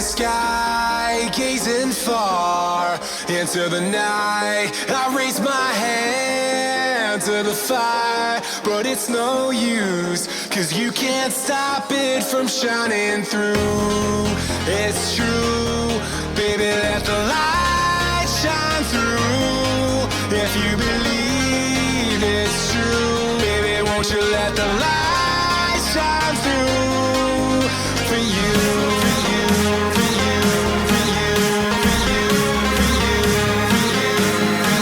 sky, gazing far into the night. I raise my hand to the fire, but it's no use, 'cause you can't stop it from shining through. It's true, baby, let the light shine through. If you believe it's true, baby, won't you let the light shine through for you, for you, for you, for you, for you, for you, for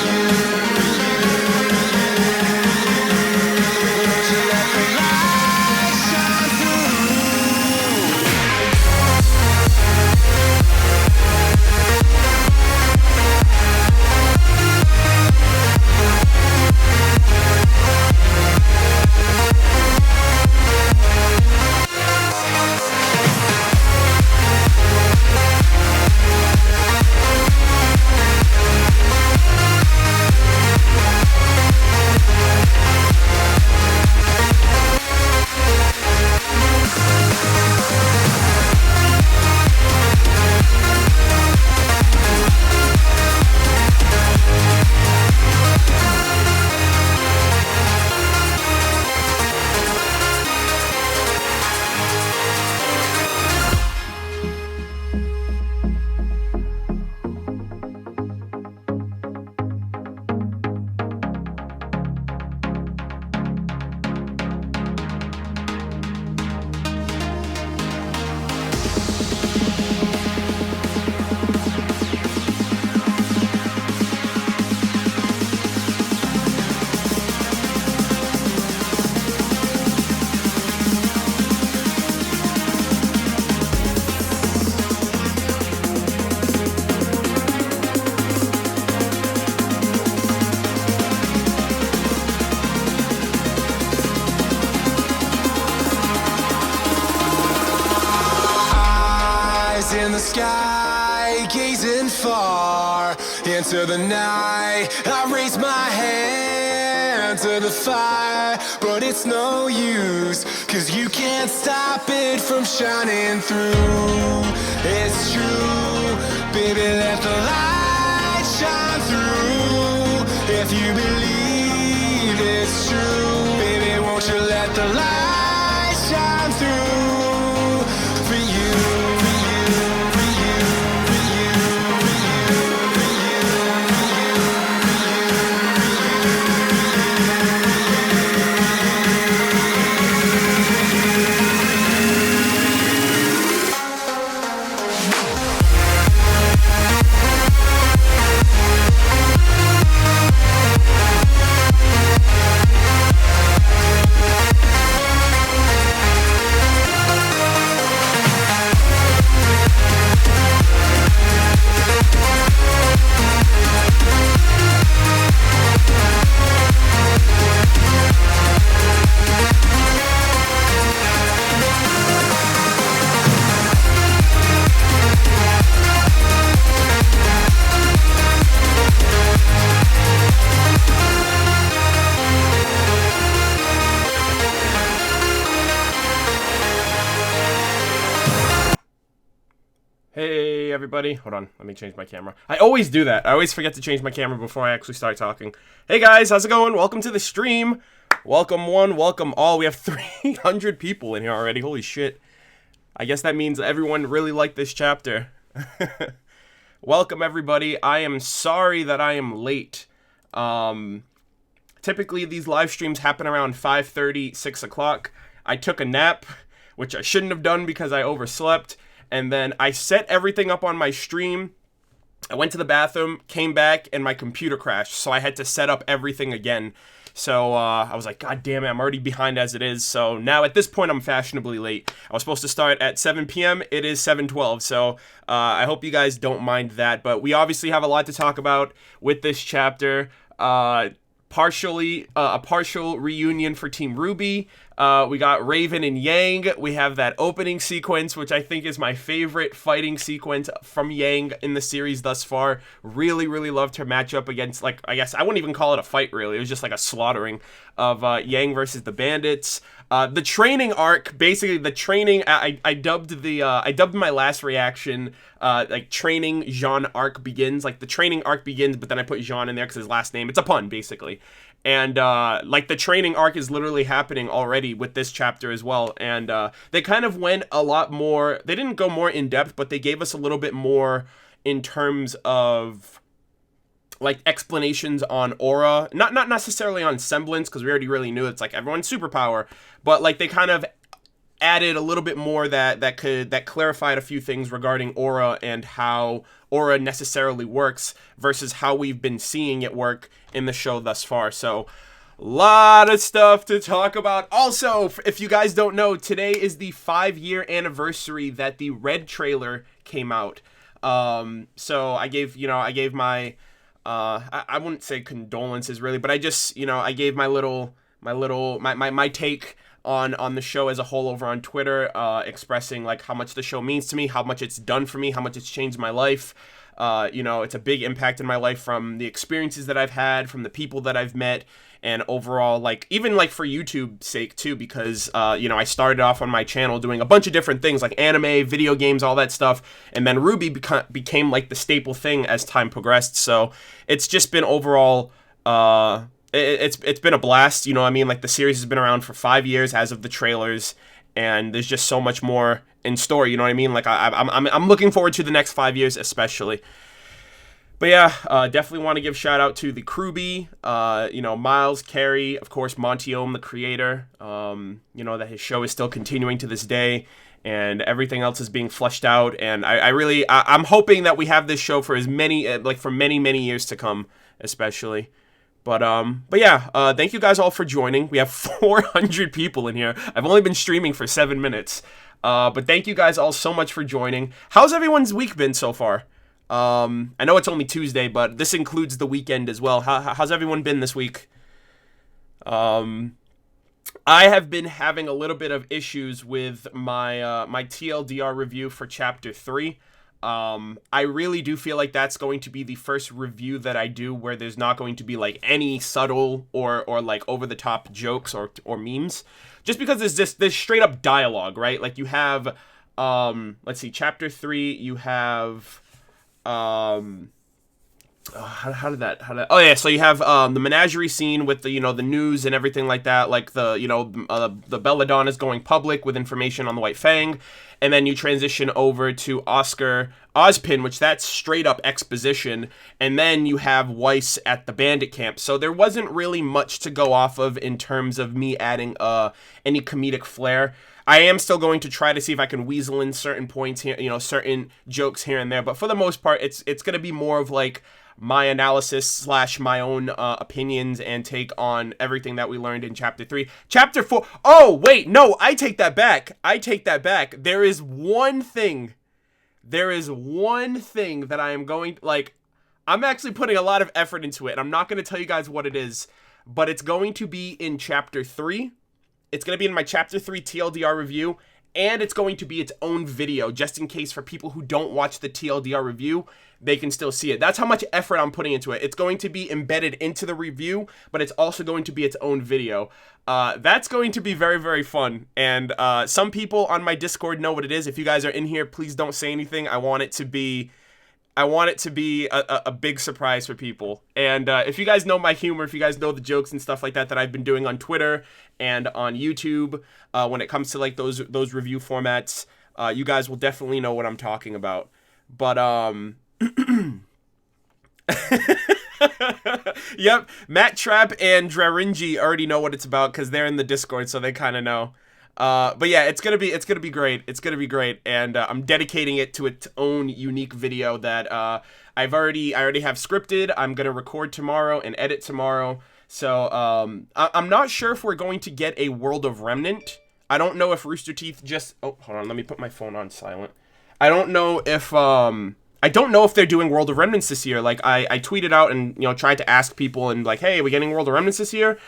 you, for you, won't you let the light shine through? In the sky, gazing far into the night. I raise my hand to the fire, but it's no use, 'cause you can't stop it from shining through. It's true, baby, let the light shine through. If you believe it's true, baby, won't you let the light shine through for you. Hey everybody, hold on, let me change my camera. I always do that. I always forget to change my camera before I actually start talking. Hey guys, how's it going? Welcome to the stream. Welcome one, welcome all. We have 300 people in here already. Holy shit. I guess that means everyone really liked this chapter. Welcome everybody. I am sorry that I am late. Typically these live streams happen around 5:30, 6 o'clock. I took a nap, which I shouldn't have done because I overslept. And then I set everything up on my stream. I went to the bathroom, came back, and my computer crashed. So I had to set up everything again. So I was like, God damn it, I'm already behind as it is. So now at this point, I'm fashionably late. I was supposed to start at 7 p.m. It is 7:12. So I hope you guys don't mind that. But we obviously have a lot to talk about with this chapter. A partial reunion for Team RWBY. We got Raven and Yang. We have that opening sequence, which I think is my favorite fighting sequence from Yang in the series thus far. Really, really loved her matchup against, like, I guess I wouldn't even call it a fight, really. It was just like a slaughtering of Yang versus the bandits. The training arc, basically the training, I dubbed my last reaction, like, training Jaune arc begins. Like, the training arc begins, but then I put Jaune in there because his last name, it's a pun, basically. And, like, the training arc is literally happening already with this chapter as well. And, they kind of went a lot more, they didn't go more in depth, but they gave us a little bit more in terms of, like, explanations on aura. Not necessarily on semblance, because we already really knew it's, like, everyone's superpower. But, like, they kind of added a little bit more that clarified a few things regarding aura and how aura necessarily works versus how we've been seeing it work in the show thus far. So, lot of stuff to talk about. Also, if you guys don't know, today is the 5-year anniversary that the Red trailer came out. So I gave my I wouldn't say condolences really, but I just, I gave my take on the show as a whole over on Twitter, expressing, like, how much the show means to me, how much it's done for me, how much it's changed my life. It's a big impact in my life from the experiences that I've had, from the people that I've met, and overall, like, even, like, for YouTube's sake too, because, I started off on my channel doing a bunch of different things, like anime, video games, all that stuff, and then RWBY became, like, the staple thing as time progressed. So it's just been overall, it's been a blast, like, the series has been around for 5 years as of the trailers, and there's just so much more in store, like, I'm looking forward to the next 5 years especially. But yeah, definitely want to give shout out to the RWBY, Miles, Carrie, of course, Montiome, the creator, that his show is still continuing to this day, and everything else is being fleshed out, and I'm hoping that we have this show for for many, many years to come, especially. But yeah, thank you guys all for joining. We have 400 people in here. I've only been streaming for 7 minutes. But thank you guys all so much for joining. How's everyone's week been so far? I know it's only Tuesday, but this includes the weekend as well. How's everyone been this week? I have been having a little bit of issues with my my TLDR review for Chapter 3. I really do feel like that's going to be the first review that I do where there's not going to be, like, any subtle or like over-the-top jokes or memes. Just because there's straight up dialogue, right? Like, you have, let's see, Chapter 3, you have, so you have the menagerie scene with the the news and everything like that, like the Belladonna is going public with information on the White Fang, and then you transition over to Ozpin, which that's straight up exposition, and then you have Weiss at the bandit camp. So there wasn't really much to go off of in terms of me adding any comedic flair. I am still going to try to see if I can weasel in certain points here, certain jokes here and there, but for the most part, it's going to be more of, like, my analysis / my own opinions and take on everything that we learned in Chapter 3. Chapter 4, oh, wait, no, I take that back. There is one thing that I am going, like, I'm actually putting a lot of effort into it, and I'm not going to tell you guys what it is, but it's going to be in Chapter 3. It's going to be in my Chapter 3 TLDR review, and it's going to be its own video, just in case for people who don't watch the TLDR review, they can still see it. That's how much effort I'm putting into it. It's going to be embedded into the review, but it's also going to be its own video. That's going to be very, very fun, and some people on my Discord know what it is. If you guys are in here, please don't say anything. I want it to be a big surprise for people. And if you guys know my humor, if you guys know the jokes and stuff like that I've been doing on Twitter and on YouTube, when it comes to, like, those review formats, you guys will definitely know what I'm talking about. But yep, Matt Trapp and Drarinji already know what it's about because they're in the Discord, so they kind of know. But yeah, it's gonna be great. It's gonna be great, and I'm dedicating it to its own unique video that I already have scripted. I'm gonna record tomorrow and edit tomorrow. So I'm not sure if we're going to get a World of Remnant. I don't know if Rooster Teeth just. Oh, hold on. Let me put my phone on silent. I don't know if I don't know if they're doing World of Remnants this year. Like, I tweeted out and, you know, tried to ask people and like, hey, are we getting World of Remnants this year?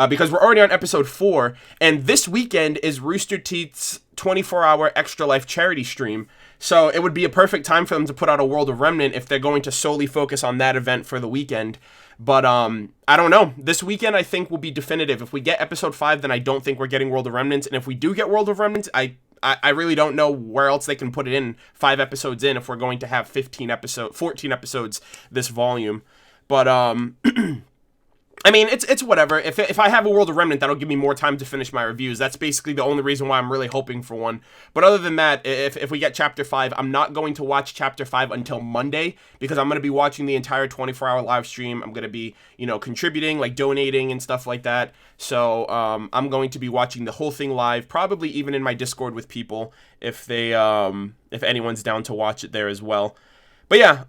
Because we're already on episode 4, and this weekend is Rooster Teeth's 24-hour Extra Life charity stream. So it would be a perfect time for them to put out a World of Remnant if they're going to solely focus on that event for the weekend. But I don't know. This weekend I think will be definitive. If we get episode 5, then I don't think we're getting World of Remnants. And if we do get World of Remnants, I really don't know where else they can put it in 5 episodes in if we're going to have 14 episodes this volume. But I mean, it's whatever. If I have a World of Remnant, that'll give me more time to finish my reviews. That's basically the only reason why I'm really hoping for one. But other than that, if we get Chapter 5, I'm not going to watch Chapter 5 until Monday, because I'm going to be watching the entire 24-hour live stream. I'm going to be, you know, contributing, like donating and stuff like that. So I'm going to be watching the whole thing live, probably even in my Discord with people, if anyone's down to watch it there as well. But yeah,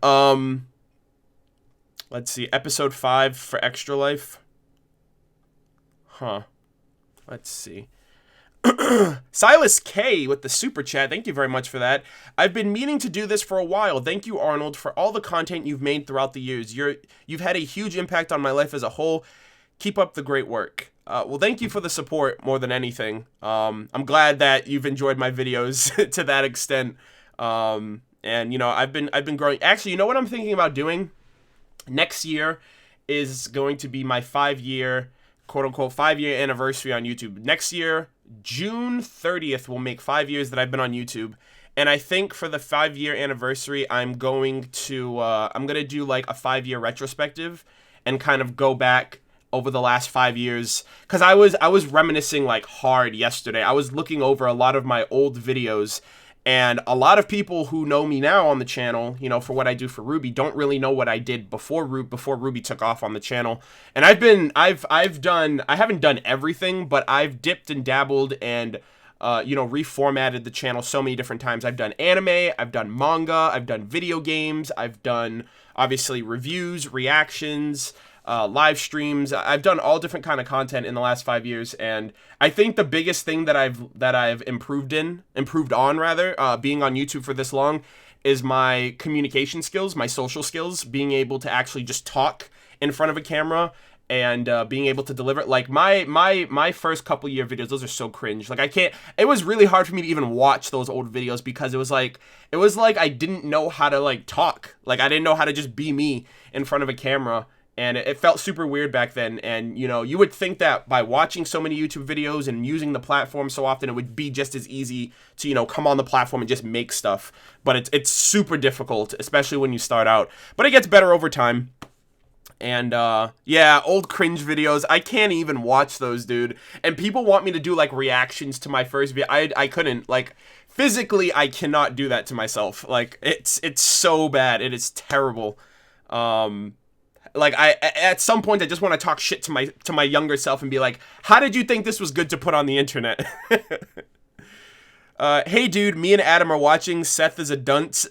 let's see, episode 5 for Extra Life. Huh. Let's see. Silas K with the super chat. Thank you very much for that. I've been meaning to do this for a while. Thank you, Arnold, for all the content you've made throughout the years. You've had a huge impact on my life as a whole. Keep up the great work. Well, thank you for the support more than anything. I'm glad that you've enjoyed my videos to that extent. And you know, I've been growing. Actually, you know what I'm thinking about doing? Next year is going to be my 5-year, quote-unquote, 5-year anniversary on YouTube. Next year, June 30th, will make 5 years that I've been on YouTube. And I think for the 5-year anniversary, I'm going to do like a 5-year retrospective and kind of go back over the last 5 years. Because I was reminiscing like hard yesterday. I was looking over a lot of my old videos. And a lot of people who know me now on the channel, you know, for what I do for RWBY, don't really know what I did before RWBY took off on the channel. And I haven't done everything, but I've dipped and dabbled and, you know, reformatted the channel so many different times. I've done anime, I've done manga, I've done video games, I've done, obviously, reviews, reactions, live streams. I've done all different kind of content in the last 5 years, and I think the biggest thing that I've improved on, being on YouTube for this long, is my communication skills, my social skills, being able to actually just talk in front of a camera and being able to deliver. Like my first couple year videos, those are so cringe. Like I can't. It was really hard for me to even watch those old videos because it was like I didn't know how to like talk. Like I didn't know how to just be me in front of a camera. And it felt super weird back then. And, you know, you would think that by watching so many YouTube videos and using the platform so often, it would be just as easy to, you know, come on the platform and just make stuff. But it's super difficult, especially when you start out. But it gets better over time. And, yeah, old cringe videos. I can't even watch those, dude. And people want me to do, like, reactions to my first video. I couldn't. Like, physically, I cannot do that to myself. Like, it's so bad. It is terrible. Like at some point I just want to talk shit to my younger self and be like, how did you think this was good to put on the internet? Hey dude, me and Adam are watching. Seth is a dunce.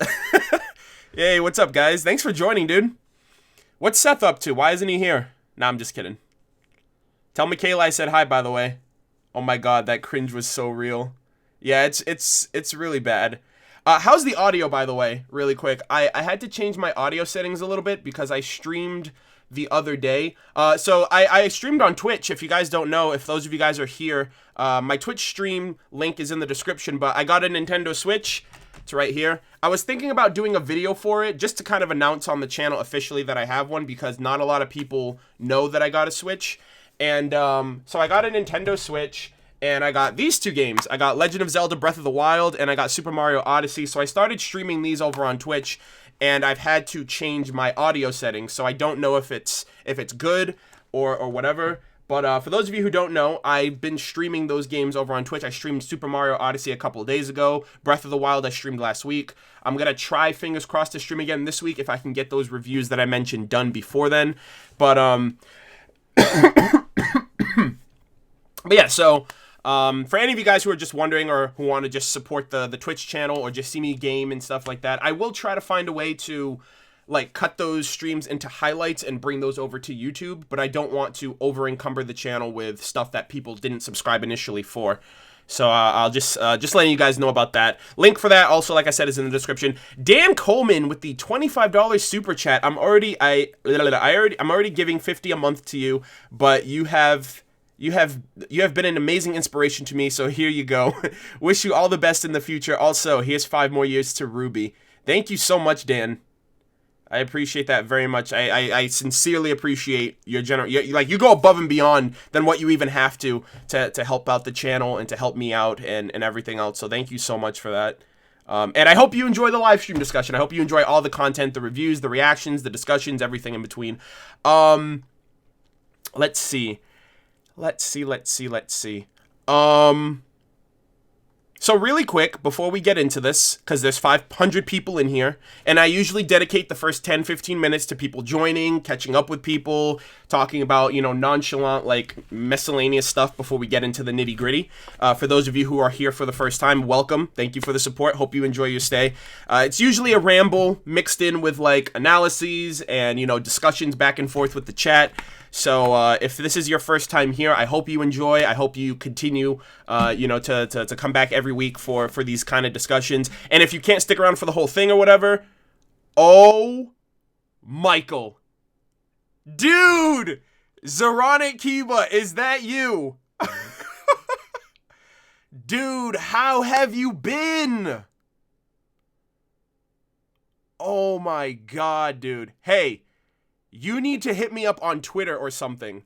Hey, what's up guys? Thanks for joining, dude. What's Seth up to? Why isn't he here? Nah, I'm just kidding. Tell Michaela I said hi, by the way. Oh my god, that cringe was so real. Yeah, it's really bad. How's the audio, by the way, really quick? I had to change my audio settings a little bit because I streamed the other day. So I streamed on Twitch, if you guys don't know, if those of you guys are here. My Twitch stream link is in the description, but I got a Nintendo Switch. It's right here. I was thinking about doing a video for it just to kind of announce on the channel officially that I have one because not a lot of people know that I got a Switch. And so I got a Nintendo Switch. And I got these two games. I got Legend of Zelda Breath of the Wild, and I got Super Mario Odyssey. So I started streaming these over on Twitch, and I've had to change my audio settings. So I don't know if it's good or whatever. But for those of you who don't know, I've been streaming those games over on Twitch. I streamed Super Mario Odyssey a couple of days ago. Breath of the Wild I streamed last week. I'm going to try, fingers crossed, to stream again this week if I can get those reviews that I mentioned done before then. But yeah, so for any of you guys who are just wondering or who want to just support the Twitch channel or just see me game and stuff like that, I will try to find a way to like cut those streams into highlights and bring those over to YouTube, but I don't want to over encumber the channel with stuff that people didn't subscribe initially for. So I'll just letting you guys know about that. Link for that also, like I said, is in the description. Dan Coleman with the $25 super chat. I'm already giving $50 a month to you, but you have been an amazing inspiration to me. So here you go. Wish you all the best in the future. Also, here's 5 more years to RWBY. Thank you so much, Dan. I appreciate that very much. I sincerely appreciate your you go above and beyond than what you even have to help out the channel and to help me out and everything else. So thank you so much for that. And I hope you enjoy the live stream discussion. I hope you enjoy all the content, the reviews, the reactions, the discussions, everything in between. Let's see. So really quick, before we get into this, because there's 500 people in here, and I usually dedicate the first 10-15 minutes to people joining, catching up with people, talking about, nonchalant, like, miscellaneous stuff before we get into the nitty-gritty. For those of you who are here for the first time, welcome. Thank you for the support. Hope you enjoy your stay. It's usually a ramble mixed in with, like, analyses and, discussions back and forth with the chat. So if this is your first time here, I hope you enjoy. I hope you continue, to come back every week for these kind of discussions. And if you can't stick around for the whole thing or whatever, oh, Michael. Dude! Zoronic Kiba, is that you? Dude, how have you been? Oh my god, dude. Hey. You need to hit me up on Twitter or something.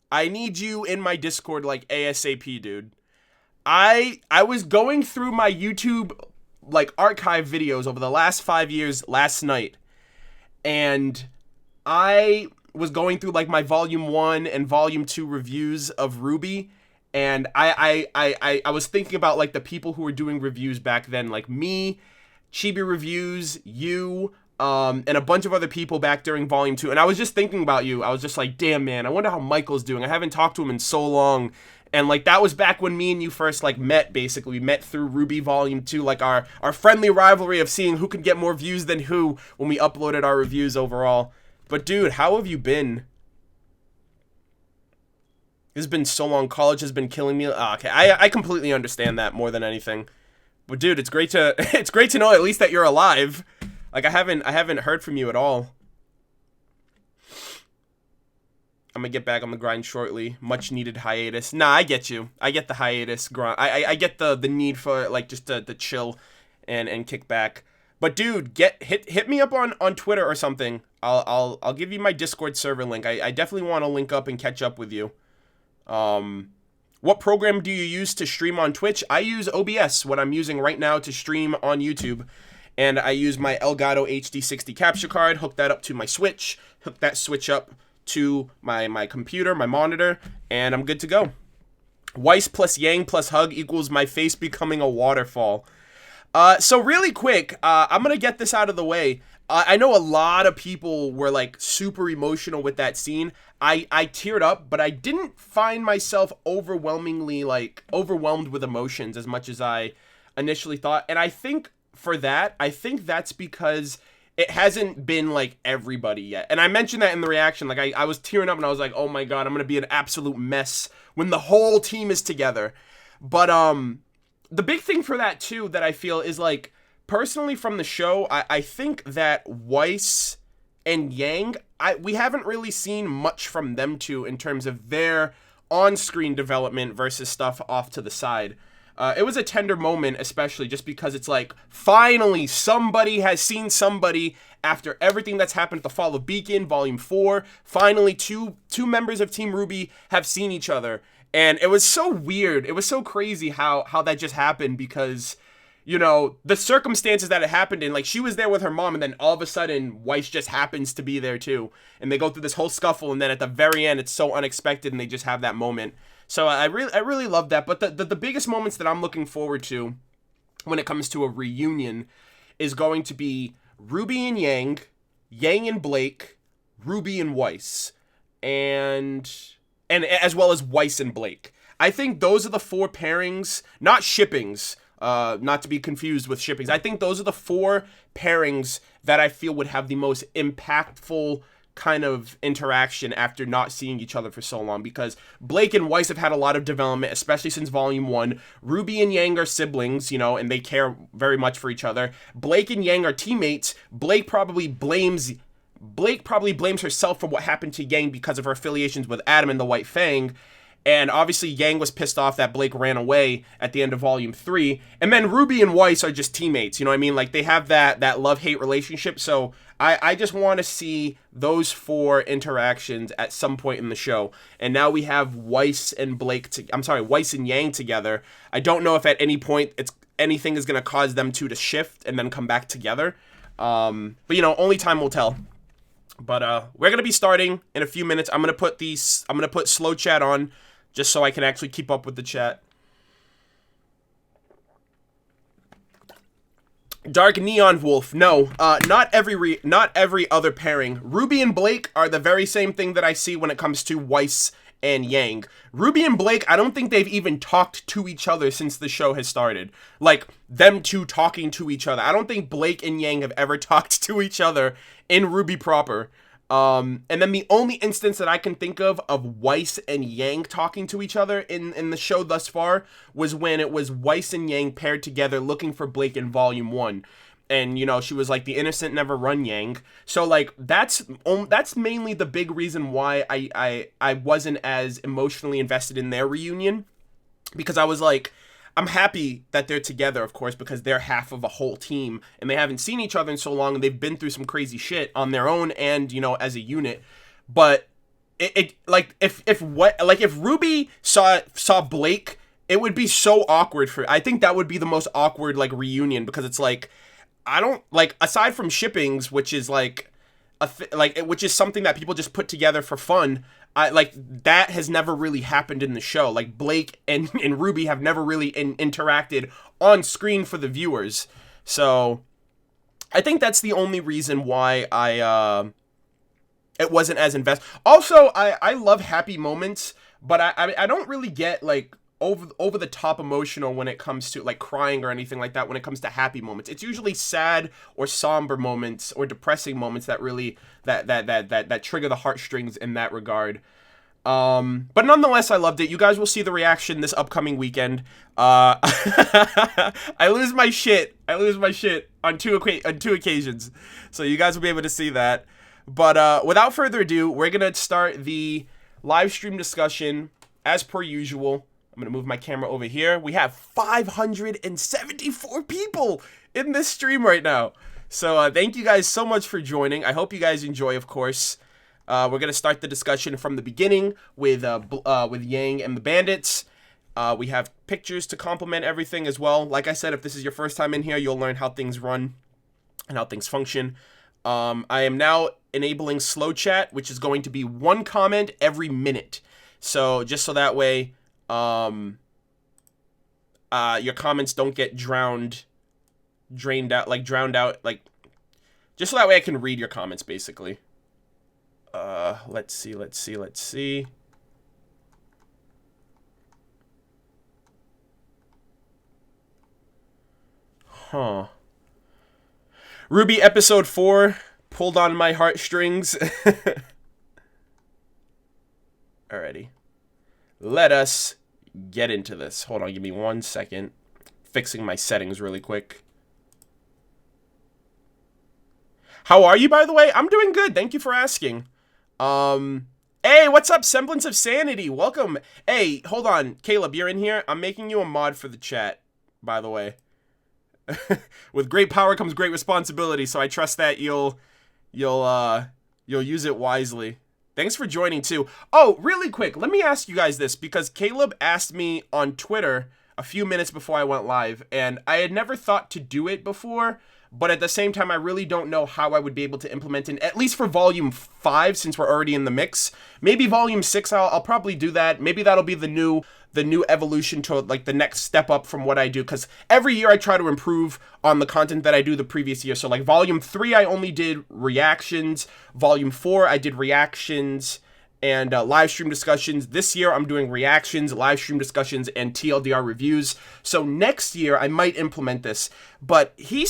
I need you in my Discord like ASAP, dude. I was going through my YouTube like archive videos over the last 5 years last night. And I was going through like my volume 1 and volume 2 reviews of RWBY. And I was thinking about like the people who were doing reviews back then, like me, Chibi Reviews, you, and a bunch of other people back during Volume 2. And I was just thinking about you. I was just like, damn, man, I wonder how Michael's doing. I haven't talked to him in so long. And, like, that was back when me and you first, like, met, basically. We met through RWBY Volume 2, like, our friendly rivalry of seeing who could get more views than who when we uploaded our reviews overall. But, dude, how have you been? It's been so long. College has been killing me. Okay, I completely understand that more than anything. But, dude, it's great to know at least that you're alive. Like, I haven't heard from you at all. I'm gonna get back on the grind shortly. Much needed hiatus. Nah, I get you. I get the hiatus grind. I get the need for, like, just the chill and kick back. But, dude, hit me up on Twitter or something. I'll give you my Discord server link. I definitely want to link up and catch up with you. What program do you use to stream on Twitch? I use OBS, what I'm using right now to stream on YouTube. And I use my Elgato HD60 capture card, hook that up to my Switch, hook that Switch up to my computer, my monitor, and I'm good to go. Weiss plus Yang plus Hug equals my face becoming a waterfall. So really quick, I'm going to get this out of the way. I know a lot of people were, like, super emotional with that scene. I teared up, but I didn't find myself overwhelmingly, like, overwhelmed with emotions as much as I initially thought. And I think that's because it hasn't been, like, everybody yet. And I mentioned that in the reaction. Like, I was tearing up and I was like, oh my god, I'm gonna be an absolute mess when the whole team is together. But, the big thing for that, too, that I feel is, like, personally from the show, I think that Weiss and Yang, we haven't really seen much from them two in terms of their on-screen development versus stuff off to the side. It was a tender moment, especially just because it's like, finally, somebody has seen somebody after everything that's happened at the Fall of Beacon, Volume 4. Finally, two members of Team RWBY have seen each other. And it was so weird. It was so crazy how that just happened because, you know, the circumstances that it happened in, like, she was there with her mom, and then all of a sudden, Weiss just happens to be there too. And they go through this whole scuffle, and then at the very end, it's so unexpected, and they just have that moment. So I really love that. But the biggest moments that I'm looking forward to when it comes to a reunion is going to be RWBY and Yang, Yang and Blake, RWBY and Weiss, and as well as Weiss and Blake. I think those are the 4 pairings, not shippings, not to be confused with shippings. I think those are the 4 pairings that I feel would have the most impactful kind of interaction after not seeing each other for so long, because Blake and Weiss have had a lot of development, especially since Volume 1. RWBY and Yang are siblings, you know, and they care very much for each other. Blake and Yang are teammates. Blake probably blames herself for what happened to Yang because of her affiliations with Adam and the White Fang. And obviously Yang was pissed off that Blake ran away at the end of Volume 3. And then RWBY and Weiss are just teammates, you know what I mean? Like, they have that love-hate relationship. So I just want to see those 4 interactions at some point in the show. And now we have Weiss and Weiss and Yang together. I don't know if at any point anything is going to cause them to shift and then come back together. But, you know, only time will tell. But we're going to be starting in a few minutes. I'm going to put slow chat on just so I can actually keep up with the chat. Dark Neon Wolf. No, not every other pairing. RWBY and Blake are the very same thing that I see when it comes to Weiss and Yang. RWBY and Blake, I don't think they've even talked to each other since the show has started. Like, them two talking to each other. I don't think Blake and Yang have ever talked to each other in RWBY proper. And then the only instance that I can think of Weiss and Yang talking to each other in the show thus far was when it was Weiss and Yang paired together looking for Blake in Volume 1. And, you know, she was like, the innocent never run, Yang. So, like, that's mainly the big reason why I wasn't as emotionally invested in their reunion. Because I was like, I'm happy that they're together, of course, because they're half of a whole team. And they haven't seen each other in so long, and they've been through some crazy shit on their own and, you know, as a unit. But, if RWBY saw Blake, it would be so awkward I think that would be the most awkward, like, reunion. Because it's like, I don't, like, aside from shippings, which is like which is something that people just put together for fun, that has never really happened in the show. Like, Blake and RWBY have never really interacted on screen for the viewers. So I think that's the only reason why it wasn't as invested. Also, I love happy moments, but I don't really get, like, over the top emotional when it comes to, like, crying or anything like that when it comes to happy moments. It's usually sad or somber moments or depressing moments that really that trigger the heartstrings in that regard. But nonetheless, I loved it. You guys will see the reaction this upcoming weekend. I lose my shit on two occasions. So you guys will be able to see that. But without further ado, we're going to start the live stream discussion as per usual. I'm going to move my camera over here. We have 574 people in this stream right now. So thank you guys so much for joining. I hope you guys enjoy, of course. We're going to start the discussion from the beginning with Yang and the bandits. We have pictures to complement everything as well. Like I said, if this is your first time in here, you'll learn how things run and how things function. I am now enabling slow chat, which is going to be 1 comment every minute. So just so that way your comments don't get drowned out, just so that way I can read your comments, basically. Let's see. Huh. RWBY episode 4 pulled on my heartstrings. Alrighty. Let us get into this. Hold on, give me 1 second. Fixing my settings really quick. How are you, by the way? I'm doing good. Thank you for asking. Hey, what's up, Semblance of Sanity? Welcome. Hey, hold on. Caleb, you're in here? I'm making you a mod for the chat, by the way. With great power comes great responsibility, so I trust that you'll use it wisely. Thanks for joining, too. Oh, really quick, let me ask you guys this, because Caleb asked me on Twitter a few minutes before I went live, and I had never thought to do it before, but at the same time, I really don't know how I would be able to implement it, at least for Volume 5, since we're already in the mix. Maybe Volume 6, I'll probably do that. Maybe that'll be the new evolution to, like, the next step up from what I do, because every year I try to improve on the content that I do the previous year. So, like, Volume 3, I only did reactions. Volume 4, I did reactions and live stream discussions. This year, I'm doing reactions, live stream discussions, and TLDR reviews. So next year, I might implement this. But he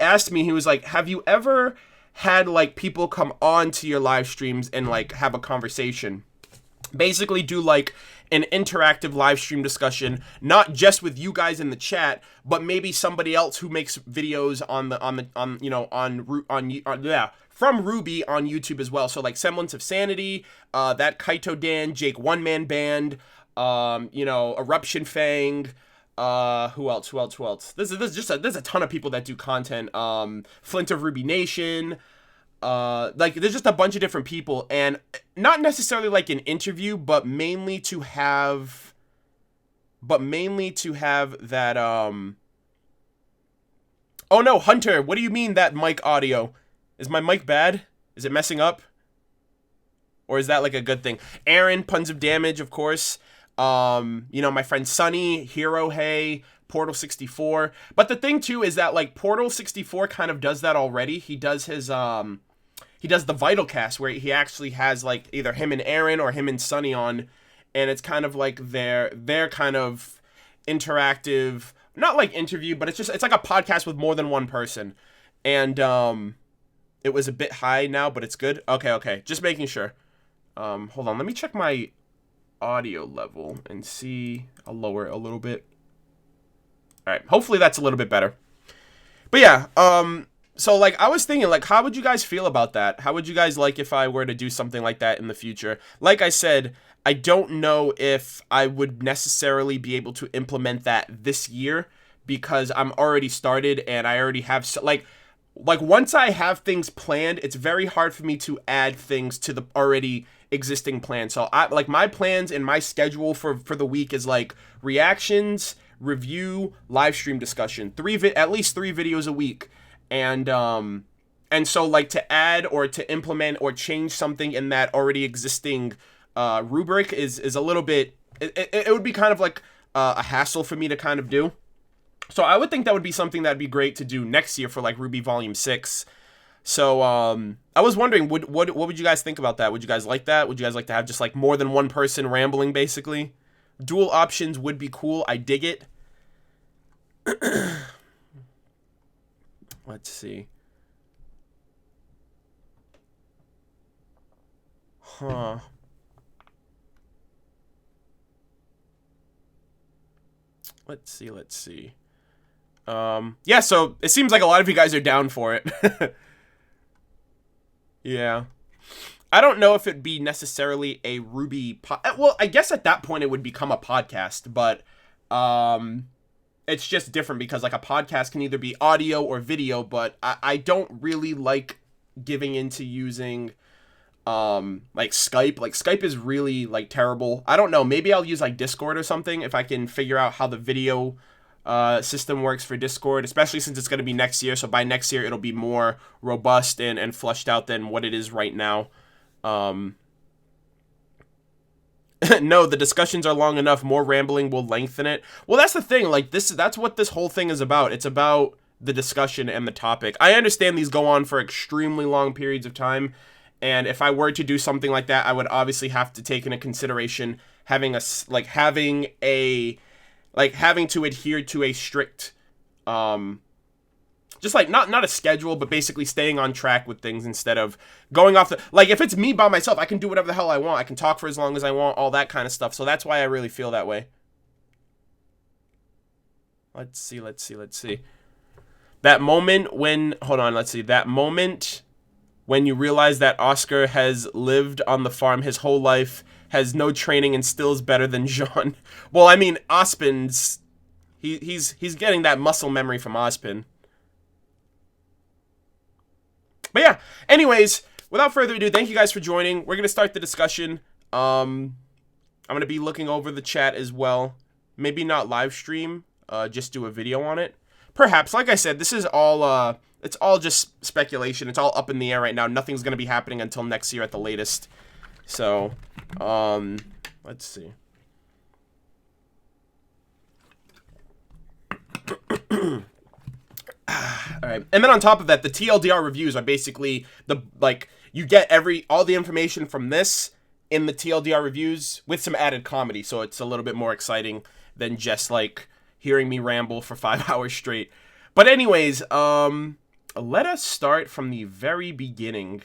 asked me, he was like, have you ever had like people come on to your live streams and like have a conversation. Basically do like an interactive live stream discussion, not just with you guys in the chat, but maybe somebody else who makes videos from RWBY on YouTube as well. So like Semblance of Sanity, that Kaito Dan, Jake One Man Band, Eruption Fang, who else? There's a ton of people that do content. Flint of RWBY Nation. There's just a bunch of different people, and not necessarily like an interview, but mainly to have that, oh no, Hunter, what do you mean that mic audio? Is my mic bad? Is it messing up? Or is that like a good thing? Aaron, Puns of Damage, of course. My friend Sunny, Hero Hey, Portal 64. But the thing too is that like Portal 64 kind of does that already. He does his he does the Vital Cast where he actually has like either him and Aaron or him and Sunny on, and it's kind of like their kind of interactive, not like interview, but it's like a podcast with more than one person. And it was a bit high now, but it's good. Okay, just making sure. Hold on, let me check my audio level and see. I'll lower it a little bit. All right, hopefully that's a little bit better. But yeah, so like I was thinking, like, how would you guys feel about that? How would you guys like if I were to do something like that in the future? Like I said, I don't know if I would necessarily be able to implement that this year because I'm already started and I already have like once I have things planned, it's very hard for me to add things to the already existing plan. So I like my plans and my schedule for the week is like reactions, review, live stream discussion, at least 3 videos a week. And so like to add or to implement or change something in that already existing rubric is a little bit, it would be kind of like a hassle for me to kind of do. So I would think that would be something that'd be great to do next year for like RWBY Volume 6. So I was wondering, what would you guys think about that? Would you guys like that? Would you guys like to have just like more than one person rambling basically? Dual options would be cool. I dig it. Let's see. Huh. Let's see. Yeah, so it seems like a lot of you guys are down for it. Yeah. I don't know if it'd be necessarily a RWBY well, I guess at that point it would become a podcast, but it's just different because like a podcast can either be audio or video, but I don't really like giving into using like Skype. Like Skype is really like terrible. I don't know, maybe I'll use like Discord or something if I can figure out how the video system works for Discord, especially since it's going to be next year. So by next year it'll be more robust and flushed out than what it is right now. No, the discussions are long enough. More rambling will lengthen it. Well, that's the thing. Like that's what this whole thing is about. It's about the discussion and the topic. I understand these go on for extremely long periods of time, and if I were to do something like that, I would obviously have to take into consideration having to adhere to a strict, just like not a schedule, but basically staying on track with things instead of going off like if it's me by myself, I can do whatever the hell I want. I can talk for as long as I want, all that kind of stuff. So that's why I really feel that way. Let's see. That moment when, that moment when you realize that Oscar has lived on the farm his whole life, has no training, and still is better than Jaune. Well, I mean, Ozpin's, he's getting that muscle memory from Ozpin. But yeah, anyways, without further ado, thank you guys for joining. We're going to start the discussion. I'm going to be looking over the chat as well. Maybe not live stream, just do a video on it. Perhaps, like I said, this is all, it's all just speculation. It's all up in the air right now. Nothing's going to be happening until next year at the latest. So, let's see. Alright, and then on top of that, the TLDR reviews are basically you get all the information from this in the TLDR reviews with some added comedy, so it's a little bit more exciting than just like hearing me ramble for 5 hours straight. But anyways, let us start from the very beginning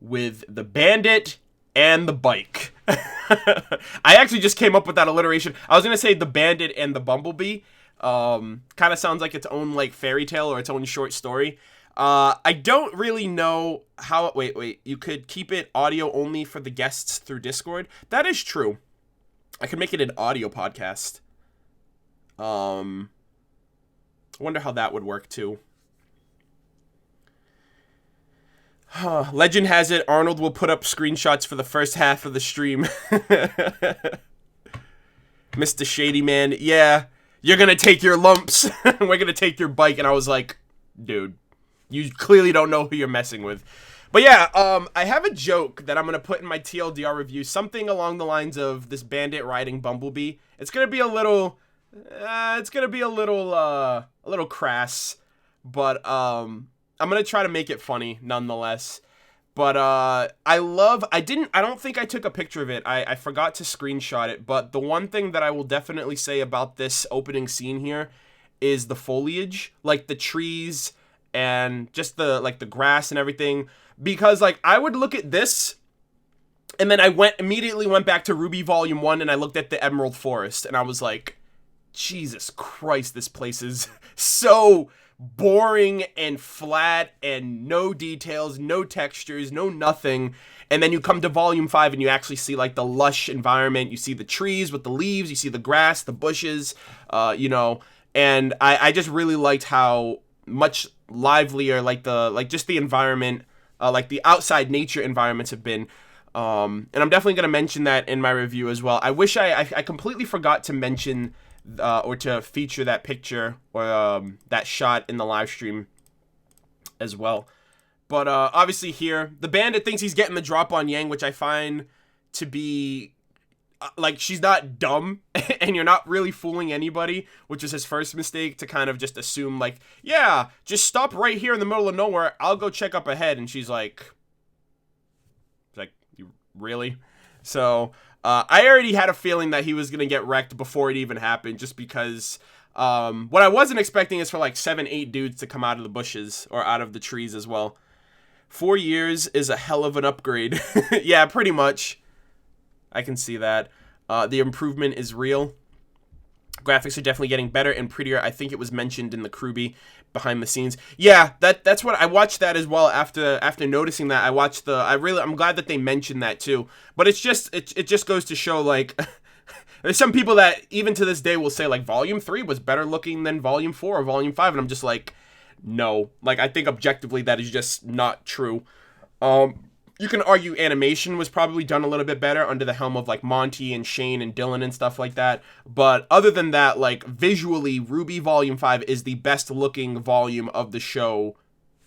with the bandit and the bike. I actually just came up with that alliteration. I was going to say the bandit and the bumblebee. Kind of sounds like its own like fairy tale or its own short story. I don't really know how... Wait. You could keep it audio only for the guests through Discord. That is true. I could make it an audio podcast. I wonder how that would work too. Legend has it Arnold will put up screenshots for the first half of the stream. Mr. Shady Man, yeah, you're gonna take your lumps. We're gonna take your bike. And I was like, dude, you clearly don't know who you're messing with. But yeah, I have a joke that I'm gonna put in my TLDR review. Something along the lines of this bandit riding Bumblebee. It's gonna be a little, a little crass, but I'm gonna try to make it funny nonetheless. But I don't think I took a picture of it. I forgot to screenshot it. But the one thing that I will definitely say about this opening scene here is the foliage, like the trees and just the grass and everything. Because like I would look at this, and then I immediately went back to RWBY Volume 1 and I looked at the Emerald Forest and I was like, Jesus Christ, this place is so boring and flat and no details, no textures, no nothing. And then you come to Volume 5 and you actually see like the lush environment. You see the trees with the leaves, you see the grass, the bushes, and I just really liked how much livelier just the environment, like the outside nature environments have been. And I'm definitely going to mention that in my review as well. I wish I completely forgot to mention or to feature that picture or that shot in the live stream as well. But obviously here, the bandit thinks he's getting the drop on Yang, which I find to be, like, she's not dumb, and you're not really fooling anybody, which is his first mistake, to kind of just assume, like, yeah, just stop right here in the middle of nowhere, I'll go check up ahead, and she's like, you really? So... I already had a feeling that he was going to get wrecked before it even happened, just because what I wasn't expecting is for like 7-8 dudes to come out of the bushes or out of the trees as well. 4 years is a hell of an upgrade. Yeah, pretty much. I can see that. The improvement is real. Graphics are definitely getting better and prettier. I think it was mentioned in the RWBY behind the scenes. Yeah, that's what I watched that as well. After noticing that, I watched I'm glad that they mentioned that too. But it's just it just goes to show, like, there's some people that even to this day will say like Volume 3 was better looking than Volume 4 or Volume 5, and I'm just like, no. Like, I think objectively that is just not true. You can argue animation was probably done a little bit better under the helm of like Monty and Shane and Dylan and stuff like that. But other than that, like, visually, RWBY Volume 5 is the best looking volume of the show,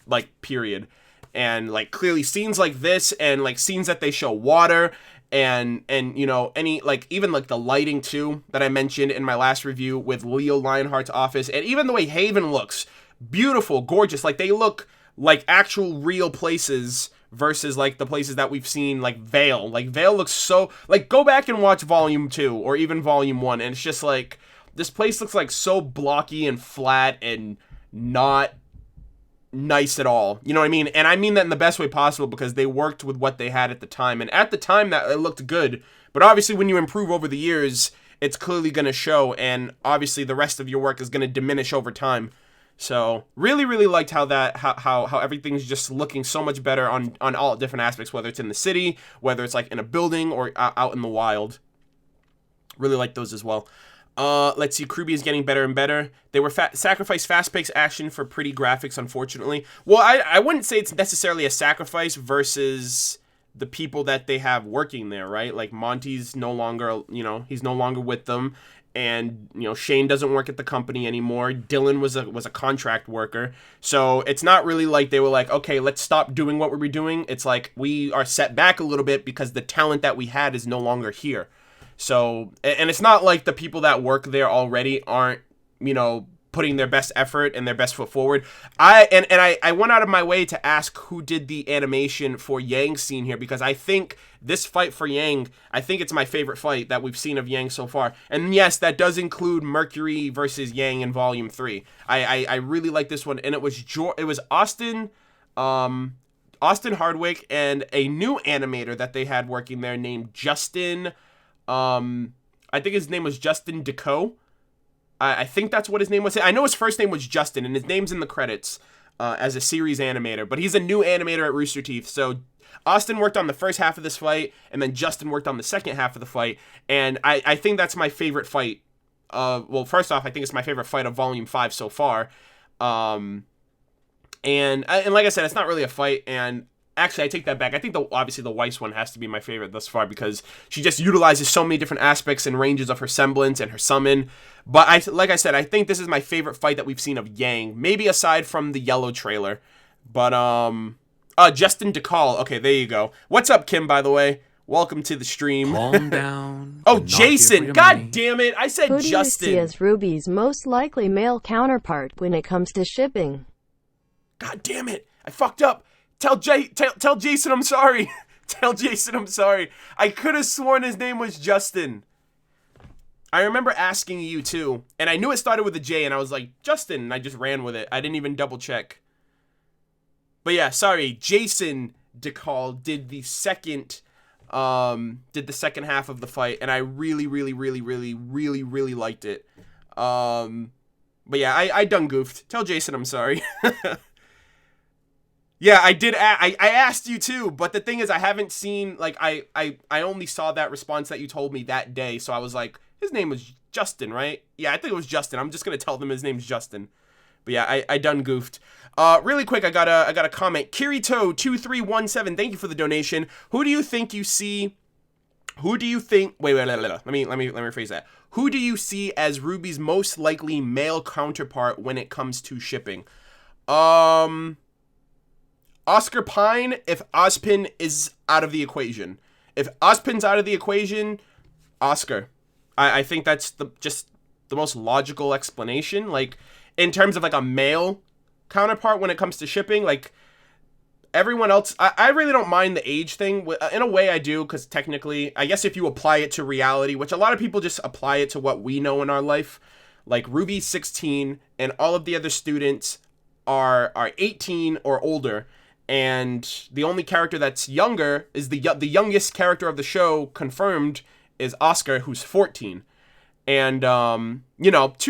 like, period. And like clearly scenes like this and like scenes that they show water and any like even like the lighting too that I mentioned in my last review with Leo Lionheart's office, and even the way Haven looks beautiful, gorgeous, like they look like actual real places versus like the places that we've seen, like Vale. Like Vale looks so, like, go back and watch Volume 2 or even Volume 1 and it's just like this place looks like so blocky and flat and not nice at all. You know what I mean? And I mean that in the best way possible because they worked with what they had at the time, and at the time that it looked good. But obviously when you improve over the years, it's clearly going to show, and obviously the rest of your work is going to diminish over time. So really liked how everything's just looking so much better on all different aspects, whether it's in the city, whether it's like in a building or out in the wild. Really like those as well. Let's see, RWBY is getting better and better. They were sacrifice fast-paced action for pretty graphics, unfortunately. Well, I wouldn't say it's necessarily a sacrifice versus the people that they have working there, right? Like Monty's no longer, he's no longer with them. And, Shane doesn't work at the company anymore. Dylan was a contract worker. So it's not really like they were like, okay, let's stop doing what we were doing. It's like we are set back a little bit because the talent that we had is no longer here. So, and it's not like the people that work there already aren't, putting their best effort and their best foot forward. I went out of my way to ask who did the animation for Yang's scene here, because I think this fight for Yang, I think it's my favorite fight that we've seen of Yang so far. And yes, that does include Mercury versus Yang in Volume 3. I really like this one, and it was Austin Hardwick and a new animator that they had working there named Justin. I think his name was Justin Deco. I think that's what his name was. I know his first name was Justin, and his name's in the credits as a series animator. But he's a new animator at Rooster Teeth. So Austin worked on the first half of this fight, and then Justin worked on the second half of the fight. And I think that's my favorite fight. Well, first off, I think it's my favorite fight of Volume 5 so far. And like I said, it's not really a fight, and actually, I take that back. I think obviously the Weiss one has to be my favorite thus far, because she just utilizes so many different aspects and ranges of her semblance and her summon. But like I said, I think this is my favorite fight that we've seen of Yang, maybe aside from the yellow trailer. But Justin DeCall. Okay, there you go. What's up, Kim? By the way, welcome to the stream. Calm down. Oh, Jason! God damn it! I said Who do Justin. you see as RWBY's most likely male counterpart when it comes to shipping? God damn it! I fucked up. Tell Jason I'm sorry. Tell Jason I'm sorry. I could have sworn his name was Justin. I remember asking you too, and I knew it started with a J, and I was like, Justin, and I just ran with it. I didn't even double check. But yeah, sorry. Jason DeCall did the second half of the fight, and I really liked it. But yeah, I done goofed. Tell Jason I'm sorry. Yeah, I did. I asked you too, but the thing is, I haven't seen, like, I only saw that response that you told me that day, so I was like, his name was Justin, right? Yeah, I think it was Justin. I'm just gonna tell them his name's Justin. But yeah, I done goofed. Really quick, I got a comment. Kirito2317, thank you for the donation. Who do you think you see? Who do you think? Wait. Let me rephrase that. Who do you see as RWBY's most likely male counterpart when it comes to shipping? Oscar Pine, if Ozpin is out of the equation. If Ozpin's out of the equation, Oscar. I think that's just the most logical explanation. Like, in terms of, like, a male counterpart when it comes to shipping, like, everyone else, I really don't mind the age thing. In a way, I do, because technically, I guess if you apply it to reality, which a lot of people just apply it to what we know in our life, like, RWBY's 16, and all of the other students are 18 or older. And the only character that's younger is the youngest character of the show confirmed is Oscar, who's 14. And, 2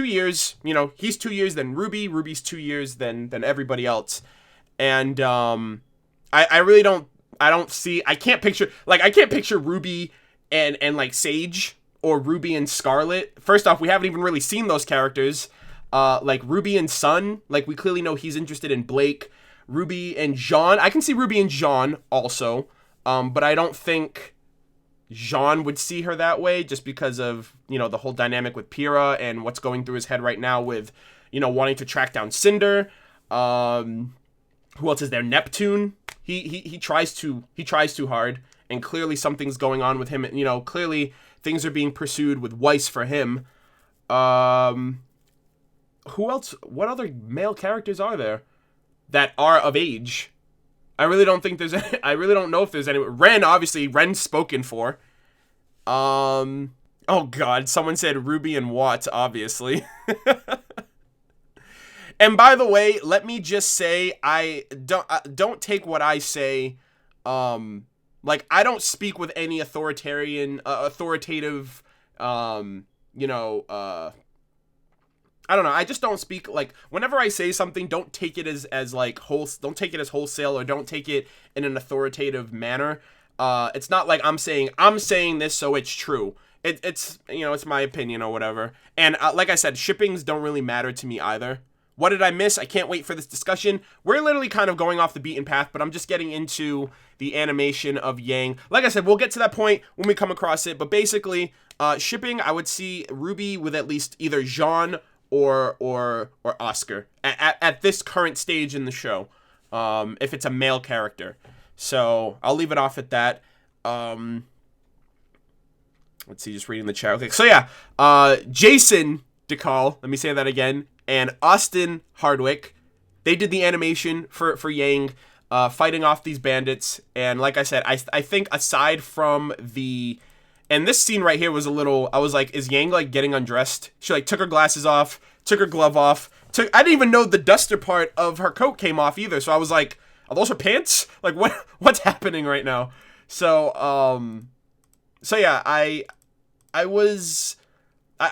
years, he's 2 years than RWBY. RWBY's 2 years than everybody else. And, I really don't see, I can't picture RWBY and like Sage or RWBY and Scarlet. First off, we haven't even really seen those characters. Like RWBY and Sun, like we clearly know he's interested in Blake. RWBY and Jaune. I can see RWBY and Jaune also, but I don't think Jaune would see her that way, just because of, the whole dynamic with Pyrrha and what's going through his head right now with, wanting to track down Cinder. Who else is there? Neptune. He tries too hard, and clearly something's going on with him. Clearly things are being pursued with Weiss for him. Who else? What other male characters are there that are of age? I really don't think there's any, I really don't know if there's any. Ren's spoken for. Oh god, someone said RWBY and Watts, obviously. And by the way, let me just say, I don't take what I say, like, I don't speak with any authoritative, I don't know. I just don't speak, like, whenever I say something, don't take it as don't take it as wholesale, or don't take it in an authoritative manner. It's not like I'm saying this, so it's true. It's it's my opinion or whatever. And like I said, shippings don't really matter to me either. What did I miss? I can't wait for this discussion. We're literally kind of going off the beaten path, but I'm just getting into the animation of Yang. Like I said, we'll get to that point when we come across it. But basically, shipping, I would see RWBY with at least either Jaune or Oscar at this current stage in the show, if it's a male character. So I'll leave it off at that. Let's see, just reading the chat. Okay, so yeah, Jason DeCall, let me say that again. and Austin Hardwick. They did the animation for Yang fighting off these bandits. And like I said, I think aside from the... And this scene right here was a little... I was like, is Yang, like, getting undressed? She, like, took her glasses off, took her glove off. I didn't even know the duster part of her coat came off either. So I was like, are those her pants? Like, what's happening right now? So yeah, I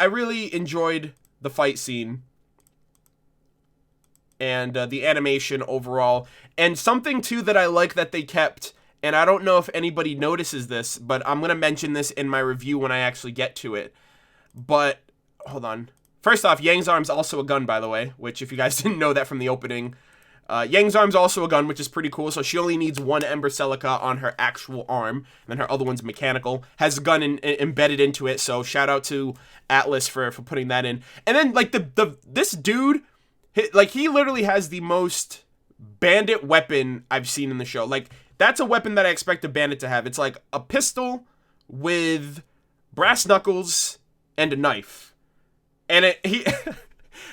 really enjoyed the fight scene. And the animation overall. And something, too, that I like that they kept... And I don't know if anybody notices this, but I'm going to mention this in my review when I actually get to it. But, hold on. First off, Yang's arm's also a gun, by the way, which if you guys didn't know that from the opening. Yang's arm's also a gun, which is pretty cool. So she only needs one Ember Celica on her actual arm, and then her other one's mechanical. Has a gun embedded into it, so shout out to Atlas for putting that in. And then, like, this dude, he literally has the most bandit weapon I've seen in the show. Like, that's a weapon that I expect a bandit to have. It's like a pistol with brass knuckles and a knife. And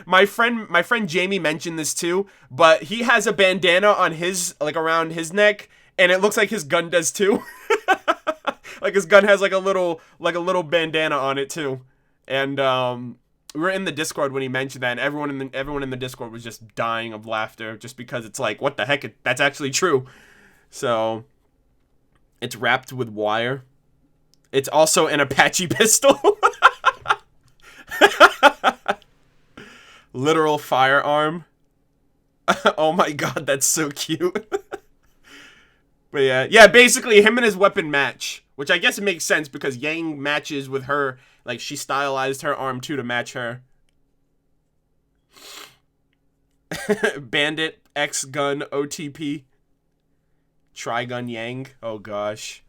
my friend Jamie mentioned this too, but he has a bandana on his, like, around his neck, and it looks like his gun does too. Like his gun has like a little bandana on it too. And we were in the Discord when he mentioned that, and everyone in the Discord was just dying of laughter just because it's like, what the heck? That's actually true. So, it's wrapped with wire. It's also an Apache pistol. Literal firearm. Oh my god, that's so cute. But yeah, basically him and his weapon match. Which I guess it makes sense because Yang matches with her. Like, she stylized her arm too to match her. Bandit, X-Gun, OTP. Trigun Yang. Oh gosh.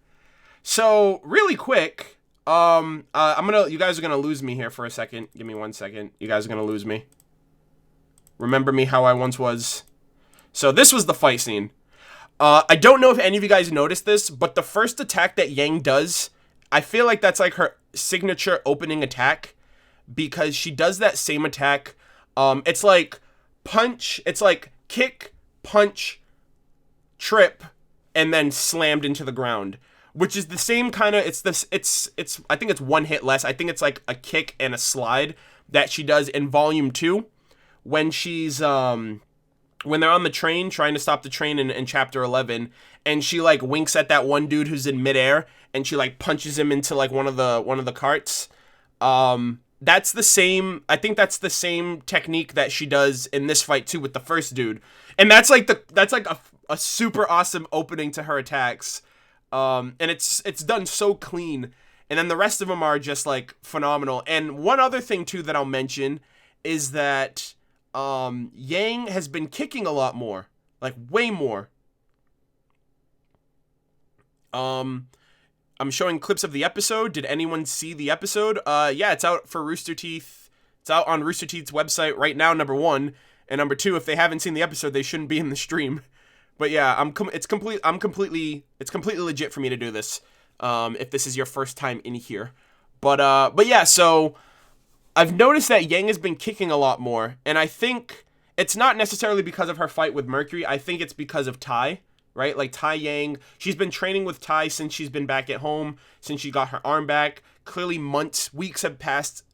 So really quick, you guys are gonna lose me here for a second. Give me 1 second. You guys are gonna lose me. Remember me how I once was. So this was the fight scene. I don't know if any of you guys noticed this, but the first attack that Yang does, I feel like that's like her signature opening attack, because she does that same attack. It's like punch. It's like kick, punch, trip, and then slammed into the ground, which is the same kind of, I think it's one hit less. I think it's like a kick and a slide that she does in volume 2 when she's, when they're on the train trying to stop the train in chapter 11, and she like winks at that one dude who's in midair, and she like punches him into like one of the carts. That's the same, I think that's the same technique that she does in this fight too with the first dude. And that's like a super awesome opening to her attacks. And it's done so clean. And then the rest of them are just like phenomenal. And one other thing too that I'll mention is that Yang has been kicking a lot more, like way more. I'm showing clips of the episode. Did anyone see the episode? Yeah, it's out for Rooster Teeth. It's out on Rooster Teeth's website right now, number 1. And number 2, if they haven't seen the episode, they shouldn't be in the stream. But yeah, it's completely legit for me to do this. If this is your first time in here. But yeah, so I've noticed that Yang has been kicking a lot more, and I think it's not necessarily because of her fight with Mercury. I think it's because of Tai, right? Like Tai Yang, she's been training with Tai since she's been back at home, since she got her arm back. Clearly weeks had passed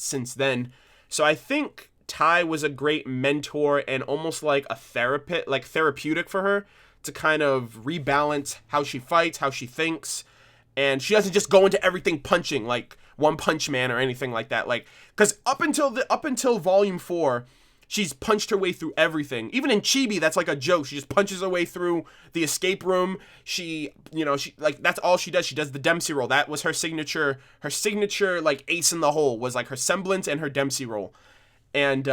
since then. So I think Tai was a great mentor and almost like a therapeutic for her to kind of rebalance how she fights, how she thinks, and she doesn't just go into everything punching like One Punch Man or anything like that. Like, because up until volume 4, she's punched her way through everything. Even in Chibi, that's like a joke. She just punches her way through the escape room. She like, that's all she does. She does the Dempsey roll. That was her signature like ace in the hole, was like her semblance and her Dempsey roll. And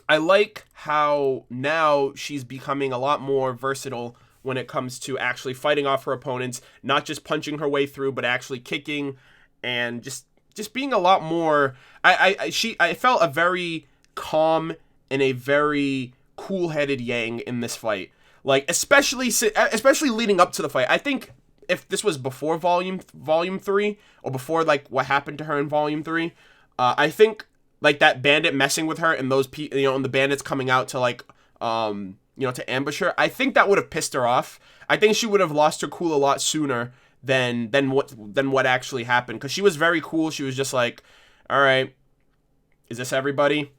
I like how now she's becoming a lot more versatile when it comes to actually fighting off her opponents, not just punching her way through, but actually kicking and just being a lot more. I felt a very calm and a very cool-headed Yang in this fight. Like, especially leading up to the fight. I think if this was before volume 3 or before like what happened to her in volume 3, I think like that bandit messing with her and those and the bandits coming out to like to ambush her. I think that would have pissed her off. I think she would have lost her cool a lot sooner than what actually happened, because she was very cool. She was just like, all right, is this everybody?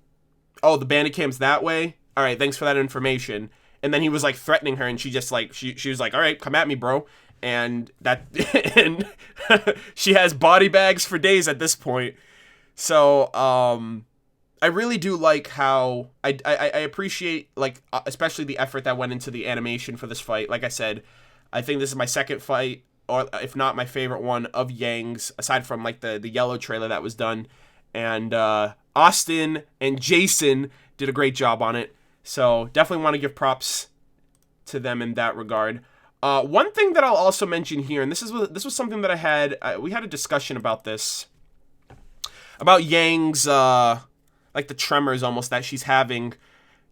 Oh, the bandit camp's that way? All right, thanks for that information. And then he was like threatening her, and she just like she was like, all right, come at me, bro. And that and she has body bags for days at this point. So I really do like how I appreciate, like, especially the effort that went into the animation for this fight. Like I said, I think this is my second fight, or if not my favorite one of Yang's, aside from like the yellow trailer that was done. And Austin and Jason did a great job on it. So definitely want to give props to them in that regard. One thing that I'll also mention here, and this was something that I had, we had a discussion about this, about Yang's, like the tremors almost that she's having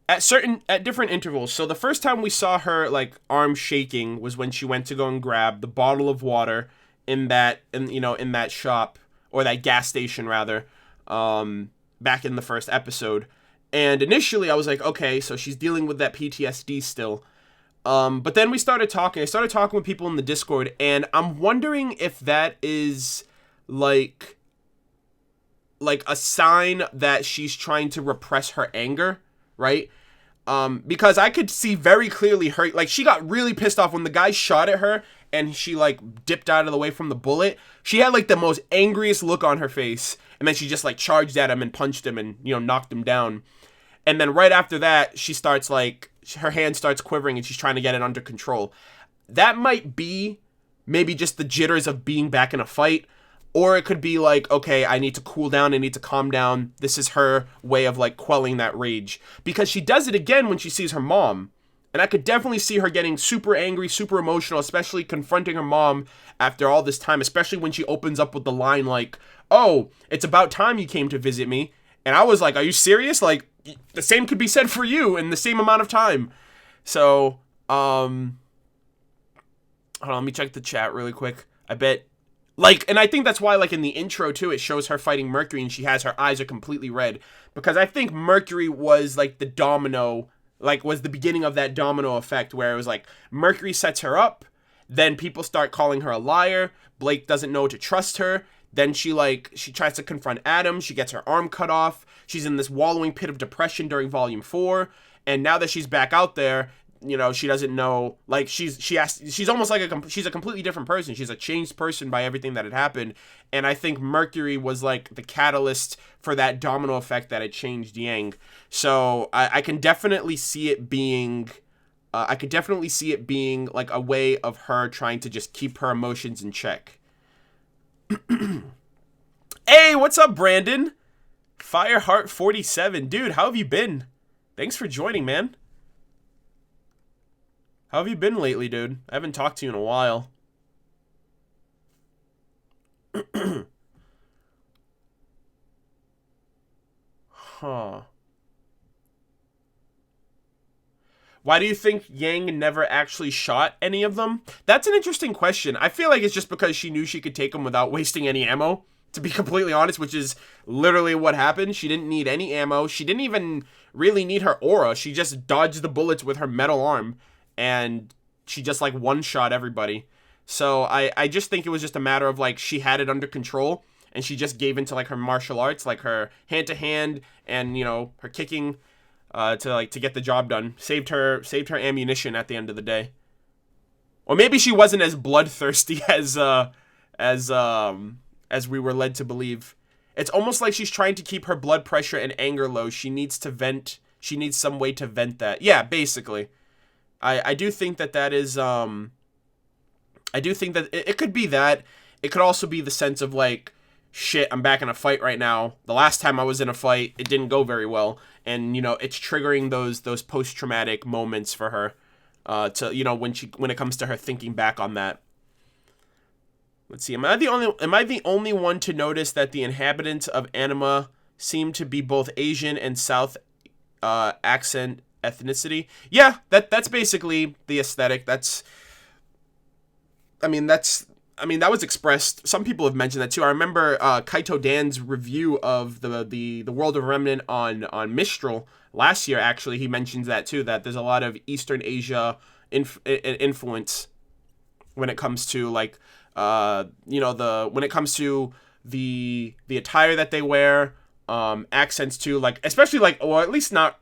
at different intervals. So the first time we saw her like arm shaking was when she went to go and grab the bottle of water in that shop, or that gas station rather, back in the first episode. And initially I was like, okay, so she's dealing with that PTSD still. But then I started talking with people in the Discord, and I'm wondering if that is like a sign that she's trying to repress her anger, right? Because I could see very clearly her, like, she got really pissed off when the guy shot at her and she like dipped out of the way from the bullet. She had like the most angriest look on her face, and then she just like charged at him and punched him and, knocked him down. And then right after that, she starts like, her hand starts quivering and she's trying to get it under control. That might be maybe just the jitters of being back in a fight, or it could be like, okay, I need to cool down, I need to calm down. This is her way of like quelling that rage, because she does it again when she sees her mom. And I could definitely see her getting super angry, super emotional, especially confronting her mom after all this time, especially when she opens up with the line like, oh, it's about time you came to visit me. And I was like, are you serious? Like, the same could be said for you in the same amount of time. So, hold on, let me check the chat really quick. I bet, like, and I think that's why, like, in the intro, too, it shows her fighting Mercury, and her eyes are completely red. Because I think Mercury was, like, the domino, like, was the beginning of that domino effect, where it was, like, Mercury sets her up, then people start calling her a liar, Blake doesn't know to trust her, then she tries to confront Adam, she gets her arm cut off, she's in this wallowing pit of depression during Volume 4, and now that she's back out there, she doesn't know, like, she's almost like she's a completely different person. She's a changed person by everything that had happened, and I think Mercury was, like, the catalyst for that domino effect that had changed Yang. So I can definitely see it being, like, a way of her trying to just keep her emotions in check. Hey, what's up, Brandon? Fireheart47. Dude, how have you been? Thanks for joining, man. How have you been lately, dude? I haven't talked to you in a while. Huh. Why do you think Yang never actually shot any of them? That's an interesting question. I feel like it's just because she knew she could take them without wasting any ammo, to be completely honest, which is literally what happened. She didn't need any ammo. She didn't even really need her aura. She just dodged the bullets with her metal arm, and she just, like, one-shot everybody. So I just think it was just a matter of, like, she had it under control, and she just gave into, like, her martial arts, like her hand-to-hand and, her kicking, to get the job done. Saved her ammunition at the end of the day. Or maybe she wasn't as bloodthirsty as we were led to believe. It's almost like she's trying to keep her blood pressure and anger low. She needs to vent. She needs some way to vent that. Yeah, basically. I do think that is, I do think that it could be that. It could also be the sense of, like, shit, I'm back in a fight right now. The last time I was in a fight, it didn't go very well. And, it's triggering those post-traumatic moments for her, when it comes to her thinking back on that. Let's see, am I the only one to notice that the inhabitants of Anima seem to be both Asian and South accent ethnicity? Yeah, that's basically the aesthetic. I mean, that was expressed. Some people have mentioned that too. I remember Kaito Dan's review of the World of Remnant on Mistral last year. Actually, he mentions that too. That there's a lot of Eastern Asia influence when it comes to like when it comes to the attire that they wear, accents too. Like especially like, or at least not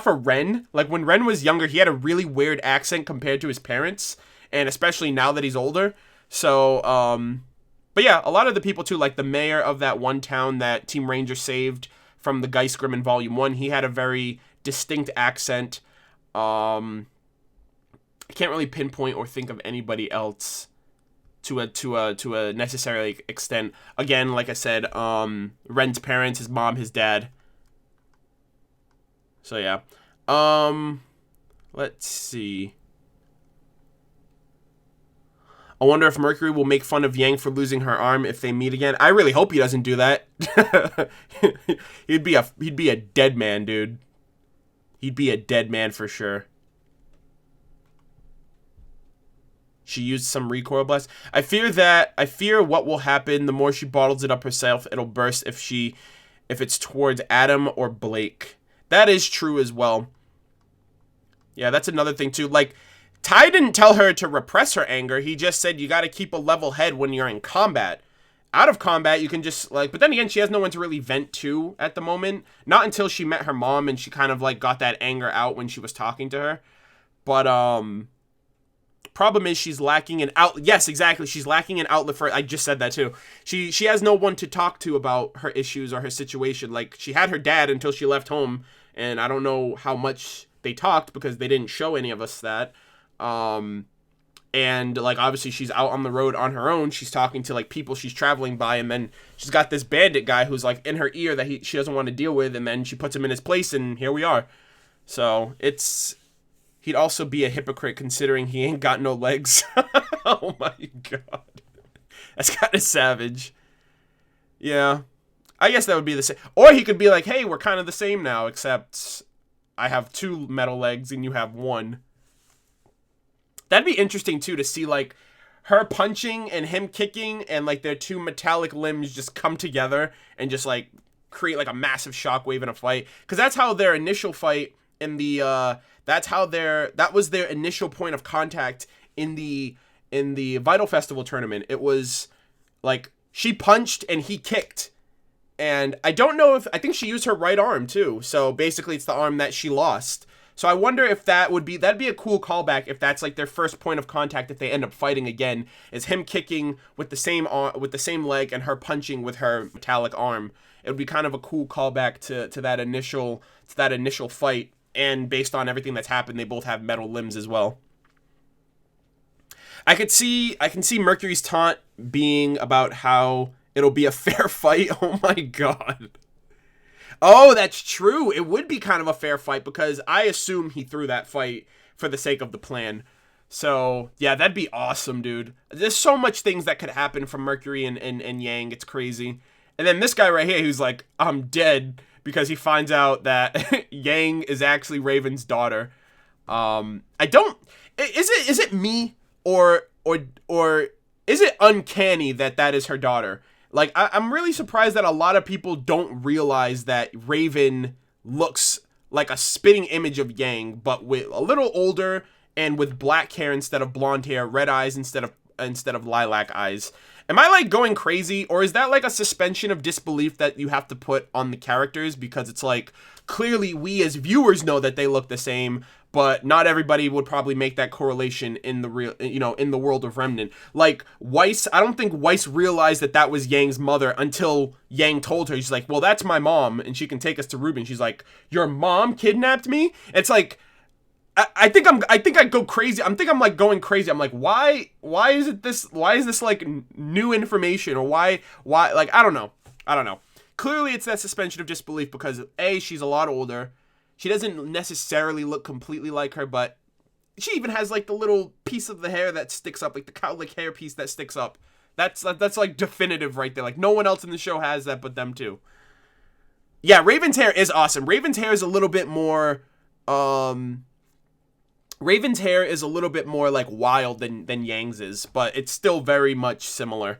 for Ren. Like when Ren was younger, he had a really weird accent compared to his parents, and especially now that he's older. So, but yeah, a lot of the people too, like the mayor of that one town that Team Ranger saved from the Geistgrim in Volume 1, he had a very distinct accent. I can't really pinpoint or think of anybody else to a necessary extent. Again, like I said, Ren's parents, his mom, his dad. So yeah. Let's see. I wonder if Mercury will make fun of Yang for losing her arm if they meet again. I really hope he doesn't do that. He'd be a dead man, dude. He'd be a dead man for sure. She used some recoil blast. I fear what will happen the more she bottles it up herself. It'll burst if it's towards Adam or Blake. That is true as well. Yeah, that's another thing too. Like, Ty didn't tell her to repress her anger. He just said you got to keep a level head when you're in combat. Out of combat, you can just like, but then again, she has no one to really vent to at the moment. Not until she met her mom and she kind of like got that anger out when she was talking to her. But problem is she's lacking an out. Yes, exactly. She's lacking an outlet for it. I just said that too. She has no one to talk to about her issues or her situation. Like she had her dad until she left home, and I don't know how much they talked because they didn't show any of us that. And like obviously she's out on the road on her own. She's talking to like people she's traveling by, and then she's got this bandit guy who's like in her ear that she doesn't want to deal with, and then she puts him in his place, and here we are. So he'd also be a hypocrite considering he ain't got no legs. Oh my god, that's kind of savage. Yeah, I guess that would be the same. Or he could be like, hey, we're kind of the same now, except I have 2 metal legs and you have 1. That'd be interesting, too, to see, like, her punching and him kicking and, like, their 2 metallic limbs just come together and just, like, create, like, a massive shockwave in a fight. Because that's how their initial fight in the, that was their initial point of contact in the Vital Festival tournament. It was, like, she punched and he kicked. And I don't know I think she used her right arm, too. So, basically, it's the arm that she lost. So I wonder if that'd be a cool callback if that's like their first point of contact if they end up fighting again, is him kicking with the same leg and her punching with her metallic arm. It would be kind of a cool callback to that initial fight, and based on everything that's happened, they both have metal limbs as well. I can see Mercury's taunt being about how it'll be a fair fight. Oh my god. Oh, that's true. It would be kind of a fair fight because I assume he threw that fight for the sake of the plan. So, yeah, that'd be awesome, dude. There's so much things that could happen from Mercury and Yang. It's crazy. And then this guy right here, who's like, I'm dead, because he finds out that Yang is actually Raven's daughter. Is it me or is it uncanny that is her daughter? Like, I'm really surprised that a lot of people don't realize that Raven looks like a spitting image of Yang, but with a little older and with black hair instead of blonde hair, red eyes instead of lilac eyes. Am I, like, going crazy? Or is that, like, a suspension of disbelief that you have to put on the characters? Because it's, like, clearly we as viewers know that they look the same, but not everybody would probably make that correlation in the real, in the world of Remnant. Like, Weiss, I don't think Weiss realized that was Yang's mother until Yang told her. She's like, well, that's my mom, and she can take us to RWBY. She's like, your mom kidnapped me? It's like, I think I go crazy. I'm like going crazy. I'm like, why is this like new information, or why, like, I don't know. Clearly it's that suspension of disbelief because A, she's a lot older. She doesn't necessarily look completely like her, but she even has like the little piece of the hair that sticks up, like the cowlick hair piece that sticks up. That's like definitive right there. Like no one else in the show has that but them too. Yeah, Raven's hair is awesome. Raven's hair is a little bit more Raven's hair is a little bit more like wild than Yang's is, but it's still very much similar.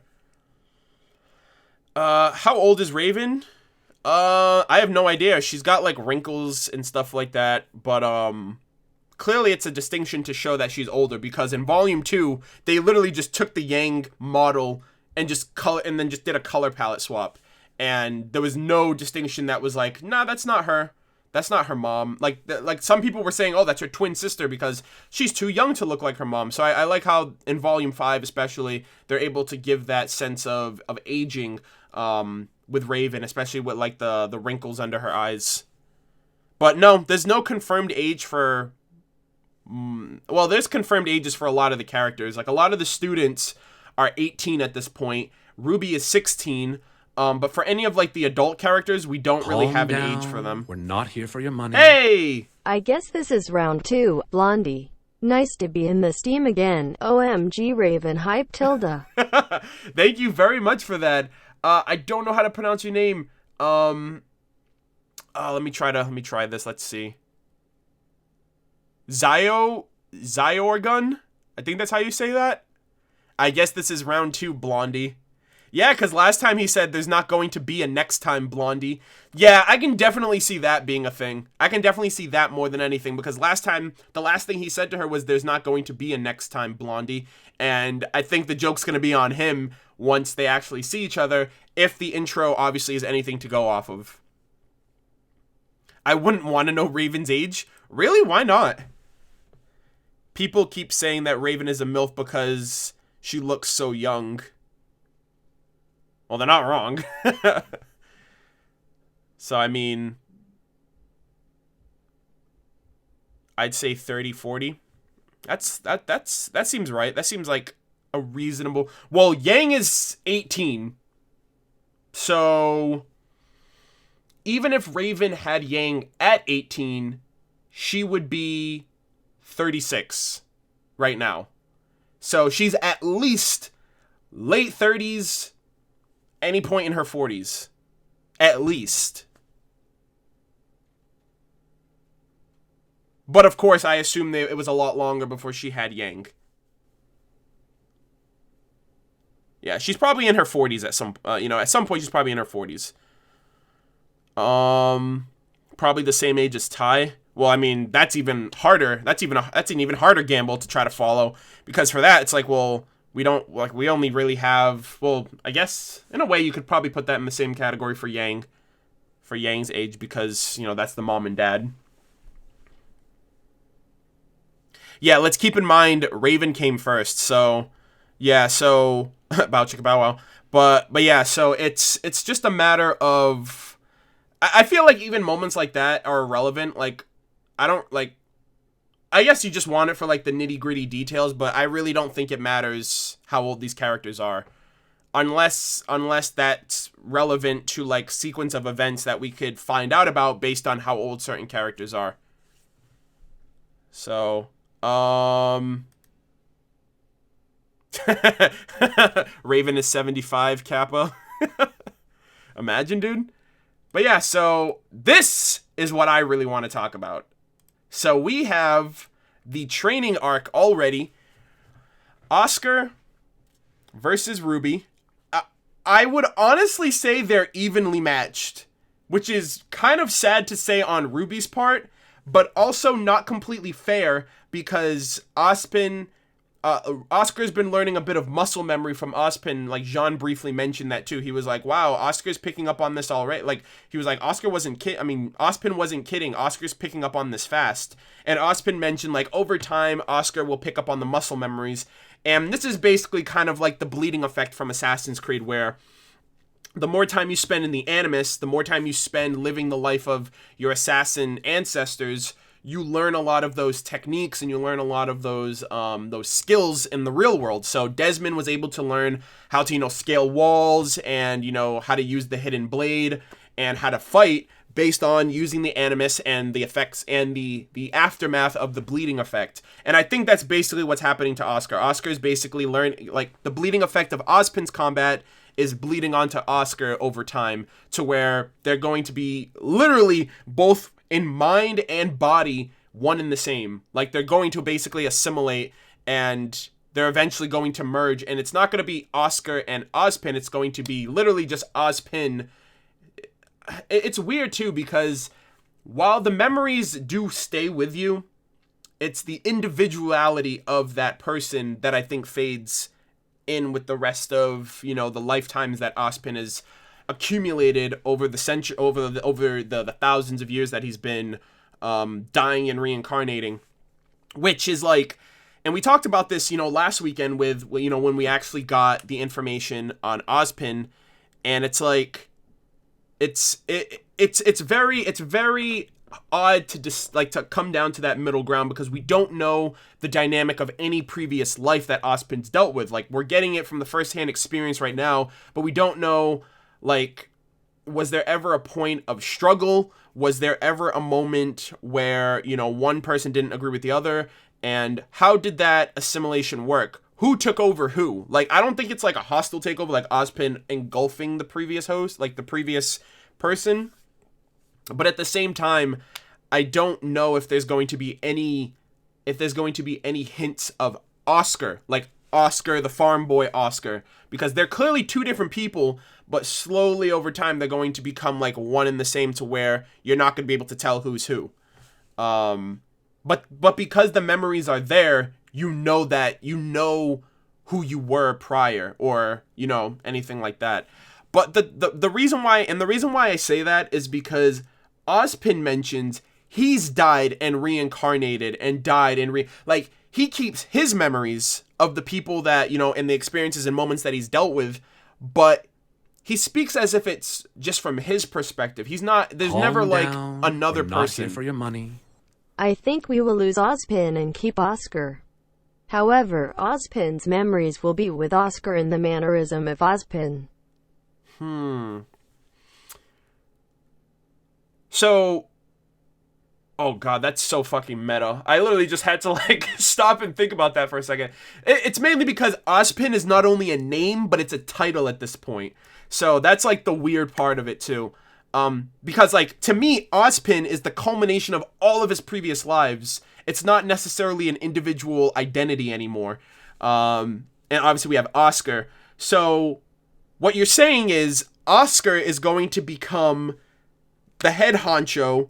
How old is Raven? I have no idea. She's got like wrinkles and stuff like that, but clearly it's a distinction to show that she's older, because in volume 2 they literally just took the Yang model and just then just did a color palette swap, and there was no distinction that was like, nah, that's not her. That's not her mom. Like some people were saying, oh, that's her twin sister because she's too young to look like her mom. So I like how in volume 5 especially they're able to give that sense of aging with Raven, especially with like the wrinkles under her eyes. But no, there's no confirmed age for well, there's confirmed ages for a lot of the characters. Like a lot of the students are 18 at this point. RWBY is 16. But for any of like the adult characters, we don't really have an age for them. We're not here for your money. Hey! I guess this is round 2, Blondie. Nice to be in this team again. OMG Raven hype tilde. Thank you very much for that. I don't know how to pronounce your name. Let me try this. Let's see. Zyorgun? I think that's how you say that. I guess this is round 2, Blondie. Yeah, because last time he said there's not going to be a next time, Blondie. Yeah, I can definitely see that being a thing. I can definitely see that more than anything, because last time, the last thing he said to her was there's not going to be a next time, Blondie. And I think the joke's going to be on him once they actually see each other, if the intro obviously is anything to go off of. I wouldn't want to know Raven's age. Really? Why not? People keep saying that Raven is a MILF because she looks so young. Well, they're not wrong. So, I mean, I'd say 30, 40. That seems right. That seems like a reasonable... Well, Yang is 18. So, even if Raven had Yang at 18, she would be 36 right now. So, she's at least late 30s... any point in her 40s. At least. But of course, I assume it was a lot longer before she had Yang. Yeah, she's probably in her 40s at some, at some point she's probably in her 40s. Probably the same age as Ty. Well, I mean, that's even harder. That's an even harder gamble to try to follow, because for that, it's like, well, we only really have, well, I guess, in a way, you could probably put that in the same category for Yang. For Yang's age, because, that's the mom and dad. Yeah, let's keep in mind, Raven came first, so, yeah, so, bow chicka bow wow. But yeah, so it's just a matter of, I feel like even moments like that are irrelevant. Like, I guess you just want it for, like, the nitty-gritty details, but I really don't think it matters how old these characters are. Unless that's relevant to, like, sequence of events that we could find out about based on how old certain characters are. So, Raven is 75, Kappa. Imagine, dude. But yeah, so this is what I really want to talk about. So we have the training arc already. Oscar versus RWBY. I would honestly say they're evenly matched, which is kind of sad to say on RWBY's part, but also not completely fair, because Oscar's been learning a bit of muscle memory from Ozpin. Like, Jaune briefly mentioned that too. He was like, wow, Oscar's picking up on this already. Like, he was like, Ozpin wasn't kidding. Oscar's picking up on this fast. And Ozpin mentioned, like, over time, Oscar will pick up on the muscle memories. And this is basically kind of like the bleeding effect from Assassin's Creed, where the more time you spend in the Animus, the more time you spend living the life of your assassin ancestors, you learn a lot of those techniques and you learn a lot of those skills in the real world. So Desmond was able to learn how to, scale walls and, how to use the hidden blade and how to fight based on using the Animus and the effects and the aftermath of the bleeding effect. And I think that's basically what's happening to Oscar. Oscar's basically learning, like, the bleeding effect of Ozpin's combat is bleeding onto Oscar over time, to where they're going to be literally both in mind and body one and the same. Like, they're going to basically assimilate, and they're eventually going to merge, and it's not going to be Oscar and Ozpin, it's going to be literally just Ozpin. It's weird, too, because while the memories do stay with you, it's the individuality of that person that I think fades in with the rest of, you know, the lifetimes that Ozpin has accumulated over the century, over the thousands of years that he's been dying and reincarnating, which is like, and we talked about this, you know, last weekend with, you know, when we actually got the information on Ozpin, and it's like, it's very odd to just like to come down to that middle ground, because we don't know the dynamic of any previous life that Ozpin's dealt with. Like, we're getting it from the first-hand experience right now, but we don't know, like, was there ever a point of struggle? Was there ever a moment where, you know, one person didn't agree with the other? And how did that assimilation work? Who took over who? Like, I don't think it's like a hostile takeover, like Ozpin engulfing the previous host, like the previous person. But at the same time, I don't know if there's going to be any hints of Oscar, like Oscar, the farm boy Oscar, because they're clearly two different people, but slowly over time they're going to become like one and the same, to where you're not going to be able to tell who's who. But because the memories are there, you know who you were prior, or, you know, anything like that. But the reason why I say that is because Ozpin mentions he's died and reincarnated and died and like, he keeps his memories of the people that, you know, and the experiences and moments that he's dealt with, but he speaks as if it's just from his perspective. He's not, there's Calm never like down. another We're person. not here for your money. I think we will lose Ozpin and keep Oscar. However, Ozpin's memories will be with Oscar in the mannerism of Ozpin. So, oh god, that's so fucking meta. I literally just had to like stop and think about that for a second. It's mainly because Ozpin is not only a name, but it's a title at this point. So that's like the weird part of it too. Because like, to me, Ozpin is the culmination of all of his previous lives. It's not necessarily an individual identity anymore. And obviously we have Oscar. So what you're saying is Oscar is going to become the head honcho,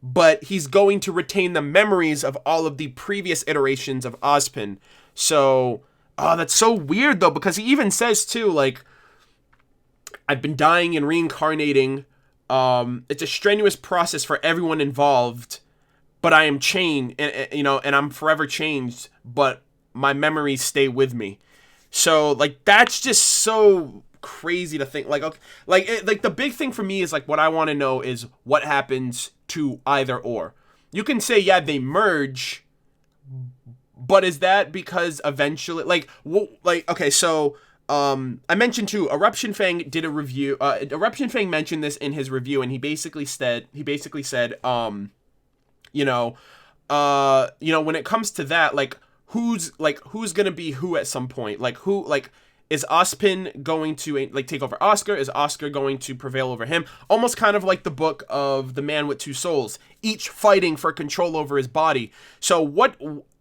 but he's going to retain the memories of all of the previous iterations of Ozpin. So, oh, that's so weird though, because he even says too, like, I've been dying and reincarnating. It's a strenuous process for everyone involved, but I am changed, and, you know, and I'm forever changed, but my memories stay with me. So, like, that's just so crazy to think. Like, okay, like the big thing for me is like, what I want to know is what happens to either or. You can say, yeah, they merge, but is that because eventually, like, okay, so I mentioned too, Eruption Fang did a review. Eruption Fang mentioned this in his review, and he basically said, you know, when it comes to that, like, who's gonna be who at some point? Like, who, like, is Ozpin going to like take over Oscar? Is Oscar going to prevail over him? Almost kind of like the book of The Man with Two Souls, each fighting for control over his body. So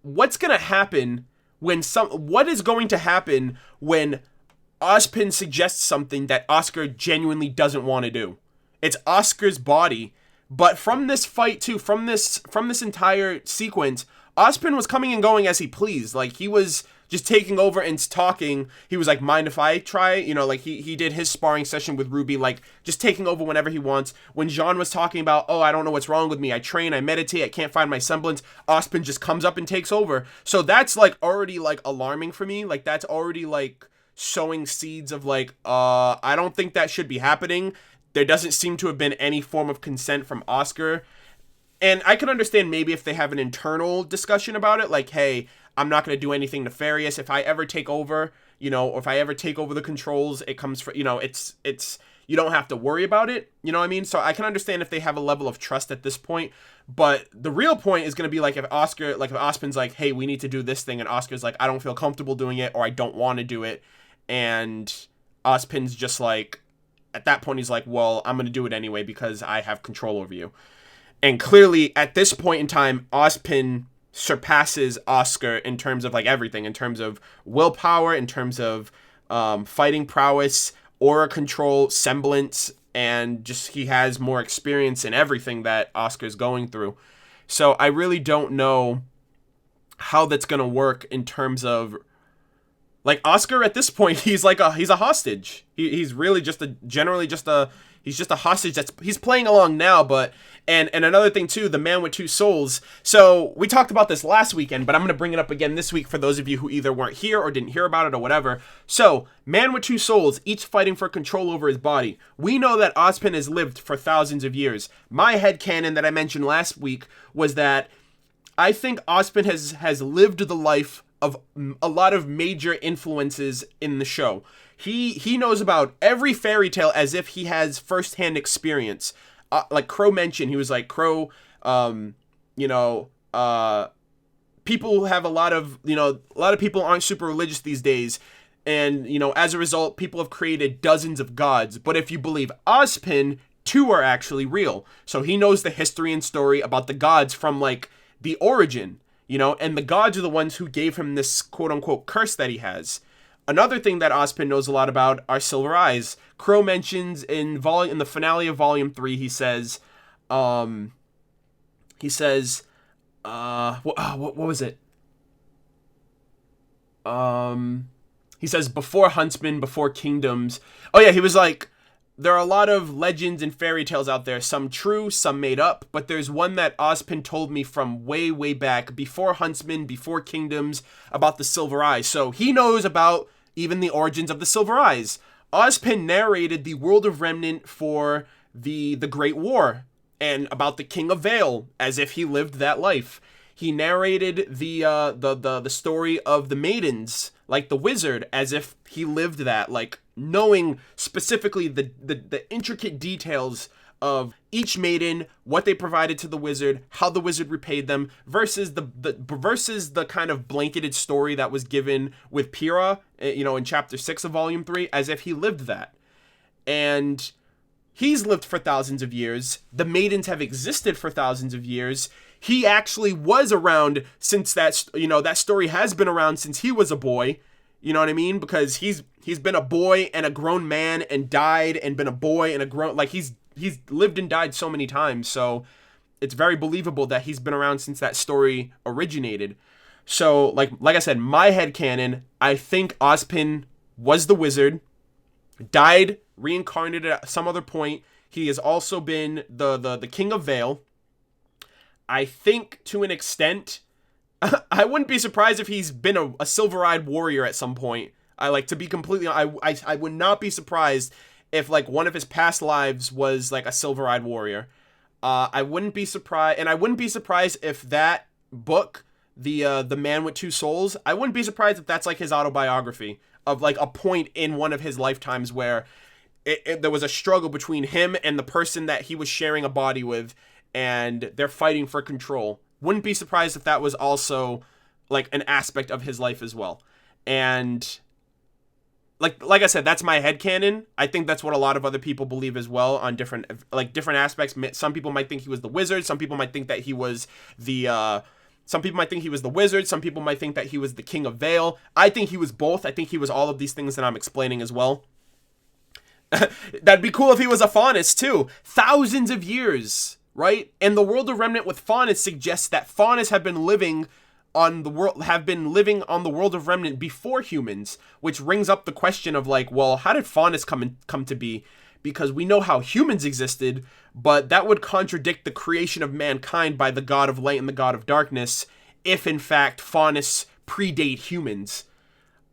what's gonna happen what is going to happen when Ozpin suggests something that Oscar genuinely doesn't want to do? It's Oscar's body, but from this fight too, from this entire sequence, Ozpin was coming and going as he pleased. Like, he was just taking over and talking. He was like, mind if I try? You know, like, he did his sparring session with RWBY, like, just taking over whenever he wants. When Jaune was talking about, oh, I don't know what's wrong with me, I train, I meditate, I can't find my semblance, Ozpin just comes up and takes over. So that's, like, already, like, alarming for me. Like, that's already, like, sowing seeds of, like, I don't think that should be happening. There doesn't seem to have been any form of consent from Oscar. And I can understand maybe if they have an internal discussion about it, like, hey, I'm not going to do anything nefarious. If I ever take over, you know, or if I ever take over the controls, it comes for, you know, it's, you don't have to worry about it. You know what I mean? So I can understand if they have a level of trust at this point. But the real point is going to be like, if Ozpin's like, hey, we need to do this thing, and Oscar's like, I don't feel comfortable doing it, or I don't want to do it. And Ozpin's just like, at that point, he's like, well, I'm going to do it anyway because I have control over you. And clearly, at this point in time, Ozpin surpasses Oscar in terms of like everything, in terms of willpower, in terms of fighting prowess, aura control, semblance, and just he has more experience in everything that Oscar's going through. So I really don't know how that's gonna work in terms of like Oscar at this point. He's a hostage. He's really just he's just a hostage he's playing along now. But and another thing too, the man with two souls. So we talked about this last weekend, but I'm gonna bring it up again this week for those of you who either weren't here or didn't hear about it or whatever. So man with two souls, each fighting for control over his body. We know that Ozpin has lived for thousands of years. My headcanon that I mentioned last week was that I think Ozpin has lived the life of a lot of major influences in the show. He knows about every fairy tale as if he has firsthand experience. Like Crow mentioned, he was like, Crow, people have a lot of people aren't super religious these days. And, as a result, people have created dozens of gods. But if you believe Ozpin, 2 are actually real. So he knows the history and story about the gods from like the origin, and the gods are the ones who gave him this quote unquote curse that he has. Another thing that Ozpin knows a lot about are silver eyes. Crow mentions in the finale of Volume 3, he says, what was it? He says, before huntsmen, before kingdoms. Oh yeah, he was like, there are a lot of legends and fairy tales out there, some true, some made up, but there's one that Ozpin told me from way, way back, before huntsmen, before kingdoms, about the silver eyes. So he knows about even the origins of the silver eyes. Ozpin narrated the world of Remnant for the Great War, and about the King of Vale, as if he lived that life. He narrated the story of the maidens, like the wizard, as if he lived that, like knowing specifically the intricate details of each maiden, what they provided to the wizard, how the wizard repaid them, versus the kind of blanketed story that was given with Pyrrha, in chapter 6 of volume 3, as if he lived that. And he's lived for thousands of years. The maidens have existed for thousands of years. He actually was around since that story has been around since he was a boy. You know what I mean? Because he's been a boy and a grown man and died and been a boy and a grown, like he's lived and died so many times. So it's very believable that he's been around since that story originated. So like I said, my headcanon, I think Ozpin was the wizard, died, reincarnated at some other point. He has also been the King of Vale. I think to an extent, I wouldn't be surprised if he's been a silver-eyed warrior at some point. I would not be surprised if like one of his past lives was like a silver-eyed warrior. I wouldn't be surprised, and I wouldn't be surprised if that book, the Man with Two Souls, I wouldn't be surprised if that's like his autobiography of like a point in one of his lifetimes where there was a struggle between him and the person that he was sharing a body with, and they're fighting for control. Wouldn't be surprised if that was also like an aspect of his life as well. And like I said, that's my headcanon. I think that's what a lot of other people believe as well on different aspects. Some people might think he was the wizard. Some people might think that he was some people might think he was the wizard. Some people might think that he was the King of Vale. I think he was both. I think he was all of these things that I'm explaining as well. That'd be cool if he was a faunus too. Thousands of years, right? And the world of Remnant with faunus suggests that faunus have been living on the world of Remnant before humans, which rings up the question of like, well, how did faunus come to be? Because we know how humans existed, but that would contradict the creation of mankind by the god of light and the god of darkness if in fact faunus predate humans.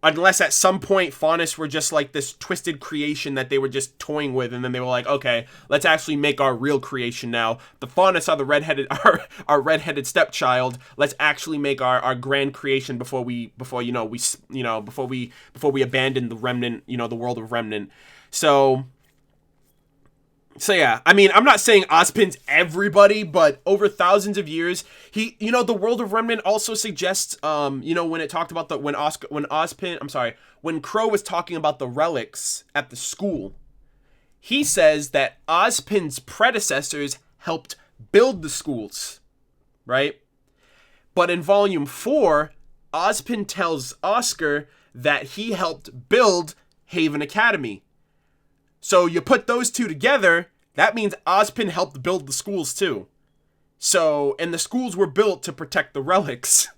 Unless at some point faunus were just like this twisted creation that they were just toying with, and then they were like, okay, let's actually make our real creation now. The faunus are the our redheaded stepchild. Let's actually make our grand creation before we abandon the remnant, the world of Remnant. So yeah, I mean, I'm not saying Ozpin's everybody, but over thousands of years, the world of Remnant also suggests, when it talked about when Crow was talking about the relics at the school, he says that Ozpin's predecessors helped build the schools, right? But in Volume 4, Ozpin tells Oscar that he helped build Haven Academy. So you put those two together, that means Ozpin helped build the schools too. So, and the schools were built to protect the relics.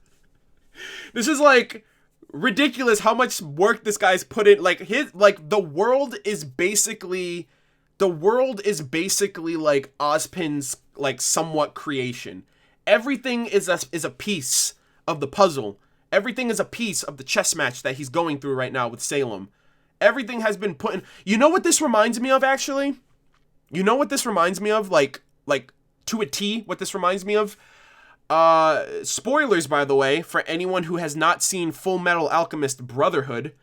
This is like ridiculous how much work this guy's put in. Like the world is basically like Ozpin's like somewhat creation. Everything is a piece of the puzzle. Everything is a piece of the chess match that he's going through right now with Salem. Everything has been put in. You know what this reminds me of, actually? You know what this reminds me of? Like to a T, what this reminds me of? Spoilers, by the way, for anyone who has not seen Full Metal Alchemist Brotherhood.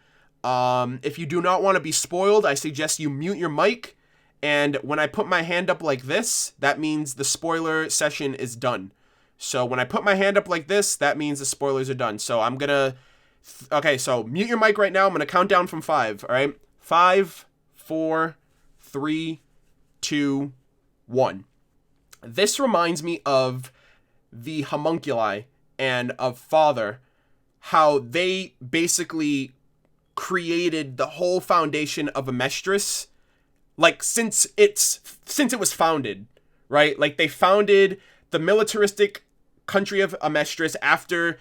If you do not want to be spoiled, I suggest you mute your mic. And when I put my hand up like this, that means the spoiler session is done. So when I put my hand up like this, that means the spoilers are done. So I'm gonna... Okay, so mute your mic right now. I'm gonna count down from 5, all right? 5, 4, 3, 2, 1. This reminds me of the homunculi and of Father, how they basically created the whole foundation of Amestris, like since it was founded, right? Like they founded the militaristic country of Amestris after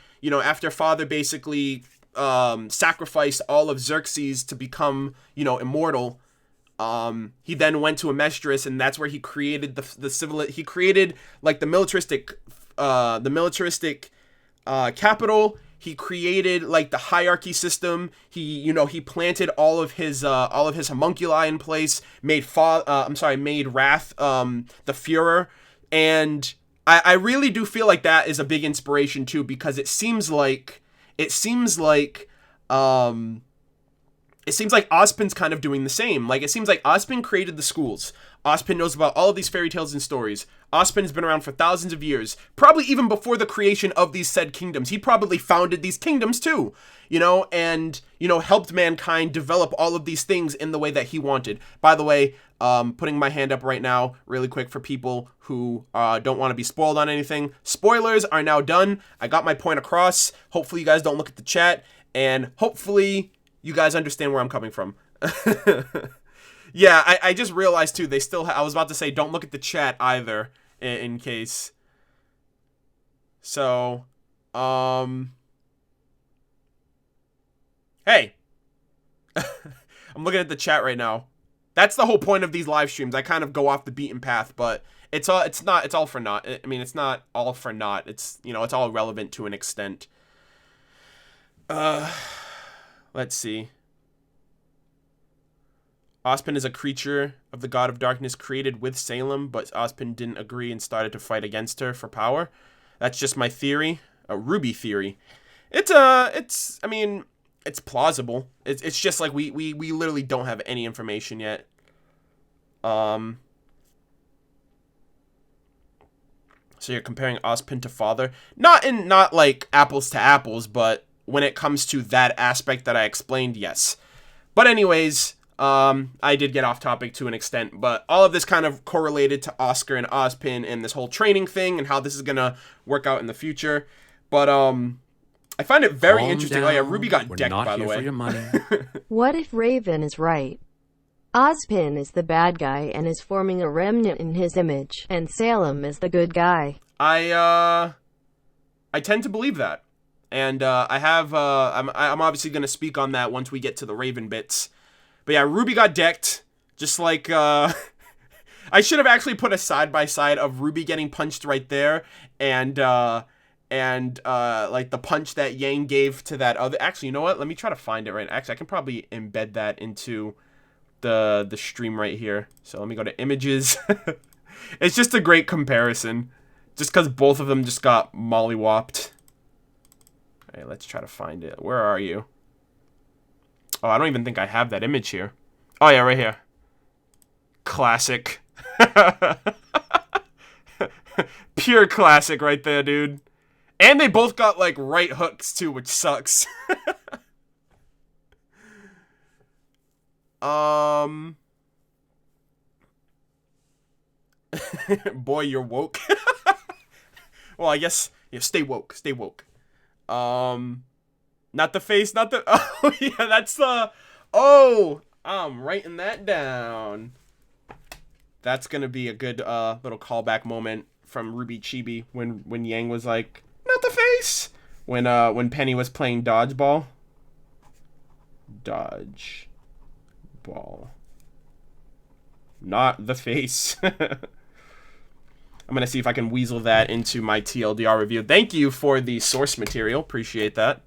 Father basically sacrificed all of Xerxes to become, immortal. He then went to Amestris, and that's where he created he created like the militaristic capital. He created like the hierarchy system. He planted all of his homunculi in place, made Wrath the Führer, and I really do feel like that is a big inspiration too, because it seems like Ozpin's kind of doing the same. Like, it seems like Ozpin created the schools. Ozpin knows about all of these fairy tales and stories. Ozpin has been around for thousands of years, probably even before the creation of these said kingdoms. He probably founded these kingdoms too, and helped mankind develop all of these things in the way that he wanted. By the way, putting my hand up right now really quick for people who don't want to be spoiled on anything. Spoilers are now done. I got my point across. Hopefully you guys don't look at the chat, and hopefully you guys understand where I'm coming from. Yeah, I just realized too, they still I was about to say don't look at the chat either, in case. So, hey. I'm looking at the chat right now. That's the whole point of these live streams. I kind of go off the beaten path, but it's all for naught. I mean, it's not all for naught. It's, it's all relevant to an extent. Let's see. Ozpin is a creature of the god of darkness created with Salem, but Ozpin didn't agree and started to fight against her for power. That's just my theory, a RWBY theory. It's plausible. It's just like we literally don't have any information yet. So you're comparing Ozpin to Father, not like apples to apples, but when it comes to that aspect that I explained, yes. But anyways, I did get off topic to an extent, but all of this kind of correlated to Oscar and Ozpin and this whole training thing and how this is gonna work out in the future. But I find it very interesting. Oh yeah, RWBY got decked, by the way. For your money. What if Raven is right? Ozpin is the bad guy and is forming a remnant in his image, and Salem is the good guy. I tend to believe that. And I'm obviously going to speak on that once we get to the Raven bits. But yeah, RWBY got decked, just like, I should have actually put a side-by-side of RWBY getting punched right there, and like the punch that Yang gave to that other, actually, you know what, let me try to find it right, actually, I can probably embed that into the stream right here. So let me go to images. It's just a great comparison, just because both of them just got mollywopped. Alright, let's try to find it. Where are you? Oh, I don't even think I have that image here. Oh, yeah, right here. Classic. Pure classic right there, dude. And they both got, like, right hooks, too, which sucks. Boy, you're woke. Well, I guess, yeah, stay woke, stay woke. Not the face, not the, oh, yeah, that's the, oh, I'm writing that down. That's gonna be a good, little callback moment from RWBY Chibi when Yang was like, not the face, when Penny was playing dodgeball. Dodgeball. Not the face. I'm going to see if I can weasel that into my TLDR review. Thank you for the source material. Appreciate that.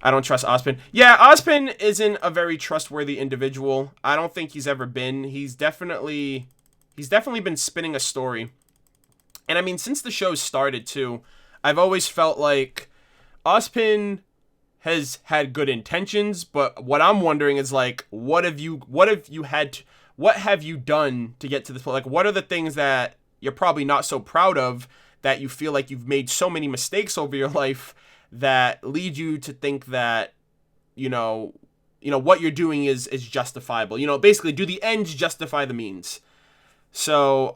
I don't trust Ozpin. Yeah, Ozpin isn't a very trustworthy individual. I don't think he's ever been. He's definitely been spinning a story. And I mean, since the show started too, I've always felt like Ozpin has had good intentions, but what I'm wondering is like, what have you done to get to this point? Like, what are the things that you're probably not so proud of, that you feel like you've made so many mistakes over your life that lead you to think that, you know, what you're doing is justifiable. You know, basically, do the ends justify the means? So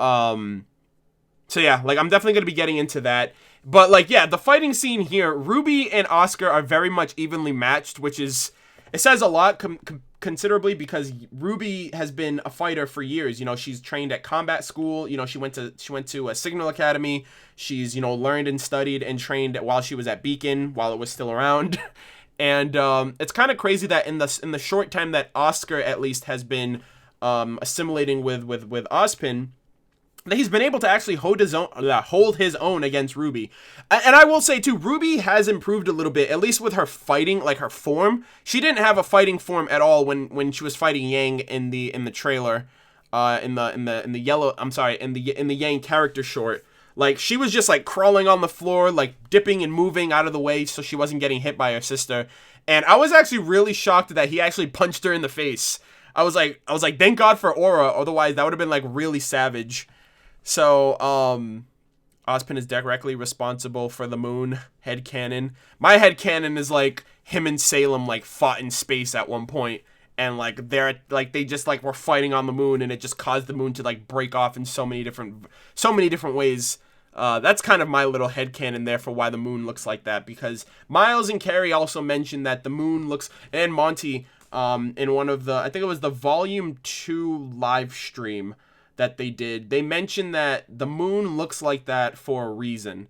yeah, like, I'm definitely going to be getting into that. But, like, yeah, the fighting scene here, RWBY and Oscar are very much evenly matched, which is, it says a lot considerably, because RWBY has been a fighter for years. You know, she's trained at combat school. You know, she went to a Signal Academy. She's, you know, learned and studied and trained while she was at Beacon, while it was still around. And it's kind of crazy that in the short time that Oscar at least has been assimilating with Ozpin, that he's been able to actually hold his own against RWBY. And I will say too, RWBY has improved a little bit, at least with her fighting, like her form. She didn't have a fighting form at all when she was fighting Yang in the trailer, in the Yang character short. Like, she was just like crawling on the floor, like dipping and moving out of the way so she wasn't getting hit by her sister. And I was actually really shocked that he actually punched her in the face. I was like, thank God for Aura, otherwise that would have been like really savage. So, Ozpin is directly responsible for the moon headcanon. My headcanon is like him and Salem like fought in space at one point, and like they just like were fighting on the moon, and it just caused the moon to like break off in so many different ways. That's kind of my little headcanon there for why the moon looks like that, because Miles and Carrie also mentioned that the moon looks, and Monty, in one of the, I think it was the Volume 2 live stream that they did, they mentioned that the moon looks like that for a reason.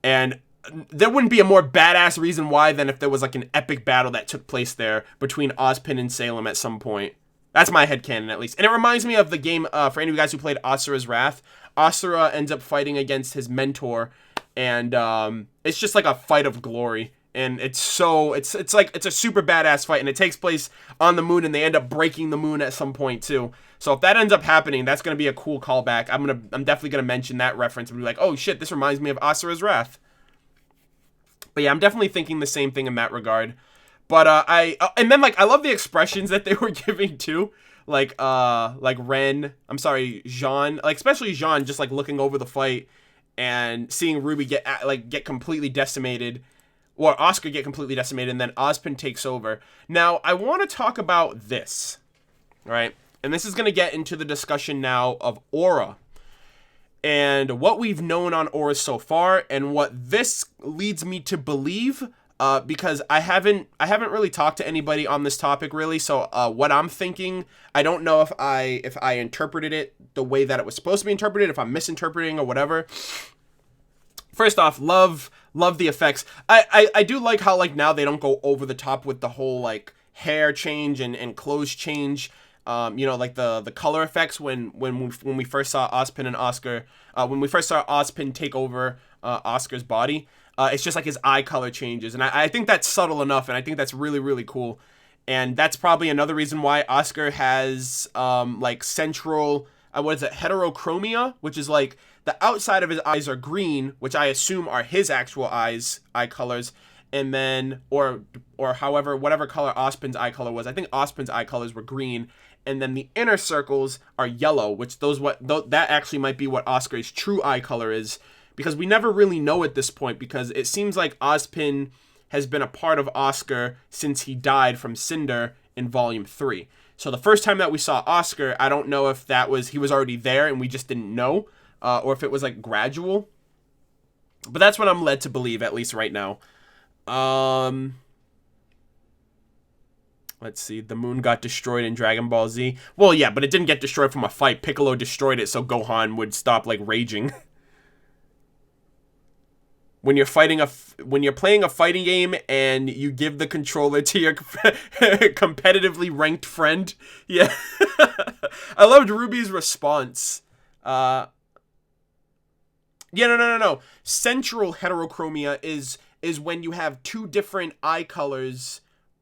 And there wouldn't be a more badass reason why than if there was like an epic battle that took place there between Ozpin and Salem at some point. That's my headcanon, at least. And it reminds me of the game, for any of you guys who played Asura's Wrath. Asura ends up fighting against his mentor, and it's just like a fight of glory. And it's like, it's a super badass fight, and it takes place on the moon, and they end up breaking the moon at some point too. So if that ends up happening, that's going to be a cool callback. I'm definitely going to mention that reference and be like, oh shit, this reminds me of Asura's Wrath. But yeah, I'm definitely thinking the same thing in that regard. But and then like, I love the expressions that they were giving too. Like Jaune, like especially Jaune, just like looking over the fight and seeing RWBY get completely decimated, or Oscar get completely decimated, and then Ozpin takes over. Now, I want to talk about this, right? And this is going to get into the discussion now of Aura, and what we've known on Aura so far, and what this leads me to believe, because I haven't really talked to anybody on this topic really. So what I'm thinking, I don't know if I interpreted it the way that it was supposed to be interpreted, if I'm misinterpreting or whatever. First off, love the effects. I do like how like now they don't go over the top with the whole like hair change and clothes change. You know, like the color effects when we first saw Ozpin and Oscar, when we first saw Ozpin take over Oscar's body, it's just like his eye color changes, and I think that's subtle enough, and I think that's really, really cool. And that's probably another reason why Oscar has like central, what is it, heterochromia, which is like the outside of his eyes are green, which I assume are his actual eye colors, and then or however, whatever color Ozpin's eye color was. I think Ozpin's eye colors were green, and then the inner circles are yellow, which that actually might be what Oscar's true eye color is, because we never really know at this point, because it seems like Ozpin has been a part of Oscar since he died from Cinder in Volume 3. So the first time that we saw Oscar, I don't know if he was already there and we just didn't know, or if it was like gradual. But that's what I'm led to believe, at least right now. Let's see. The moon got destroyed in Dragon Ball Z. Well, yeah, but it didn't get destroyed from a fight. Piccolo destroyed it so Gohan would stop, like, raging. When you're playing a fighting game and you give the controller to your competitively ranked friend. Yeah. I loved Ruby's response. Yeah, no. Central heterochromia is when you have two different eye colors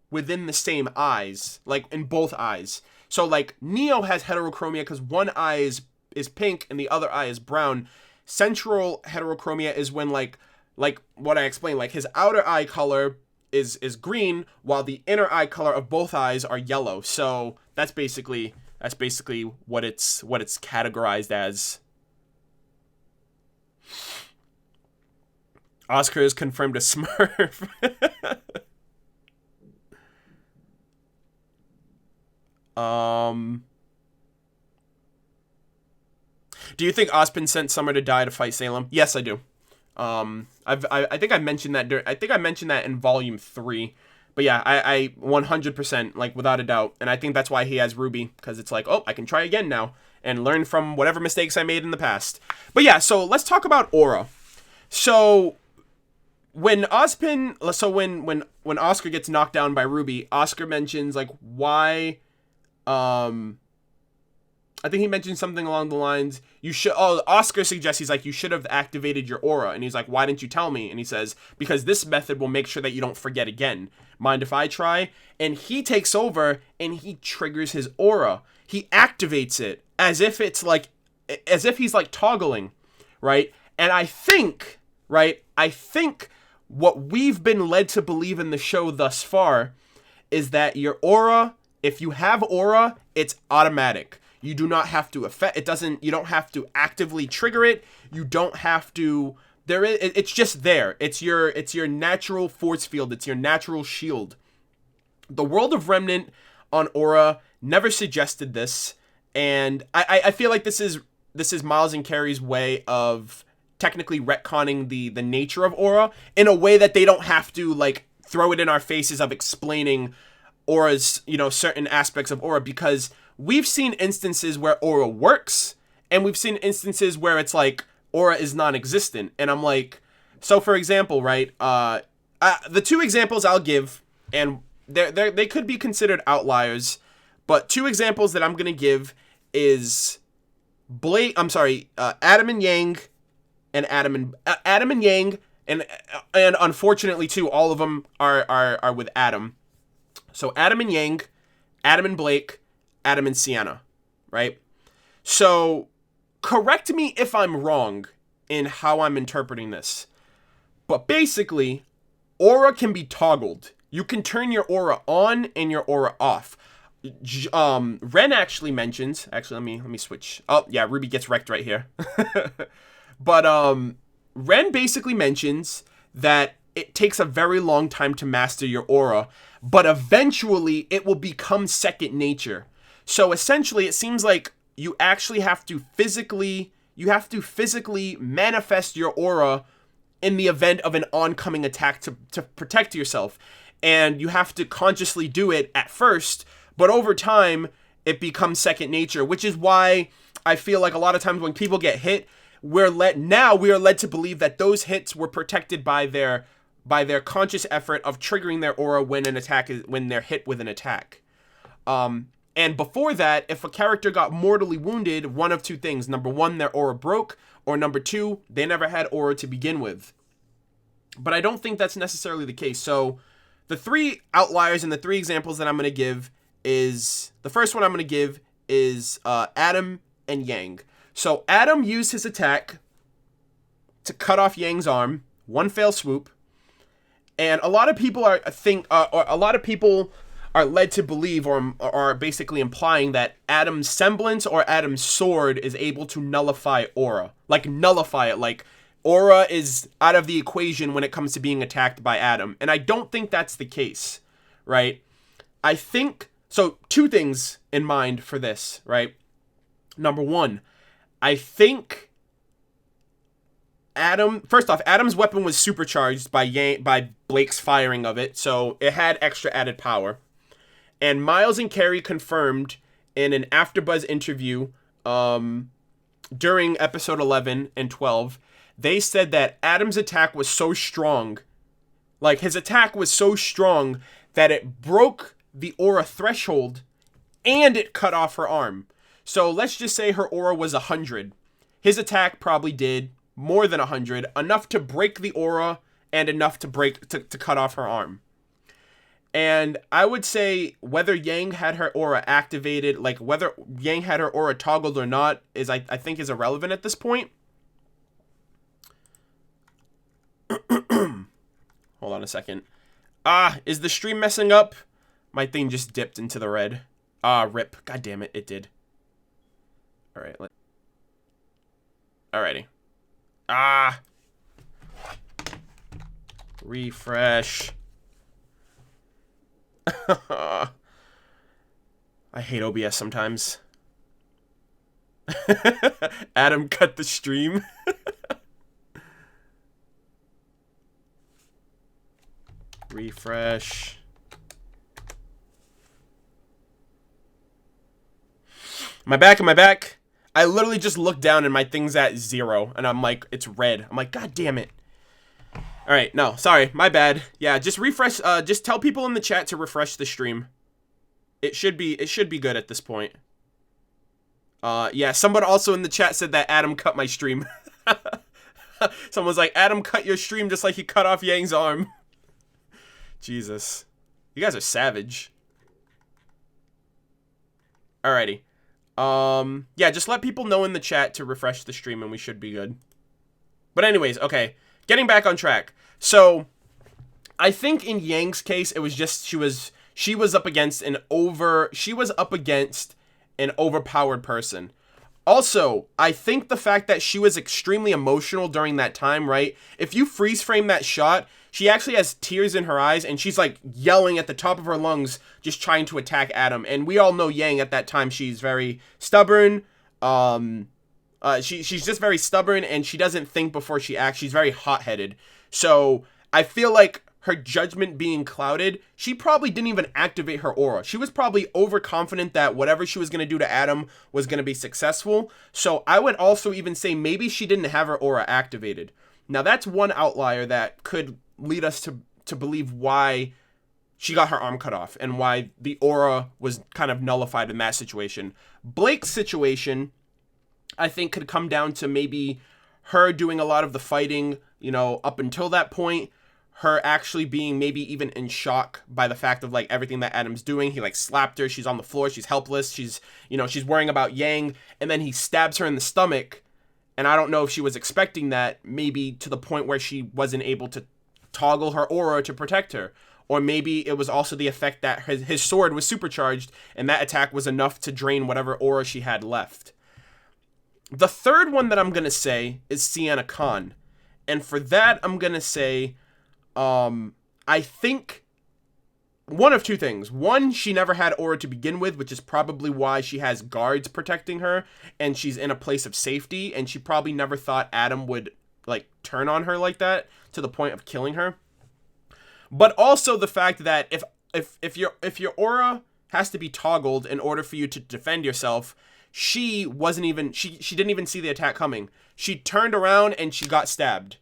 within the same eyes, like in both eyes. So like Neo has heterochromia because one eye is pink and the other eye is brown. Central heterochromia is when like what I explained, like his outer eye color is green while the inner eye color of both eyes are yellow. So that's basically what it's categorized as. Oscar is confirmed a Smurf. Do you think Ozpin sent Summer to die to fight Salem? Yes, I do. I think I mentioned that. I think I mentioned that in Volume 3. But yeah, I 100%, like, without a doubt. And I think that's why he has RWBY, because it's like, oh, I can try again now and learn from whatever mistakes I made in the past. But yeah, so let's talk about aura. So when Ozpin, when Oscar gets knocked down by RWBY, Oscar mentions like why, I think he mentioned something along the lines, Oscar suggests, he's like, you should have activated your aura. And he's like, why didn't you tell me? And he says, because this method will make sure that you don't forget again. Mind if I try? And he takes over and he triggers his aura. He activates it as if he's like toggling, right? And I think what we've been led to believe in the show thus far is that your aura, if you have aura, it's automatic. You do not have to you don't have to actively trigger it. You don't have to, it's just there. It's your natural force field. It's your natural shield. The World of Remnant on aura never suggested this. And I feel like this is Miles and Carey's way of technically retconning the nature of aura in a way that they don't have to like throw it in our faces of explaining aura's, certain aspects of aura, because we've seen instances where aura works, and we've seen instances where it's like aura is non-existent. And I'm like, so for example, right, the two examples I'll give, and they could be considered outliers, but two examples that I'm gonna give is Adam and Yang, and Adam and Yang, and unfortunately too, all of them are with Adam. So Adam and Yang, Adam and Blake, Adam and Sienna, right? So correct me if I'm wrong in how I'm interpreting this, but basically aura can be toggled. You can turn your aura on and your aura off. Ren actually mentions, let me switch. Oh yeah, RWBY gets wrecked right here. But Ren basically mentions that it takes a very long time to master your aura, but eventually it will become second nature. So essentially it seems like you actually have to physically manifest your aura in the event of an oncoming attack to protect yourself. And you have to consciously do it at first, but over time it becomes second nature, which is why I feel like a lot of times when people get hit, we are led to believe that those hits were protected by their conscious effort of triggering their aura when they're hit with an attack. And before that, if a character got mortally wounded, one of two things: number one, their aura broke, or number two, they never had aura to begin with. But I don't think that's necessarily the case. So the three outliers and the three examples that I'm going to give is, the first one I'm going to give is Adam and Yang. So Adam used his attack to cut off Yang's arm, one fell swoop, and a lot of people are led to believe, or are basically implying, that Adam's semblance or Adam's sword is able to nullify aura, like nullify it, like aura is out of the equation when it comes to being attacked by Adam. And I don't think that's the case, right? I think so. Two things in mind for this, right? Number one, I think First off, Adam's weapon was supercharged by Blake's firing of it, so it had extra added power. And Miles and Carrie confirmed in an AfterBuzz interview during episode 11 and 12, they said that Adam's attack was so strong, like his attack was so strong that it broke the aura threshold and it cut off her arm. So let's just say her aura was 100. His attack probably did more than 100, enough to break the aura and enough to cut off her arm. And I would say whether Yang had her aura activated, like whether Yang had her aura toggled or not, is I think is irrelevant at this point. Hold on a second. Is the stream messing up? My thing just dipped into the red. Rip. God damn it, it did. Alright, alrighty. Refresh. I hate OBS sometimes. Adam cut the stream. Refresh. Am I back? I literally just looked down and my thing's at 0 and I'm like, it's red. I'm like, God damn it. All right, no, sorry, my bad. Yeah, just refresh. Just tell people in the chat to refresh the stream. It should be good at this point. Yeah, someone also in the chat said that Adam cut my stream. Someone's like, Adam cut your stream just like he cut off Yang's arm. Jesus, you guys are savage. Alrighty. Yeah, just let people know in the chat to refresh the stream and we should be good. But anyways, okay. Getting back on track. So, I think in Yang's case, it was just she was up against an overpowered person. Also, I think the fact that she was extremely emotional during that time, right? If you freeze frame that shot, she actually has tears in her eyes and she's like yelling at the top of her lungs, just trying to attack Adam. And we all know Yang at that time, she's very stubborn. She's just very stubborn and she doesn't think before she acts. She's very hot-headed. So I feel like her judgment being clouded, she probably didn't even activate her aura. She was probably overconfident that whatever she was going to do to Adam was going to be successful. So I would also even say maybe she didn't have her aura activated. Now that's one outlier that could lead us to believe why she got her arm cut off and why the aura was kind of nullified in that situation. Blake's situation, I think, could come down to maybe her doing a lot of the fighting, you know, up until that point. Her actually being maybe even in shock by the fact of like everything that Adam's doing. He like slapped her. She's on the floor. She's helpless. She's worrying about Yang. And then he stabs her in the stomach. And I don't know if she was expecting that, maybe to the point where she wasn't able to toggle her aura to protect her. Or maybe it was also the effect that his sword was supercharged and that attack was enough to drain whatever aura she had left. The third one that I'm going to say is Sienna Khan. And for that, I'm going to say, I think one of two things. One, she never had aura to begin with, which is probably why she has guards protecting her and she's in a place of safety. And she probably never thought Adam would like turn on her like that to the point of killing her. But also the fact that if your aura has to be toggled in order for you to defend yourself, she didn't even see the attack coming. She turned around and she got stabbed.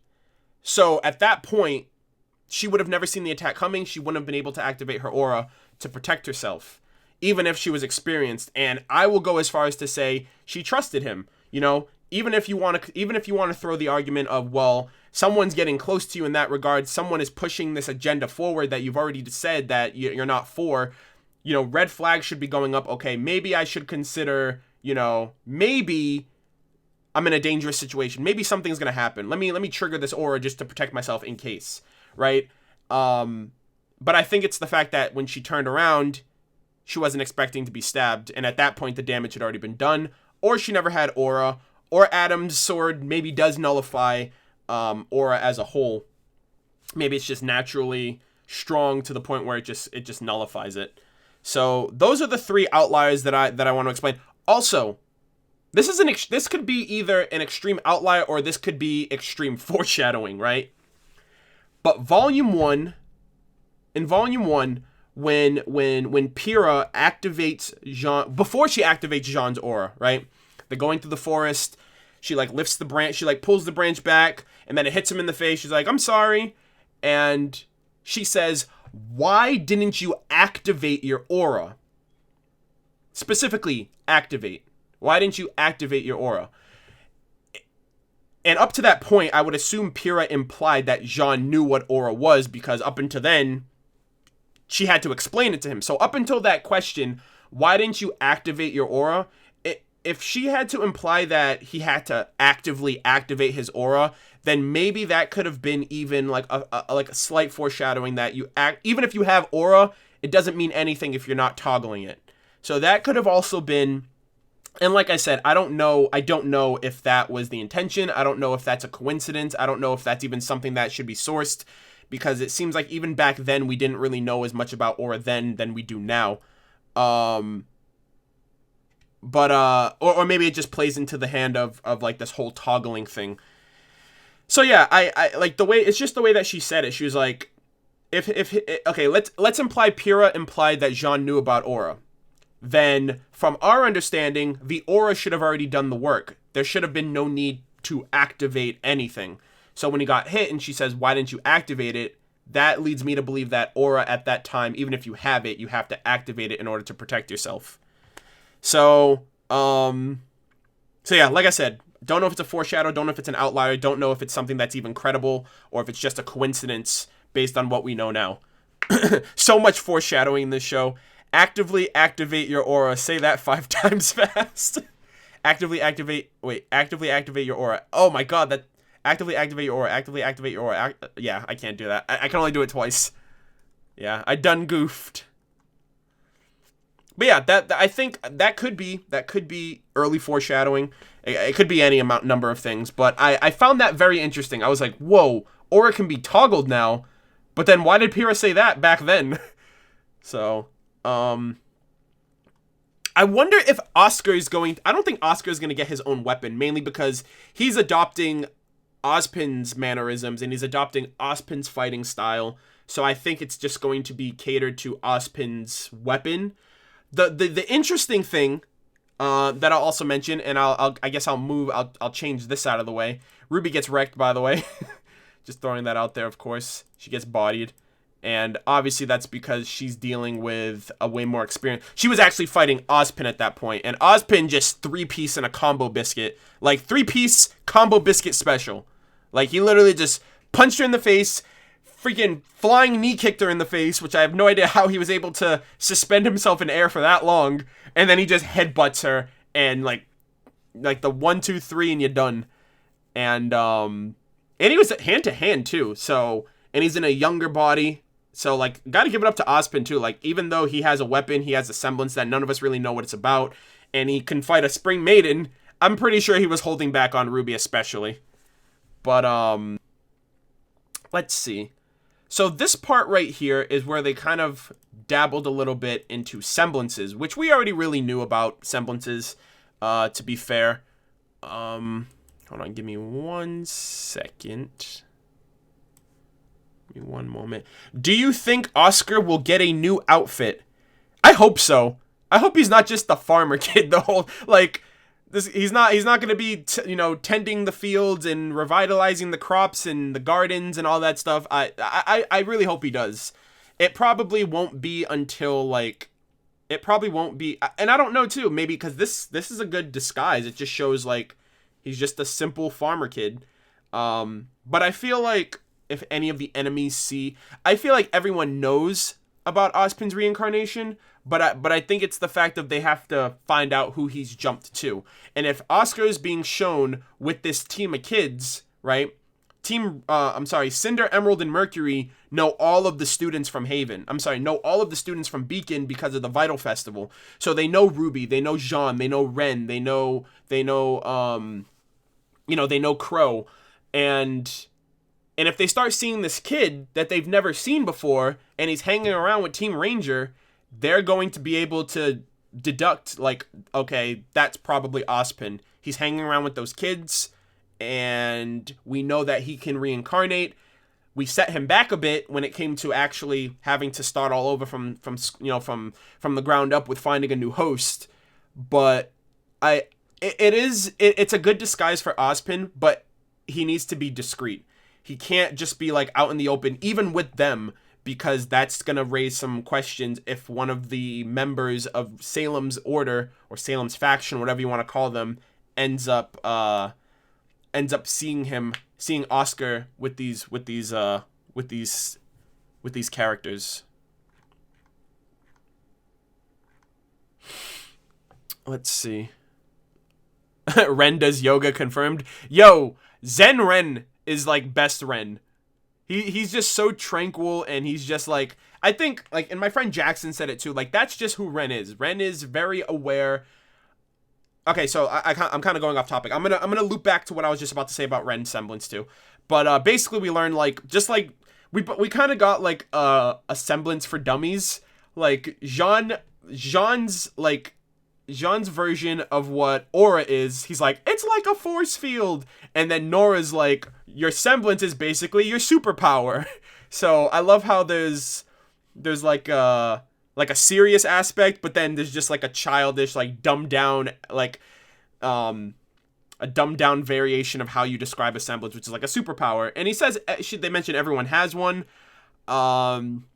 So at that point, she would have never seen the attack coming. She wouldn't have been able to activate her aura to protect herself, even if she was experienced. And I will go as far as to say she trusted him. You know, even if you want to throw the argument of, well, someone's getting close to you in that regard, someone is pushing this agenda forward that you've already said that you're not for, you know, red flags should be going up. Okay, maybe I should consider, you know, maybe I'm in a dangerous situation. Maybe something's going to happen. Let me trigger this aura just to protect myself in case, right? But I think it's the fact that when she turned around, she wasn't expecting to be stabbed. And at that point, the damage had already been done, or she never had aura, or Adam's sword maybe does nullify aura as a whole. Maybe it's just naturally strong to the point where it just nullifies it. So those are the three outliers that I want to explain. Also, this could be either an extreme outlier or this could be extreme foreshadowing, right? But in volume 1, when Pyrrha activates Jaune, before she activates Jaune's aura, right? They're going through the forest. She like lifts the branch, she like pulls the branch back, and then it hits him in the face. She's like, "I'm sorry." And she says, "Why didn't you activate your aura?" Specifically, activate. Why didn't you activate your aura? And up to that point, I would assume Pyrrha implied that Jaune knew what aura was, because up until then, she had to explain it to him. So up until that question, why didn't you activate your aura? If she had to imply that he had to actively activate his aura, then maybe that could have been even like a slight foreshadowing that even if you have aura, it doesn't mean anything if you're not toggling it. So that could have also been, and like I said, I don't know if that was the intention. I don't know if that's a coincidence. I don't know if that's even something that should be sourced, because it seems like even back then we didn't really know as much about aura then than we do now. But or maybe it just plays into the hand of like this whole toggling thing. So yeah, I like the way, it's just the way that she said it. She was like, okay, let's imply Pyrrha implied that Jaune knew about aura. Then from our understanding, the aura should have already done the work. There should have been no need to activate anything. So when he got hit and she says, "Why didn't you activate it?" that leads me to believe that aura at that time, even if you have it, you have to activate it in order to protect yourself. So yeah, like I said, don't know if it's a foreshadow, don't know if it's an outlier, don't know if it's something that's even credible, or if it's just a coincidence based on what we know now. So much foreshadowing in this show. Actively activate your aura. Say that 5 times fast. Actively activate your aura. Oh my god, that actively activate your aura. Yeah, I can't do that. I can only do it twice. Yeah, I done goofed. But yeah, that I think that could be early foreshadowing. It could be any number of things, but I found that very interesting. I was like, whoa, aura can be toggled now, but then why did Pyrrha say that back then? So, I wonder if Oscar is I don't think Oscar is going to get his own weapon, mainly because he's adopting Ozpin's mannerisms and he's adopting Ozpin's fighting style. So I think it's just going to be catered to Ozpin's weapon. The interesting thing that I'll also mention, and I guess I'll change this out of the way. RWBY gets wrecked, by the way. Just throwing that out there, of course. She gets bodied. And obviously that's because she's dealing with a way more experience. She was actually fighting Ozpin at that point, and Ozpin just 3-piece in a combo biscuit. Like 3-piece combo biscuit special. Like he literally just punched her in the face, freaking flying knee kicked her in the face, which I have no idea how he was able to suspend himself in air for that long, and then he just headbutts her, and like the 1, 2, 3, and you're done. And he was hand to hand too, so, and he's in a younger body, so like, gotta give it up to Ozpin too. Like, even though he has a weapon, he has a semblance that none of us really know what it's about, and he can fight a spring maiden, I'm pretty sure he was holding back on RWBY especially. But let's see. So this part right here is where they kind of dabbled a little bit into semblances, which we already really knew about semblances, to be fair. Hold on, give me 1 second. Give me 1 moment. Do you think Oscar will get a new outfit? I hope so. I hope he's not just the farmer kid the whole, like, this, he's not going to be, tending the fields and revitalizing the crops and the gardens and all that stuff. I really hope he does. It probably won't be until, like, and I don't know too, maybe because this is a good disguise. It just shows, like, he's just a simple farmer kid. But I feel like if any of the enemies I feel like everyone knows about Ozpin's reincarnation, but I think it's the fact that they have to find out who he's jumped to. And if Oscar is being shown with this team of kids, right? Cinder, Emerald, and Mercury know all of the students from Haven. Know all of the students from Beacon because of the Vital Festival. So they know RWBY, they know Jaune, they know Ren, they know Crow. And if they start seeing this kid that they've never seen before, and he's hanging around with Team Ranger, they're going to be able to deduct, like, okay, that's probably Ozpin. He's hanging around with those kids, and we know that he can reincarnate. We set him back a bit when it came to actually having to start all over from the ground up with finding a new host. But it's a good disguise for Ozpin, but he needs to be discreet. He can't just be like out in the open, even with them, because that's gonna raise some questions if one of the members of Salem's order or Salem's faction, whatever you want to call them, ends up seeing Oscar with these characters. Let's see. Ren does yoga confirmed. Yo, Zen Ren is like best Ren. He's just so tranquil, and he's just like, I think, like, and my friend Jackson said it too, like, that's just who Ren is. Ren is very aware. Okay, so I'm kind of going off topic. I'm gonna loop back to what I was just about to say about Ren semblance too. But basically we learned, like, just like we kind of got like a semblance for dummies. Like Jaune's version of what aura is. He's like, it's like a force field, and then Nora's like, your semblance is basically your superpower. So I love how there's like a serious aspect, but then there's just like a childish, like dumbed down, like a dumbed down variation of how you describe a semblance, which is like a superpower. And he says, they mention everyone has one. And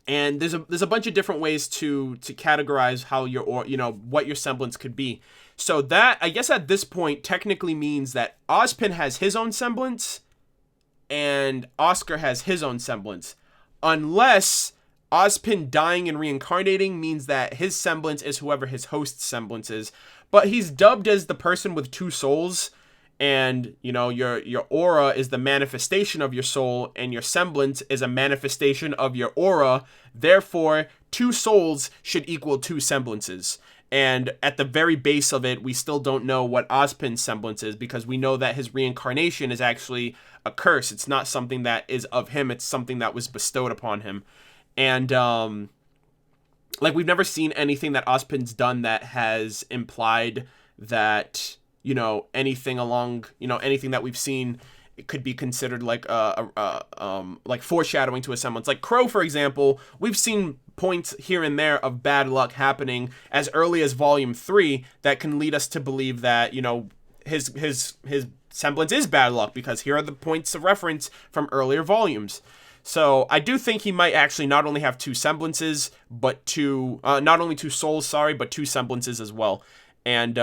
there's a bunch of different ways to categorize how what your semblance could be. So that, I guess at this point, technically means that Ozpin has his own semblance and Oscar has his own semblance. Unless Ozpin dying and reincarnating means that his semblance is whoever his host's semblance is. But he's dubbed as the person with two souls, and your aura is the manifestation of your soul, and your semblance is a manifestation of your aura. Therefore, two souls should equal two semblances. And at the very base of it, we still don't know what Ozpin's semblance is, because we know that his reincarnation is actually a curse. It's not something that is of him. It's something that was bestowed upon him. And like, we've never seen anything that Ozpin's done that has implied that, anything along, anything that we've seen, it could be considered like like foreshadowing to a semblance. Like Crow, for example, we've seen points here and there of bad luck happening as early as Volume 3 that can lead us to believe that, his semblance is bad luck, because here are the points of reference from earlier volumes. So I do think he might actually not only have two semblances, but not only two souls, but two semblances as well. And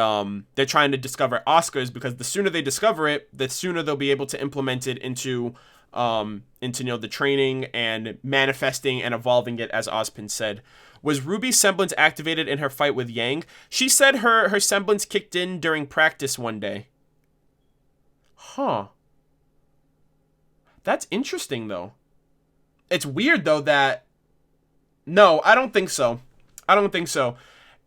they're trying to discover Oscar's, because the sooner they discover it, the sooner they'll be able to implement it into the training and manifesting and evolving it, as Ozpin said. Was RWBY's semblance activated in her fight with Yang? She said her semblance kicked in during practice one day. Huh. That's interesting, though. It's weird, though, that... No, I don't think so.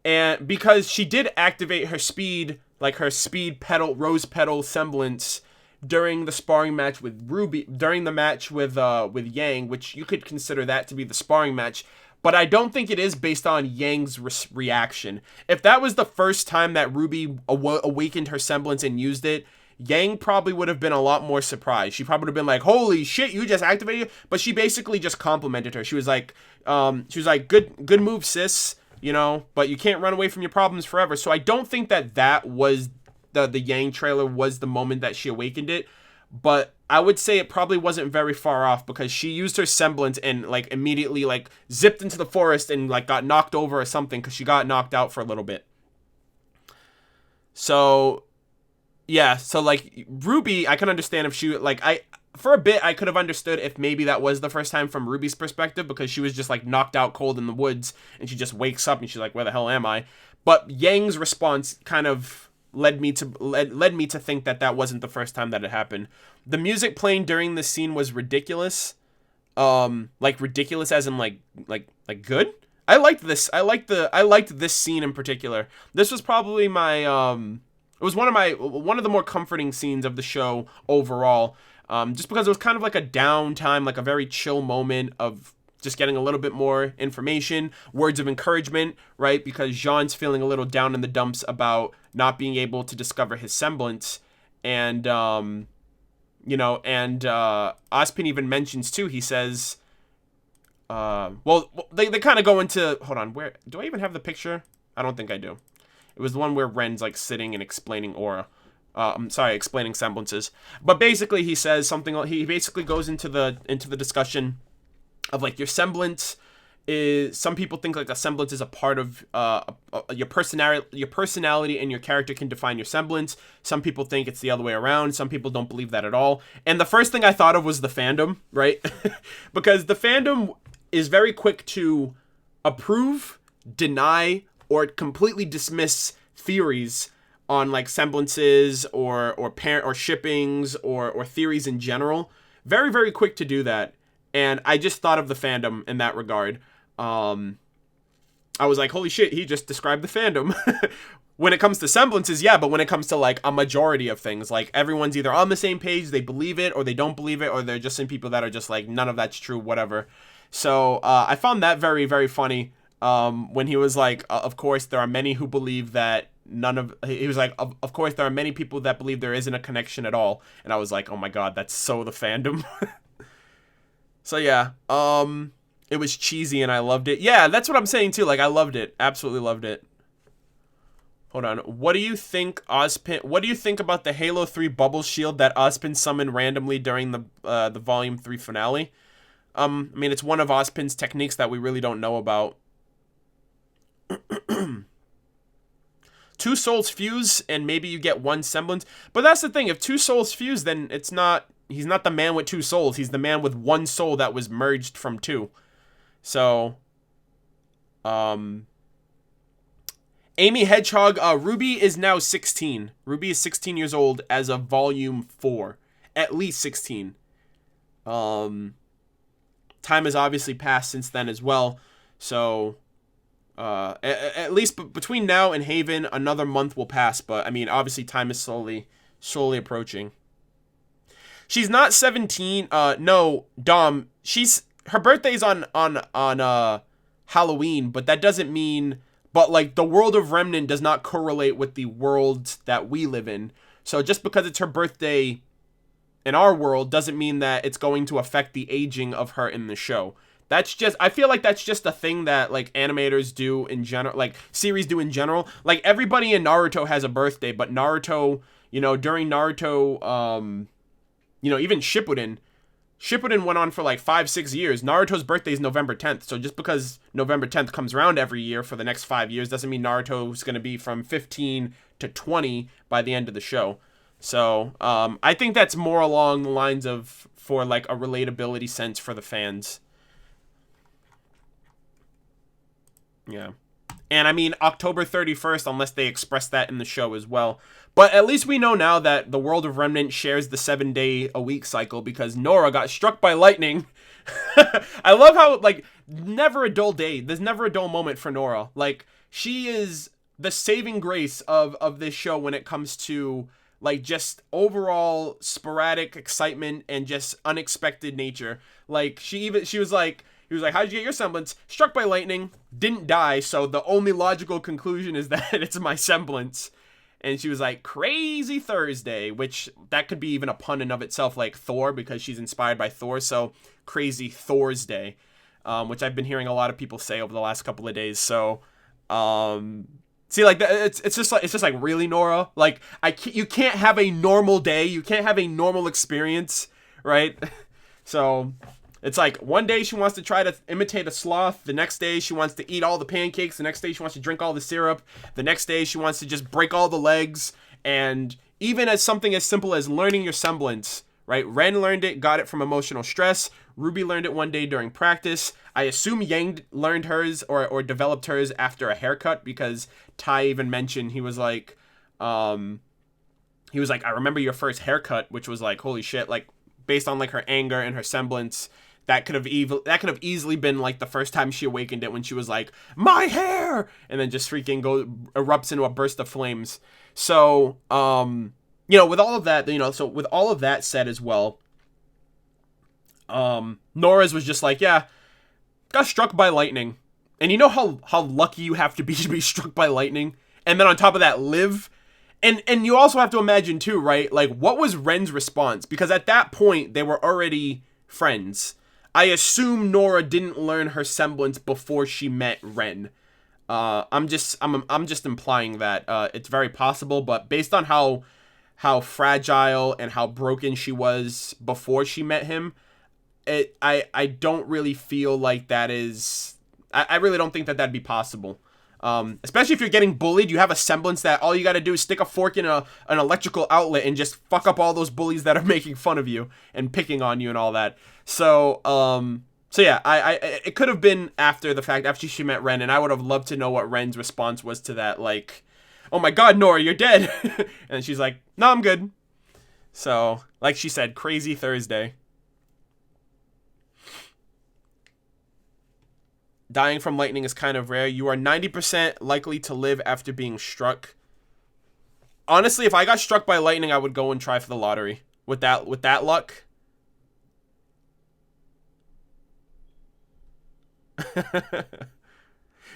And because she did activate her speed, like her speed petal, rose petal semblance during the sparring match with RWBY, during the match with Yang, which you could consider that to be the sparring match. But I don't think it is based on Yang's reaction. If that was the first time that RWBY awakened her semblance and used it, Yang probably would have been a lot more surprised. She probably would have been like, holy shit, you just activated it? But she basically just complimented her. She was like, good move, sis, but you can't run away from your problems forever. So I don't think that was the Yang trailer was the moment that she awakened it. But I would say it probably wasn't very far off, because she used her semblance and like immediately like zipped into the forest and like got knocked over or something, because she got knocked out for a little bit. So... yeah, so, like, RWBY, I can understand if she, like, for a bit, I could have understood if maybe that was the first time from RWBY's perspective, because she was just, like, knocked out cold in the woods, and she just wakes up, and she's like, where the hell am I? But Yang's response kind of led me to think that wasn't the first time that it happened. The music playing during this scene was ridiculous. Like, ridiculous as in, like good? I liked this. I liked this scene in particular. This was probably my, it was one of the more comforting scenes of the show overall, just because it was kind of like a downtime, like a very chill moment of just getting a little bit more information, words of encouragement, right? Because Jaune's feeling a little down in the dumps about not being able to discover his semblance. And, Ozpin even mentions too, he says, they kind of go into, hold on, where, do I even have the picture? I don't think I do. It was the one where Ren's like sitting and explaining aura. Explaining semblances. But basically he says something, he basically goes into the discussion of like your semblance is, some people think like a semblance is a part of your personality and your character can define your semblance. Some people think it's the other way around. Some people don't believe that at all. And the first thing I thought of was the fandom, right? Because the fandom is very quick to approve, deny, or completely dismiss theories on like semblances or shippings or theories in general. Very, very quick to do that. And I just thought of the fandom in that regard. I was like, holy shit, he just described the fandom. When it comes to semblances, yeah, but when it comes to like a majority of things, like everyone's either on the same page, they believe it, or they don't believe it, or they're just some people that are just like, none of that's true, whatever. So I found that very, very funny. When he was like, of course, there are many who believe that he was like, of course, there are many people that believe there isn't a connection at all. And I was like, oh my God, that's so the fandom. So yeah, it was cheesy and I loved it. Yeah, that's what I'm saying too. Like, I loved it. Absolutely loved it. Hold on. What do you think, Ozpin? What do you think about the Halo 3 bubble shield that Ozpin summoned randomly during the Volume 3 finale? I mean, it's one of Ozpin's techniques that we really don't know about. Two souls fuse and maybe you get one semblance. But that's the thing. If two souls fuse, then he's not the man with two souls. He's the man with one soul that was merged from two. So, Amy Hedgehog, RWBY is now 16. RWBY is 16 years old as of Volume 4. At least 16. Time has obviously passed since then as well. So, at least between now and Haven, another month will pass. But, I mean, obviously time is slowly approaching. She's not 17. No, Dom. Her birthday's on Halloween, but that doesn't mean. But like the world of Remnant does not correlate with the world that we live in. So just because it's her birthday in our world doesn't mean that it's going to affect the aging of her in the show. I feel like that's just a thing that like animators do in general, like series do in general. Like everybody in Naruto has a birthday, but Naruto, during Naruto, even Shippuden went on for like 5-6 years. Naruto's birthday is November 10th. So just because November 10th comes around every year for the next 5 years doesn't mean Naruto's going to be from 15 to 20 by the end of the show. So I think that's more along the lines of for like a relatability sense for the fans. Yeah. And I mean, October 31st, unless they express that in the show as well. But at least we know now that the world of Remnant shares the 7-day-a-week cycle because Nora got struck by lightning. I love how, like, never a dull day. There's never a dull moment for Nora. Like, she is the saving grace of this show when it comes to, like, just overall sporadic excitement and just unexpected nature. Like, he was like, how'd you get your semblance? Struck by lightning, didn't die, so the only logical conclusion is that it's my semblance. And she was like, Crazy Thursday, which that could be even a pun in of itself, like Thor, because she's inspired by Thor, so Crazy Thor's Day, which I've been hearing a lot of people say over the last couple of days. So, see, like, it's just like, really, Nora? Like, you can't have a normal day, you can't have a normal experience, right? So it's like one day she wants to try to imitate a sloth. The next day she wants to eat all the pancakes. The next day she wants to drink all the syrup. The next day she wants to just break all the legs. And even as something as simple as learning your semblance, right? Ren learned it, got it from emotional stress. RWBY learned it one day during practice. I assume Yang learned hers or developed hers after a haircut because Ty even mentioned he was like, I remember your first haircut, which was like, holy shit, like based on like her anger and her semblance. That could have easily been like the first time she awakened it when she was like, my hair, and then just freaking erupts into a burst of flames. So, with all of that, so with all of that said as well, Nora's was just like, yeah, got struck by lightning. And you know how lucky you have to be struck by lightning? And then on top of that, live. And you also have to imagine too, right? Like, what was Ren's response? Because at that point, they were already friends. I assume Nora didn't learn her semblance before she met Ren. I'm just implying that it's very possible, but based on how fragile and how broken she was before she met him, I don't really feel like that is. I really don't think that that'd be possible. Especially if you're getting bullied, you have a semblance that all you got to do is stick a fork in an electrical outlet and just fuck up all those bullies that are making fun of you and picking on you and all that. So yeah, it could have been after the fact, after she met Ren, and I would have loved to know what Ren's response was to that. Like, oh my God, Nora, you're dead. And she's like, no, I'm good. So, like she said, crazy Thursday. Dying from lightning is kind of rare. You are 90% likely to live after being struck. Honestly, if I got struck by lightning, I would go and try for the lottery. With that luck.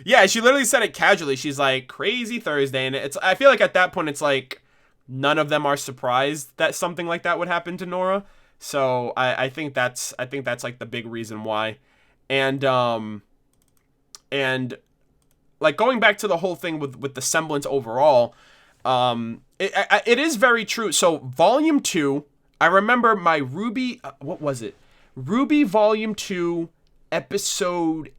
Yeah, she literally said it casually. She's like, crazy Thursday. And I feel like at that point, it's like, none of them are surprised that something like that would happen to Nora. So I think that's like the big reason why. And like going back to the whole thing with the semblance overall, it is very true. So volume 2, I remember my RWBY, what was it? RWBY volume 2, episode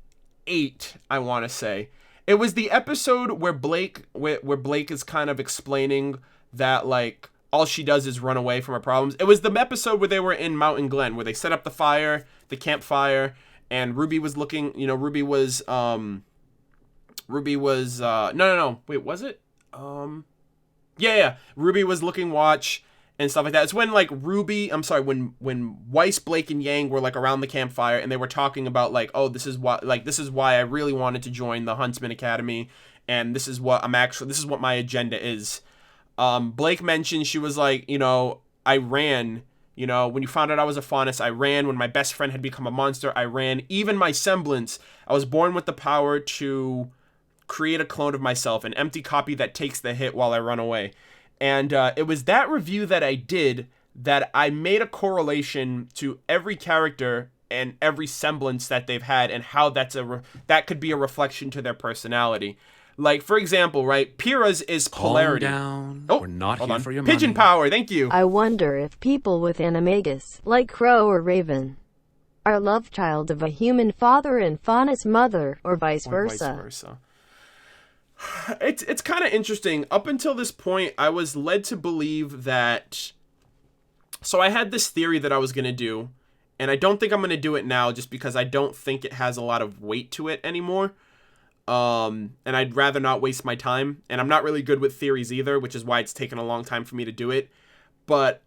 8, I want to say. It was the episode where Blake is kind of explaining that like all she does is run away from her problems. It was the episode where they were in Mountain Glen, where they set up the campfire. And RWBY was looking, RWBY was, no. Wait, was it? Yeah. RWBY was looking watch and stuff like that. It's when, like, when Weiss, Blake, and Yang were, like, around the campfire and they were talking about, like, oh, this is why I really wanted to join the Huntsman Academy, and this is what my agenda is. Blake mentioned, she was like, I ran. When you found out I was a faunus, I ran. When my best friend had become a monster, I ran. Even my semblance, I was born with the power to create a clone of myself, an empty copy that takes the hit while I run away. And it was that review that I did that I made a correlation to every character and every semblance that they've had and how that could be a reflection to their personality. Like, for example, right, Pyrrha's is polarity. Calm down. Oh, we're not hold here on. for your Pigeon money. power, thank you. I wonder if people with animagus, like Crow or Raven, are love child of a human father and faunus mother, or vice versa. It's kind of interesting. Up until this point, I was led to believe that... So I had this theory that I was going to do, and I don't think I'm going to do it now just because I don't think it has a lot of weight to it anymore. And I'd rather not waste my time, and I'm not really good with theories either, which is why it's taken a long time for me to do it. But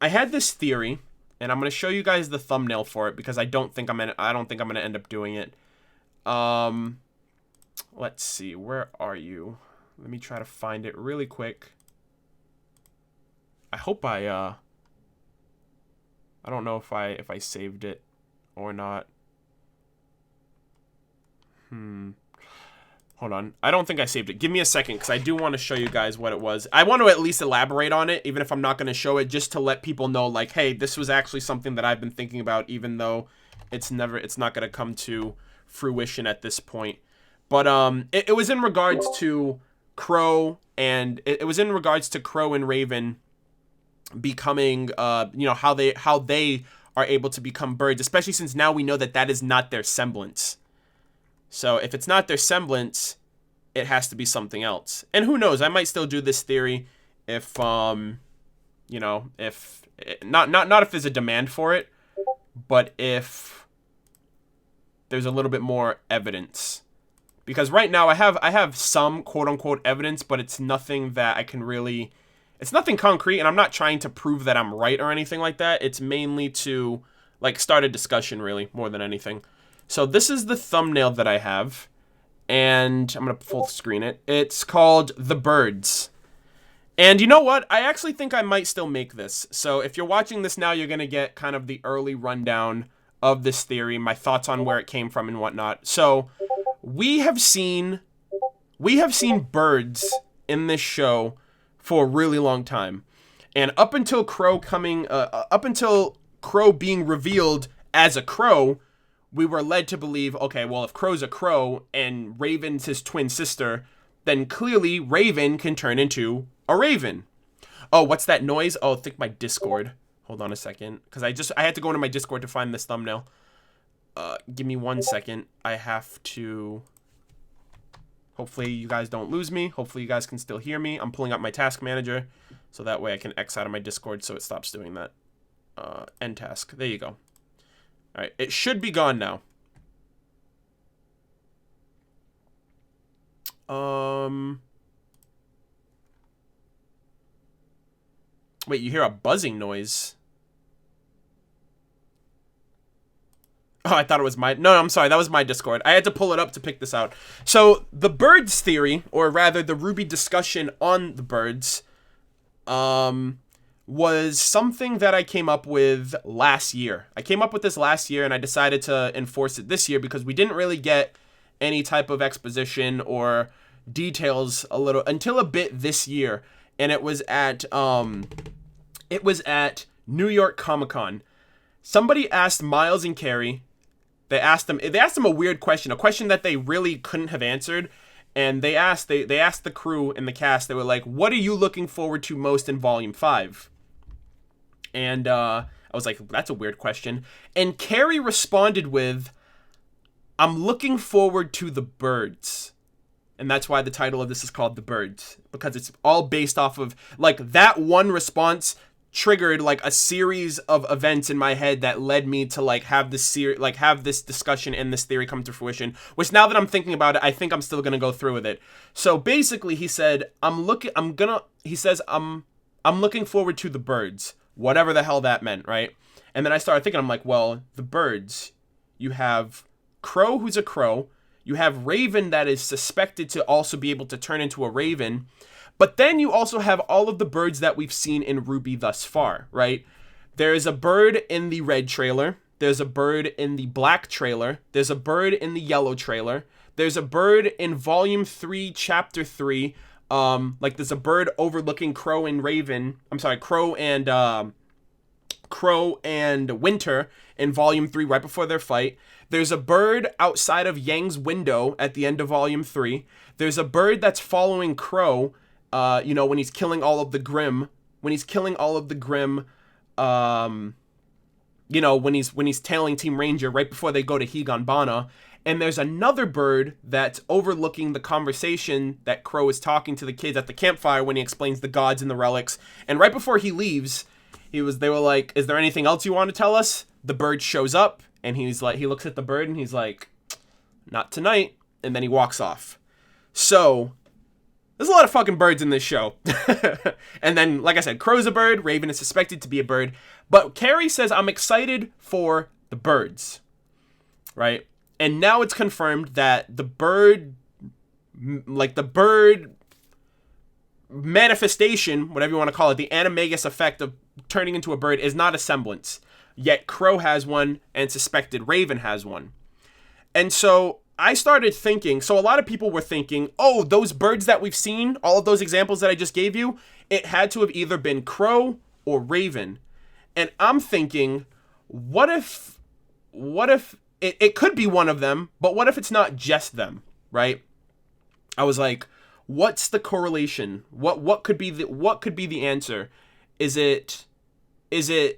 I had this theory, and I'm going to show you guys the thumbnail for it because I don't think I'm going to end up doing it. Let's see, where are you? Let me try to find it really quick. I hope I don't know if I saved it or not. Hold on. I don't think I saved it. Give me a second, because I do want to show you guys what it was. I want to at least elaborate on it, even if I'm not going to show it, just to let people know, like, hey, this was actually something that I've been thinking about, even though it's not going to come to fruition at this point. But it was in regards to Crow, and it was in regards to Crow and Raven becoming, how they are able to become birds, especially since now we know that is not their semblance. So if it's not their semblance, it has to be something else. And who knows? I might still do this theory if not if there's a demand for it, but if there's a little bit more evidence. Because right now I have some quote unquote evidence, but it's nothing that I can really. It's nothing concrete, and I'm not trying to prove that I'm right or anything like that. It's mainly to like start a discussion, really, more than anything. So this is the thumbnail that I have, and I'm going to full screen it. It's called The Birds. And you know what? I actually think I might still make this. So if you're watching this now, you're going to get kind of the early rundown of this theory, my thoughts on where it came from and whatnot. So we have seen birds in this show for a really long time. And up until Crow being revealed as a crow, we were led to believe, okay, well, if Crow's a crow and Raven's his twin sister, then clearly Raven can turn into a raven. Oh, what's that noise? Oh, I think my Discord. Hold on a second, because I had to go into my Discord to find this thumbnail. Give me 1 second. I have to... Hopefully you guys don't lose me. Hopefully you guys can still hear me. I'm pulling up my task manager, so that way I can X out of my Discord so it stops doing that. End task. There you go. Alright, it should be gone now. Wait, you hear a buzzing noise? Oh, I thought it was my... No, I'm sorry. That was my Discord. I had to pull it up to pick this out. So, the birds theory, or rather the RWBY discussion on the birds, was something that I came up with last year. I came up with this last year, and I decided to enforce it this year because we didn't really get any type of exposition or details until a bit this year. And it was at New York Comic-Con. Somebody asked Miles and Carrie... They asked them a weird question, a question that they really couldn't have answered. And they asked the crew and the cast, they were like, what are you looking forward to most in Volume 5? And I was like, that's a weird question. And Carrie responded with, I'm looking forward to the birds. And that's why the title of this is called The Birds. Because it's all based off of, like, that one response triggered like a series of events in my head that led me to like have this discussion and this theory come to fruition, which now that I'm thinking about it, I think I'm still going to go through with it. So basically he said, I'm looking forward to the birds, whatever the hell that meant. Right. And then I started thinking, I'm like, well, the birds, you have Crow, who's a crow. You have Raven that is suspected to also be able to turn into a raven. But then you also have all of the birds that we've seen in RWBY thus far, right? There is a bird in the red trailer. There's a bird in the black trailer. There's a bird in the yellow trailer. There's a bird in Volume 3, Chapter 3. Like there's a bird overlooking Crow and Raven. I'm sorry, Crow and Winter in Volume 3 right before their fight. There's a bird outside of Yang's window at the end of Volume 3. There's a bird that's following Crow. When he's killing all of the Grimm, when he's tailing Team Ranger right before they go to Higanbana. And there's another bird that's overlooking the conversation that Crow is talking to the kids at the campfire when he explains the gods and the relics. And right before he leaves, they were like, is there anything else you want to tell us? The bird shows up and he's like, he looks at the bird and he's like, not tonight. And then he walks off. So there's a lot of fucking birds in this show. And then, like I said, Crow's a bird. Raven is suspected to be a bird. But Carrie says, I'm excited for the birds. Right? And now it's confirmed that the bird manifestation, whatever you want to call it, the animagus effect of turning into a bird is not a semblance. Yet Crow has one and suspected Raven has one. And so I started thinking, so a lot of people were thinking, oh, those birds that we've seen, all of those examples that I just gave you, it had to have either been Crow or Raven. And I'm thinking, what if it could be one of them, but what if it's not just them, right? I was like, what's the correlation? What could be the answer? Is it a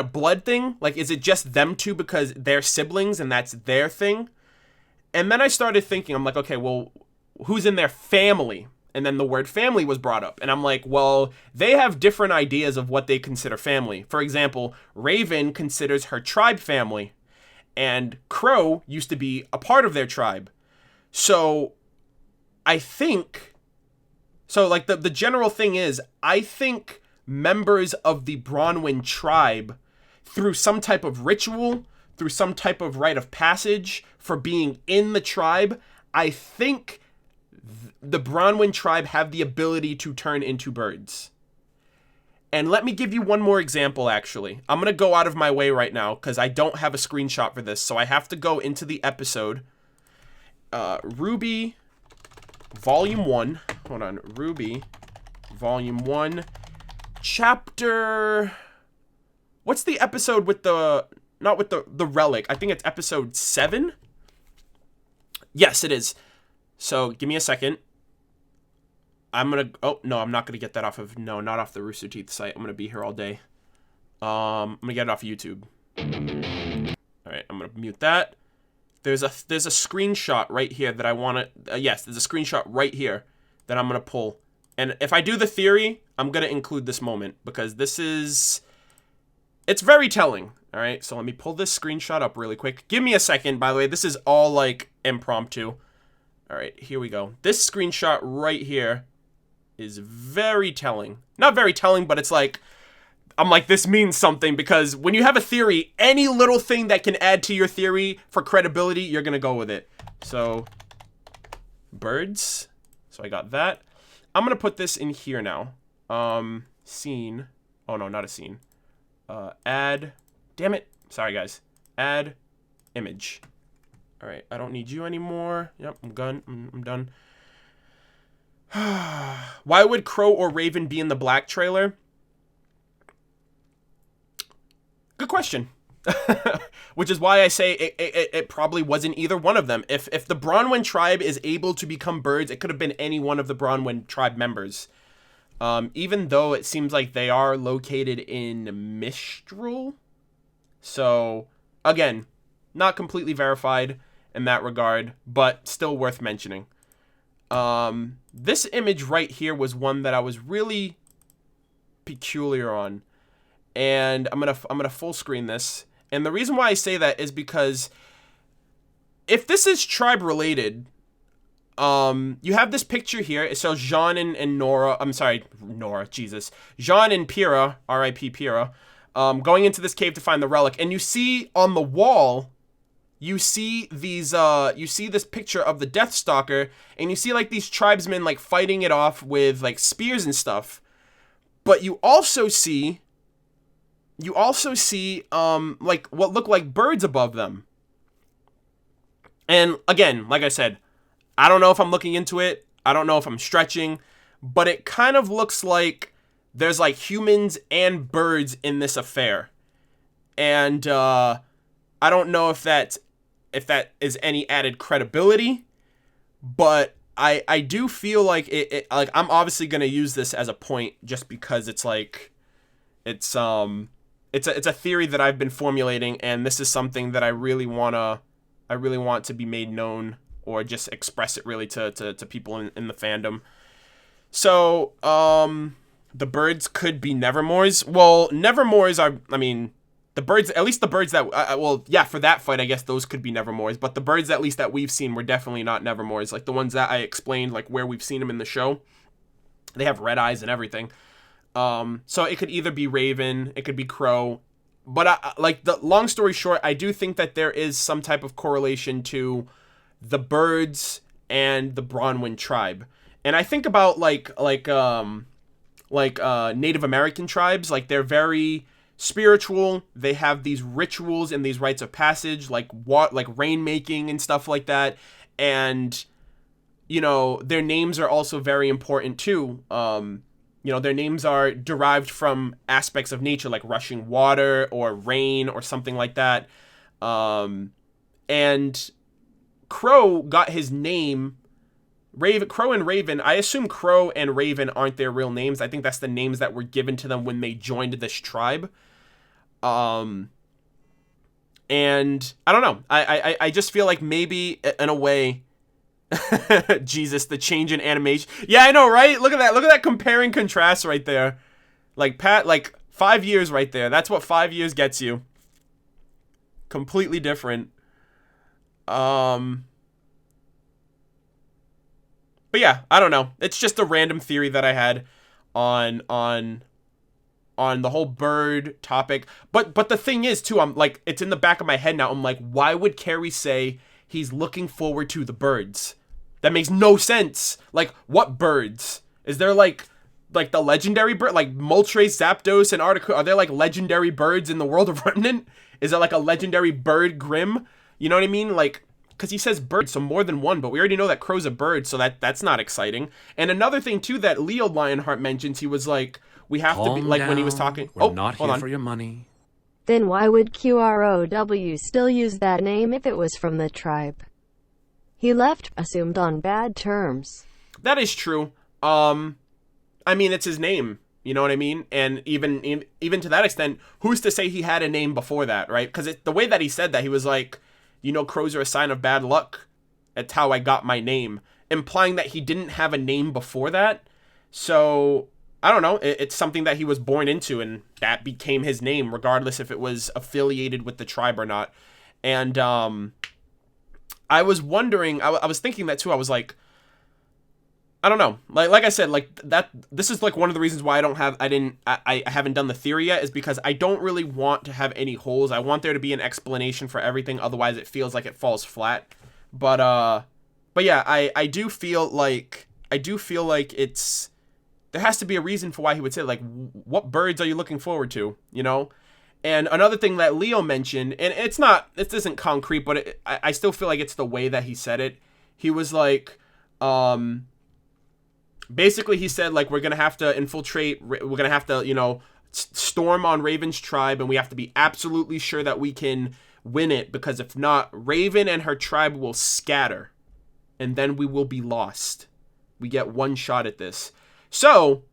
blood thing? Like, is it just them two because they're siblings and that's their thing? And then I started thinking, I'm like, okay, well, who's in their family? And then the word family was brought up. And I'm like, well, they have different ideas of what they consider family. For example, Raven considers her tribe family. And Crow used to be a part of their tribe. So I think... So, like, the general thing is, I think members of the Bronwyn tribe, through some type of ritual, through some type of rite of passage for being in the tribe, I think the Bronwyn tribe have the ability to turn into birds. And let me give you one more example, actually. I'm going to go out of my way right now because I don't have a screenshot for this. So I have to go into the episode. RWBY Volume 1. Hold on. RWBY Volume 1. Chapter... What's the episode with the... Not with the relic. I think it's episode 7. Yes, it is. So, give me a second. I'm gonna... Oh, no, I'm not gonna get that off of... No, not off the Rooster Teeth site. I'm gonna be here all day. I'm gonna get it off of YouTube. Alright, I'm gonna mute that. There's a screenshot right here that I wanna... yes, there's a screenshot right here that I'm gonna pull. And if I do the theory, I'm gonna include this moment. Because this is... It's very telling. Alright, so let me pull this screenshot up really quick. Give me a second, by the way. This is all, like, impromptu. Alright, here we go. This screenshot right here is very telling. Not very telling, but it's like, I'm like, this means something, because when you have a theory, any little thing that can add to your theory for credibility, you're gonna go with it. So, birds. So I got that. I'm gonna put this in here now. Scene. Oh no, not a scene. Add. Damn it. Sorry guys. Add image. Alright, I don't need you anymore. Yep, I'm done. Why would Crow or Raven be in the Black trailer? Good question. Which is why I say it probably wasn't either one of them. If the Bronwyn tribe is able to become birds, it could have been any one of the Bronwyn tribe members. Even though it seems like they are located in Mistral. So, again, not completely verified in that regard, but still worth mentioning. This image right here was one that I was really peculiar on, and I'm gonna full screen this. And the reason why I say that is because if this is tribe related, you have this picture here. It shows Jaune and Nora. I'm sorry, Nora. Jesus, Jaune and Pyrrha, R.I.P. Pyrrha, going into this cave to find the relic, and you see on the wall. You see these, you see this picture of the Deathstalker, and you see, like, these tribesmen, like, fighting it off with, like, spears and stuff. But you also see, like, what look like birds above them. And, again, like I said, I don't know if I'm looking into it. I don't know if I'm stretching. But it kind of looks like there's, like, humans and birds in this affair. And, I don't know if that is any added credibility, but I do feel like it like I'm obviously gonna use this as a point just because it's like it's a theory that I've been formulating, and this is something that I really want to be made known, or just express it really to people in the fandom. So the birds could be Nevermores. Well, Nevermores are, I mean, the birds, at least the birds that, well, yeah, for that fight, I guess those could be Nevermores, but the birds, at least that we've seen, were definitely not Nevermores, like the ones that I explained, like where we've seen them in the show. They have red eyes and everything. So it could either be Raven, it could be Crow, but like, the long story short, I do think that there is some type of correlation to the birds and the Bronwyn tribe. And I think about like Native American tribes, like they're very spiritual. They have these rituals and these rites of passage, like rainmaking and stuff like that. And, you know, their names are also very important too. You know, their names are derived from aspects of nature, like rushing water or rain or something like that. And Crow got his name, Crow and Raven. I assume Crow and Raven aren't their real names. I think that's the names that were given to them when they joined this tribe. And I don't know. I just feel like maybe in a way, Jesus, the change in animation. Yeah, I know, right? Look at that. Look at that compare and contrast right there. Like 5 years right there. That's what 5 years gets you. Completely different. But yeah, I don't know. It's just a random theory that I had on the whole bird topic. But the thing is too, I'm like, it's in the back of my head now. I'm like, why would Carrie say he's looking forward to the birds? That makes no sense. Like, what birds? Is there like like the legendary bird, like Moltres, Zapdos, and Articuno, are they like legendary birds in the world of Remnant? Is it like a legendary bird Grim? You know what I mean? Like, because he says bird, so more than one, but we already know that Crow's a bird, so that's not exciting. And another thing too that Leo Lionheart mentions, he was like, we have to be like when he was talking. We're not hold here on. for your money. Then why would QROW still use that name if it was from the tribe? He left, assumed on bad terms. That is true. I mean, it's his name. You know what I mean? And even to that extent, who's to say he had a name before that, right? Because the way that he said that, he was like, you know, crows are a sign of bad luck. That's how I got my name. Implying that he didn't have a name before that. So, I don't know. It's something that he was born into, and that became his name, regardless if it was affiliated with the tribe or not. And I was wondering, I was thinking that too. I was like, I don't know. Like I said, like that. This is like one of the reasons why I haven't done the theory yet, is because I don't really want to have any holes. I want there to be an explanation for everything. Otherwise, it feels like it falls flat. But yeah, I do feel like it's, there has to be a reason for why he would say, like, what birds are you looking forward to? You know. And another thing that Leo mentioned, and this isn't concrete, but I still feel like it's the way that he said it. He was like, basically, he said, like, we're going to have to infiltrate, we're going to have to, you know, storm on Raven's tribe, and we have to be absolutely sure that we can win it, because if not, Raven and her tribe will scatter, and then we will be lost. We get one shot at this. So,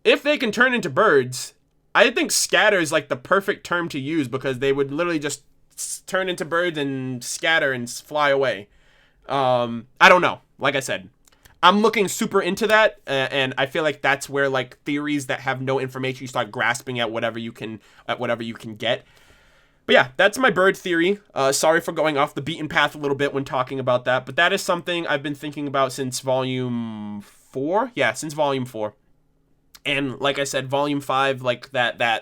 if they can turn into birds, I think scatter is, like, the perfect term to use, because they would literally just turn into birds and scatter and fly away. I don't know. Like I said, I'm looking super into that, and I feel like that's where, like, theories that have no information, you start grasping at whatever you can get. But yeah, that's my bird theory. Sorry for going off the beaten path a little bit when talking about that, but that is something I've been thinking about since volume 4. Yeah, since volume 4. And like I said, volume 5, like that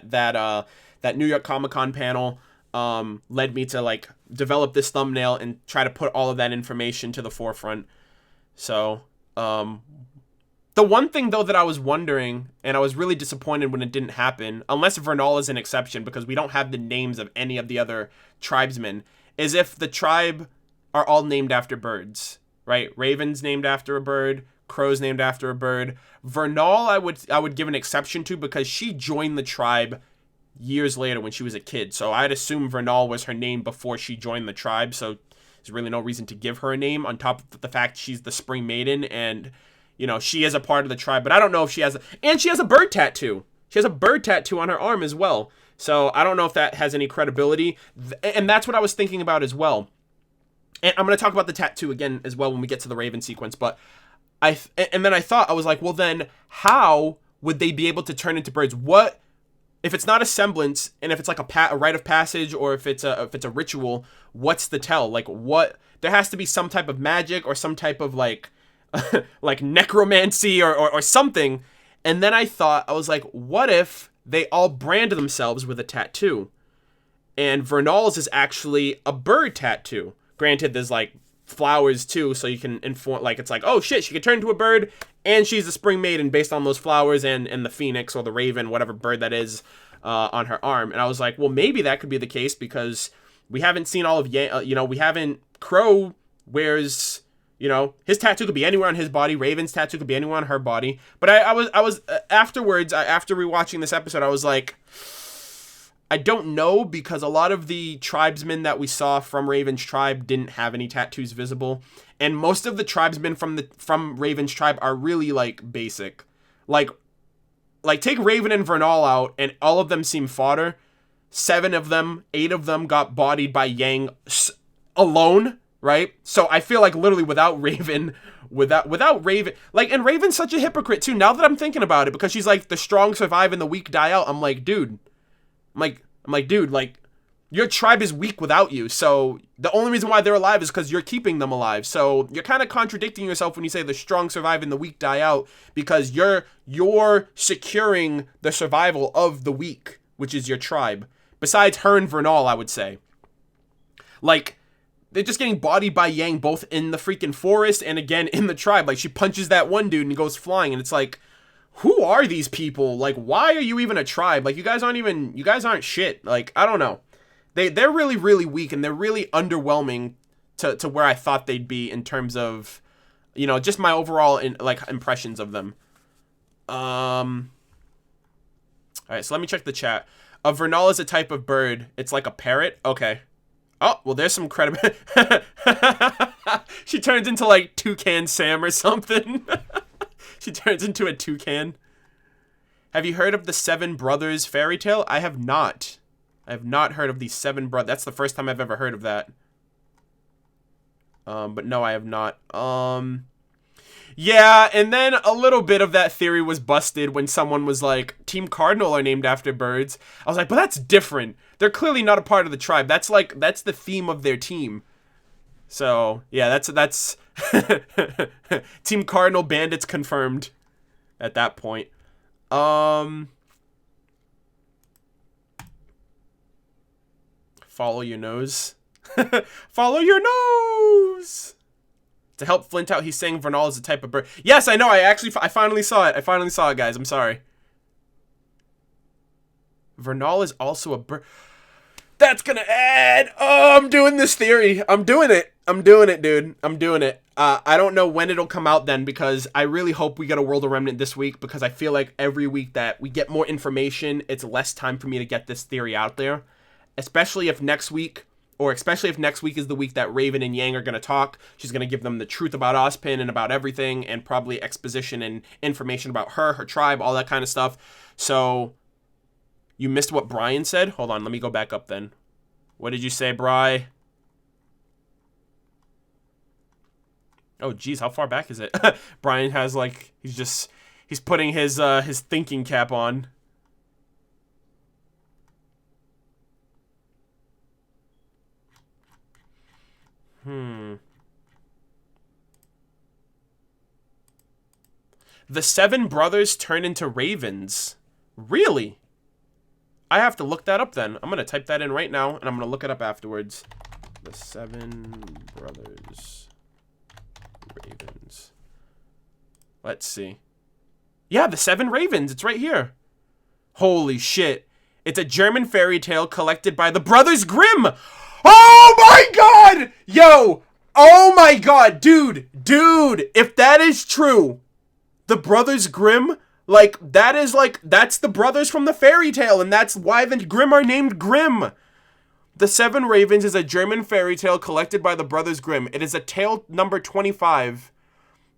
New York Comic-Con panel led me to, like, develop this thumbnail and try to put all of that information to the forefront. So, the one thing, though, that I was wondering, and I was really disappointed when it didn't happen, unless Vernal is an exception, because we don't have the names of any of the other tribesmen, is if the tribe are all named after birds, right? Raven's named after a bird, Crow's named after a bird. Vernal, I would give an exception to, because she joined the tribe years later when she was a kid, so I'd assume Vernal was her name before she joined the tribe, so there's really no reason to give her a name, on top of the fact she's the Spring Maiden, and, you know, she is a part of the tribe, but I don't know if she has and she has a bird tattoo. She has a bird tattoo on her arm as well, so I don't know if that has any credibility, and that's what I was thinking about as well. And I'm going to talk about the tattoo again as well when we get to the Raven sequence, but and then I thought, I was like, well then, how would they be able to turn into birds? What, if it's not a semblance, and if it's like a rite of passage, or if it's a ritual, what's the tell? Like, what, there has to be some type of magic, or some type of, like, like necromancy, or something. And then I thought, I was like, what if they all brand themselves with a tattoo? And Vernal's is actually a bird tattoo. Granted, there's, like, flowers too, so you can inform, like, it's like, oh shit, she could turn into a bird, and she's a Spring Maiden based on those flowers and the phoenix or the raven, whatever bird that is, on her arm. And I was like, well, maybe that could be the case, because we haven't seen all of we haven't, Crow wears, you know, his tattoo could be anywhere on his body, Raven's tattoo could be anywhere on her body, but I was afterwards, after rewatching this episode, I was like, I don't know, because a lot of the tribesmen that we saw from Raven's tribe didn't have any tattoos visible, and most of the tribesmen from Raven's tribe are really, like, basic. Like take Raven and Vernal out, and all of them seem fodder. 8 of them got bodied by Yang alone, right? So I feel like literally without Raven, like, and Raven's such a hypocrite too, now that I'm thinking about it, because she's like, the strong survive and the weak die out. I'm like, dude, your tribe is weak without you, so the only reason why they're alive is because you're keeping them alive. So you're kind of contradicting yourself when you say the strong survive and the weak die out, because you're securing the survival of the weak, which is your tribe. Besides her and Vernal, I would say. Like, they're just getting bodied by Yang, both in the freaking forest and again in the tribe. Like, she punches that one dude and he goes flying, and it's like, who are these people? Like, why are you even a tribe? Like, you guys aren't shit. Like, I don't know. They're really, really weak, and they're really underwhelming to where I thought they'd be in terms of, you know, just my overall impressions of them. All right, so let me check the chat. Vernal is a type of bird. It's like a parrot. Okay. Oh, well, there's some credibility. She turns into like Toucan Sam or something. She turns into a toucan. Have you heard of the Seven Brothers fairy tale? I have not. I have not heard of the Seven Brothers. That's the first time I've ever heard of that. But no, I have not. Yeah, and then a little bit of that theory was busted when someone was like, Team Cardinal are named after birds. I was like, but that's different. They're clearly not a part of the tribe. That's the theme of their team. So, yeah, that's Team Cardinal bandits confirmed at that point. Follow your nose. Follow your nose. To help Flint out, he's saying Vernal is a type of bird. Yes, I know. I finally saw it. I finally saw it, guys. I'm sorry. Vernal is also a bird. That's gonna add. Oh, I'm doing this theory. I'm doing it. I'm doing it, dude. I'm doing it. I don't know when it'll come out then, because I really hope we get a World of Remnant this week, because I feel like every week that we get more information, it's less time for me to get this theory out there. Especially if next week is the week that Raven and Yang are going to talk. She's going to give them the truth about Ozpin and about everything, and probably exposition and information about her tribe, all that kind of stuff. So, you missed what Brian said? Hold on, let me go back up then. What did you say, Bri? Oh, geez, how far back is it? Brian has, like, he's putting his thinking cap on. The Seven Brothers turn into ravens. Really? I have to look that up then. I'm going to type that in right now, and I'm going to look it up afterwards. The Seven Brothers Ravens. Let's see. Yeah, the Seven Ravens. It's right here. Holy shit. It's a German fairy tale collected by the Brothers Grimm. Oh my god! Yo! Oh my god, dude! Dude! If that is true, the Brothers Grimm, that's the brothers from the fairy tale, and that's why the Grimm are named Grimm. The Seven Ravens is a German fairy tale collected by the Brothers Grimm. It is a tale number 25.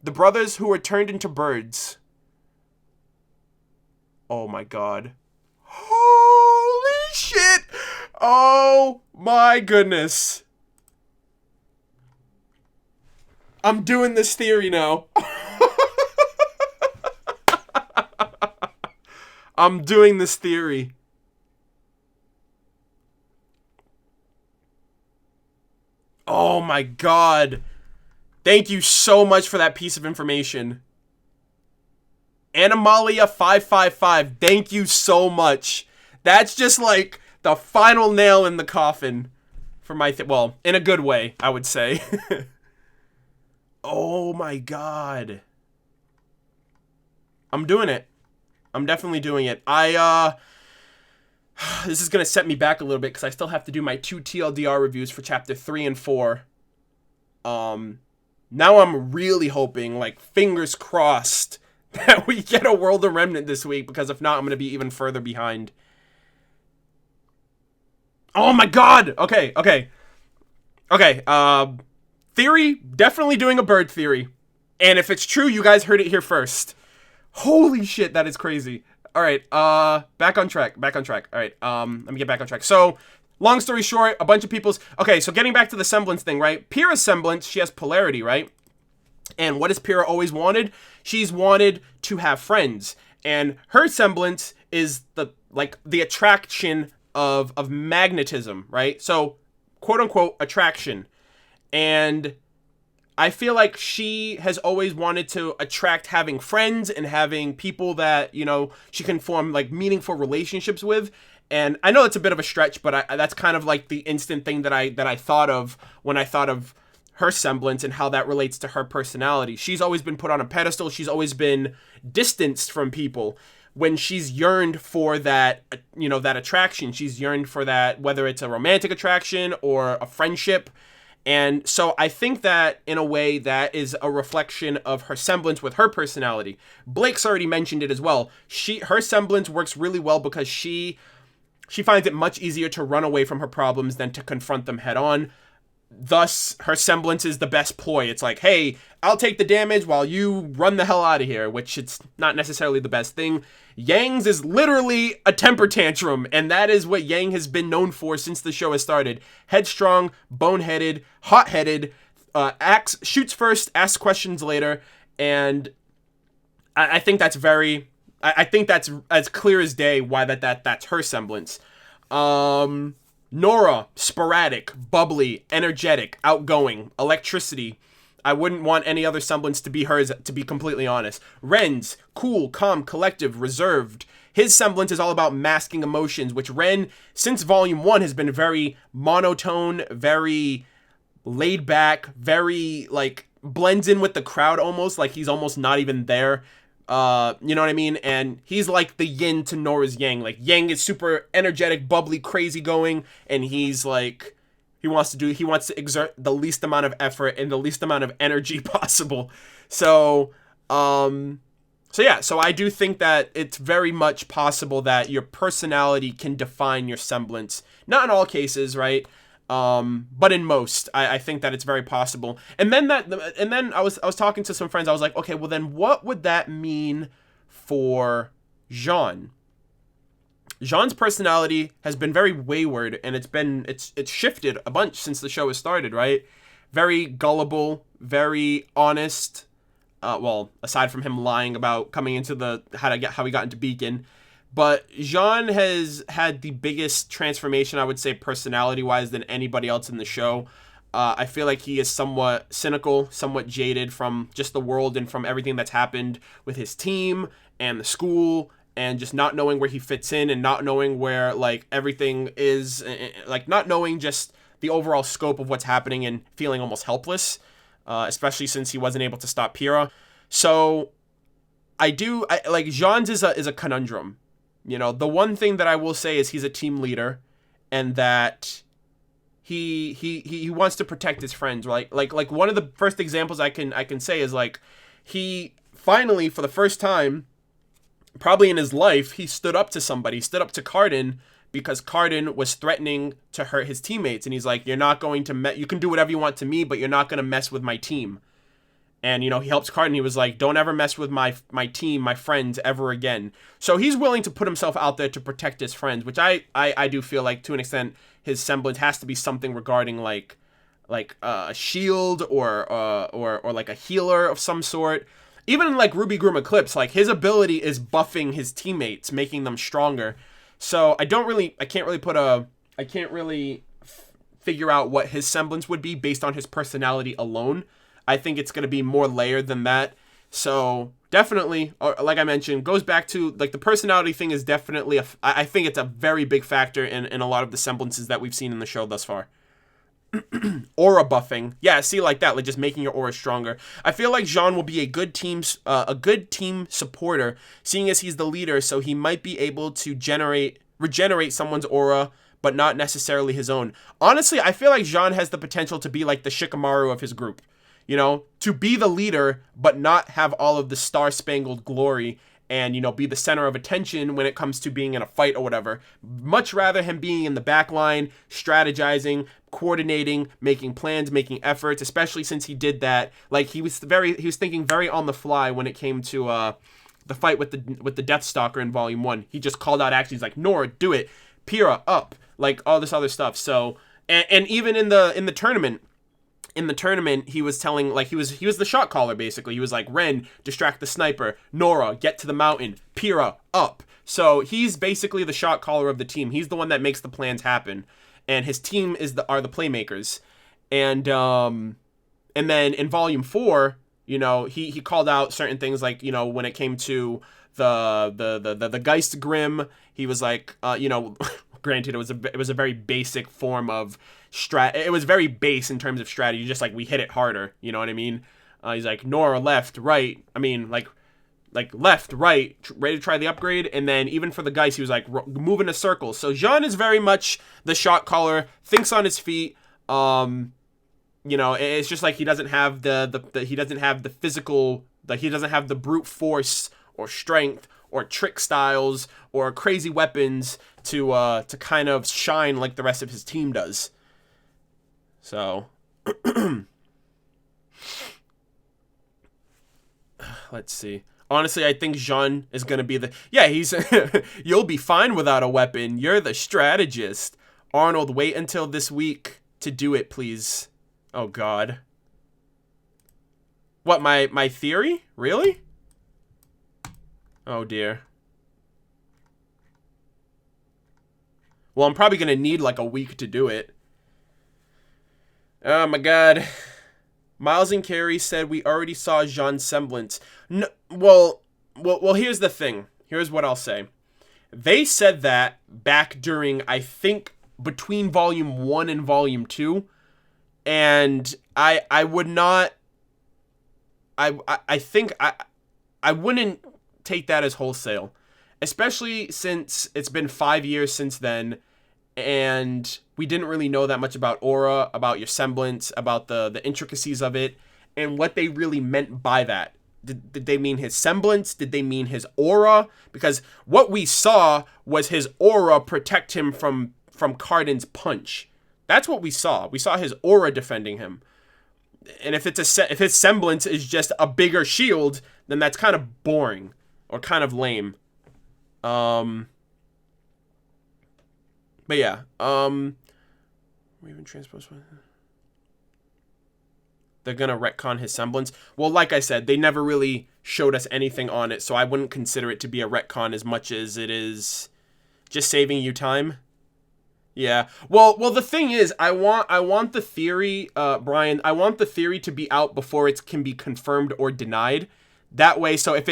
The brothers who were turned into birds. Oh my god. Holy shit! Oh my goodness. I'm doing this theory now. I'm doing this theory. Oh my god. Thank you so much for that piece of information. Animalia 555, thank you so much. That's just like the final nail in the coffin for my well, in a good way, I would say. Oh my god. I'm doing it. I'm definitely doing it. This is going to set me back a little bit because I still have to do my 2 TLDR reviews for chapter 3 and 4. Now I'm really hoping, like, fingers crossed, that we get a World of Remnant this week, because if not, I'm going to be even further behind. Oh my god! Okay. Theory, definitely doing a bird theory. And if it's true, you guys heard it here first. Holy shit, that is crazy. All right, back on track. All right, let me get back on track. So, long story short, a bunch of people's... Okay, so getting back to the semblance thing, right? Pyrrha's semblance, she has polarity, right? And what has Pyrrha always wanted? She's wanted to have friends. And her semblance is the attraction of magnetism, right? So, quote-unquote, attraction. And I feel like she has always wanted to attract having friends and having people that, you know, she can form, like, meaningful relationships with. And I know it's a bit of a stretch, but that's kind of like the instant thing that I thought of when I thought of her semblance and how that relates to her personality. She's always been put on a pedestal. She's always been distanced from people when she's yearned for that, that attraction. She's yearned for that, whether it's a romantic attraction or a friendship. And so I think that in a way that is a reflection of her semblance with her personality. Blake's already mentioned it as well. Her semblance works really well because she finds it much easier to run away from her problems than to confront them head on. Thus, her semblance is the best ploy. It's like, hey, I'll take the damage while you run the hell out of here, which it's not necessarily the best thing. Yang's is literally a temper tantrum, and that is what Yang has been known for since the show has started. Headstrong, boneheaded, hot-headed, shoots first, asks questions later, and I think that's I think that's as clear as day why that's her semblance. Nora, sporadic, bubbly, energetic, outgoing, electricity. I wouldn't want any other semblance to be hers, to be completely honest. Ren's, cool, calm, collective, reserved. His semblance is all about masking emotions, which Ren, since Volume 1, has been very monotone, very laid back, very, blends in with the crowd almost, like he's almost not even there. You know what I mean? And he's like the yin to Nora's yang. Like, Yang is super energetic, bubbly, crazy going, and he's like, he wants to exert the least amount of effort and the least amount of energy possible. So I do think that it's very much possible that your personality can define your semblance. Not in all cases, right? But in most, I think that it's very possible. And then I was talking to some friends. I was like, okay, well then what would that mean for Jaune? Jaune's personality has been very wayward, and it's shifted a bunch since the show has started, right? Very gullible, very honest. Well, aside from him lying about coming into how he got into Beacon. But Jaune has had the biggest transformation, I would say, personality-wise than anybody else in the show. I feel like he is somewhat cynical, somewhat jaded from just the world and from everything that's happened with his team and the school, and just not knowing where he fits in and not knowing where, everything is, not knowing just the overall scope of what's happening and feeling almost helpless, especially since he wasn't able to stop Pyrrha. So Jaune's is a conundrum. The one thing that I will say is he's a team leader, and that he wants to protect his friends, right? Like one of the first examples I can say is he finally, for the first time, probably in his life, he stood up to somebody, stood up to Cardin, because Cardin was threatening to hurt his teammates, and he's like, you're not going to you can do whatever you want to me, but you're not going to mess with my team. And, he helps Cardin. He was like, don't ever mess with my team, my friends, ever again. So he's willing to put himself out there to protect his friends, which I do feel like, to an extent, his semblance has to be something regarding, like a shield or like a healer of some sort. Even in, RWBY Groom Eclipse, his ability is buffing his teammates, making them stronger. So I can't really figure out what his semblance would be based on his personality alone. I think it's going to be more layered than that. So definitely, like I mentioned, goes back to, the personality thing is definitely, I think it's a very big factor in a lot of the semblances that we've seen in the show thus far. Aura buffing. Yeah, see, like that, just making your aura stronger. I feel like Jaune will be a good team supporter, seeing as he's the leader, so he might be able to regenerate someone's aura, but not necessarily his own. Honestly, I feel like Jaune has the potential to be like the Shikamaru of his group. To be the leader, but not have all of the star-spangled glory and, be the center of attention when it comes to being in a fight or whatever. Much rather him being in the back line, strategizing, coordinating, making plans, making efforts, especially since he did that. He was thinking very on the fly when it came to the fight with the Deathstalker in Volume 1. He just called out actions like, Nora, do it, Pyrrha, up, all this other stuff. So, and even in the tournament, he was telling, he was the shot caller, basically. He was like, Ren, distract the sniper. Nora, get to the mountain. Pyrrha, up. So he's basically the shot caller of the team. He's the one that makes the plans happen. And his team are the playmakers. And then in Volume 4, he called out certain things, when it came to the Geist Grim, he was like, granted, it was a very basic form of it was very base in terms of strategy, just like we hit it harder, you know what I mean? He's like, Nora, left, right. I mean, like left, right, ready to try the upgrade. And then even for the Geist, he was like, move in a circle. So Jaune is very much the shot caller, thinks on his feet. You know, it's just like he doesn't have he doesn't have the physical, like he doesn't have the brute force or strength or trick styles or crazy weapons to kind of shine like the rest of his team does. So let's see. Honestly, I think Jaune is going to be he's you'll be fine without a weapon. You're the strategist. Arnold, wait until this week to do it, please. Oh god. What, my theory? Really? Oh dear. Well, I'm probably going to need like a week to do it. Oh my god. Miles and Carrie said we already saw Jaune's semblance. No, well, here's the thing. Here's what I'll say. They said that back during, I think, between Volume 1 and Volume 2. And I would not... I think I wouldn't take that as wholesale. Especially since it's been 5 years since then. And we didn't really know that much about aura, about your semblance, about the intricacies of it, and what they really meant by that. Did they mean his semblance? Did they mean his aura? Because what we saw was his aura protect him from Cardin's punch. That's what we saw. We saw his aura defending him. And if his semblance is just a bigger shield, then that's kind of boring or kind of lame. But yeah, Raven transpose. They're gonna retcon his semblance. Well, like I said, they never really showed us anything on it, so I wouldn't consider it to be a retcon as much as it is just saving you time. Yeah. Well, the thing is, I want the theory, Brian. I want the theory to be out before it can be confirmed or denied. That way, so if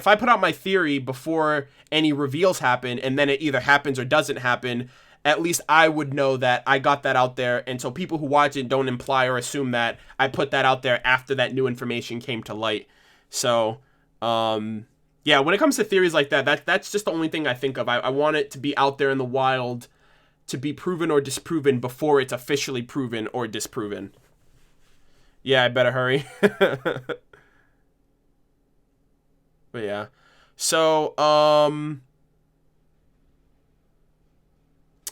I put out my theory before any reveals happen, and then it either happens or doesn't happen, at least I would know that I got that out there, and so people who watch it don't imply or assume that I put that out there after that new information came to light. So, yeah, when it comes to theories like that, that's just the only thing I think of. I want it to be out there in the wild to be proven or disproven before it's officially proven or disproven. Yeah, I better hurry. But yeah. So,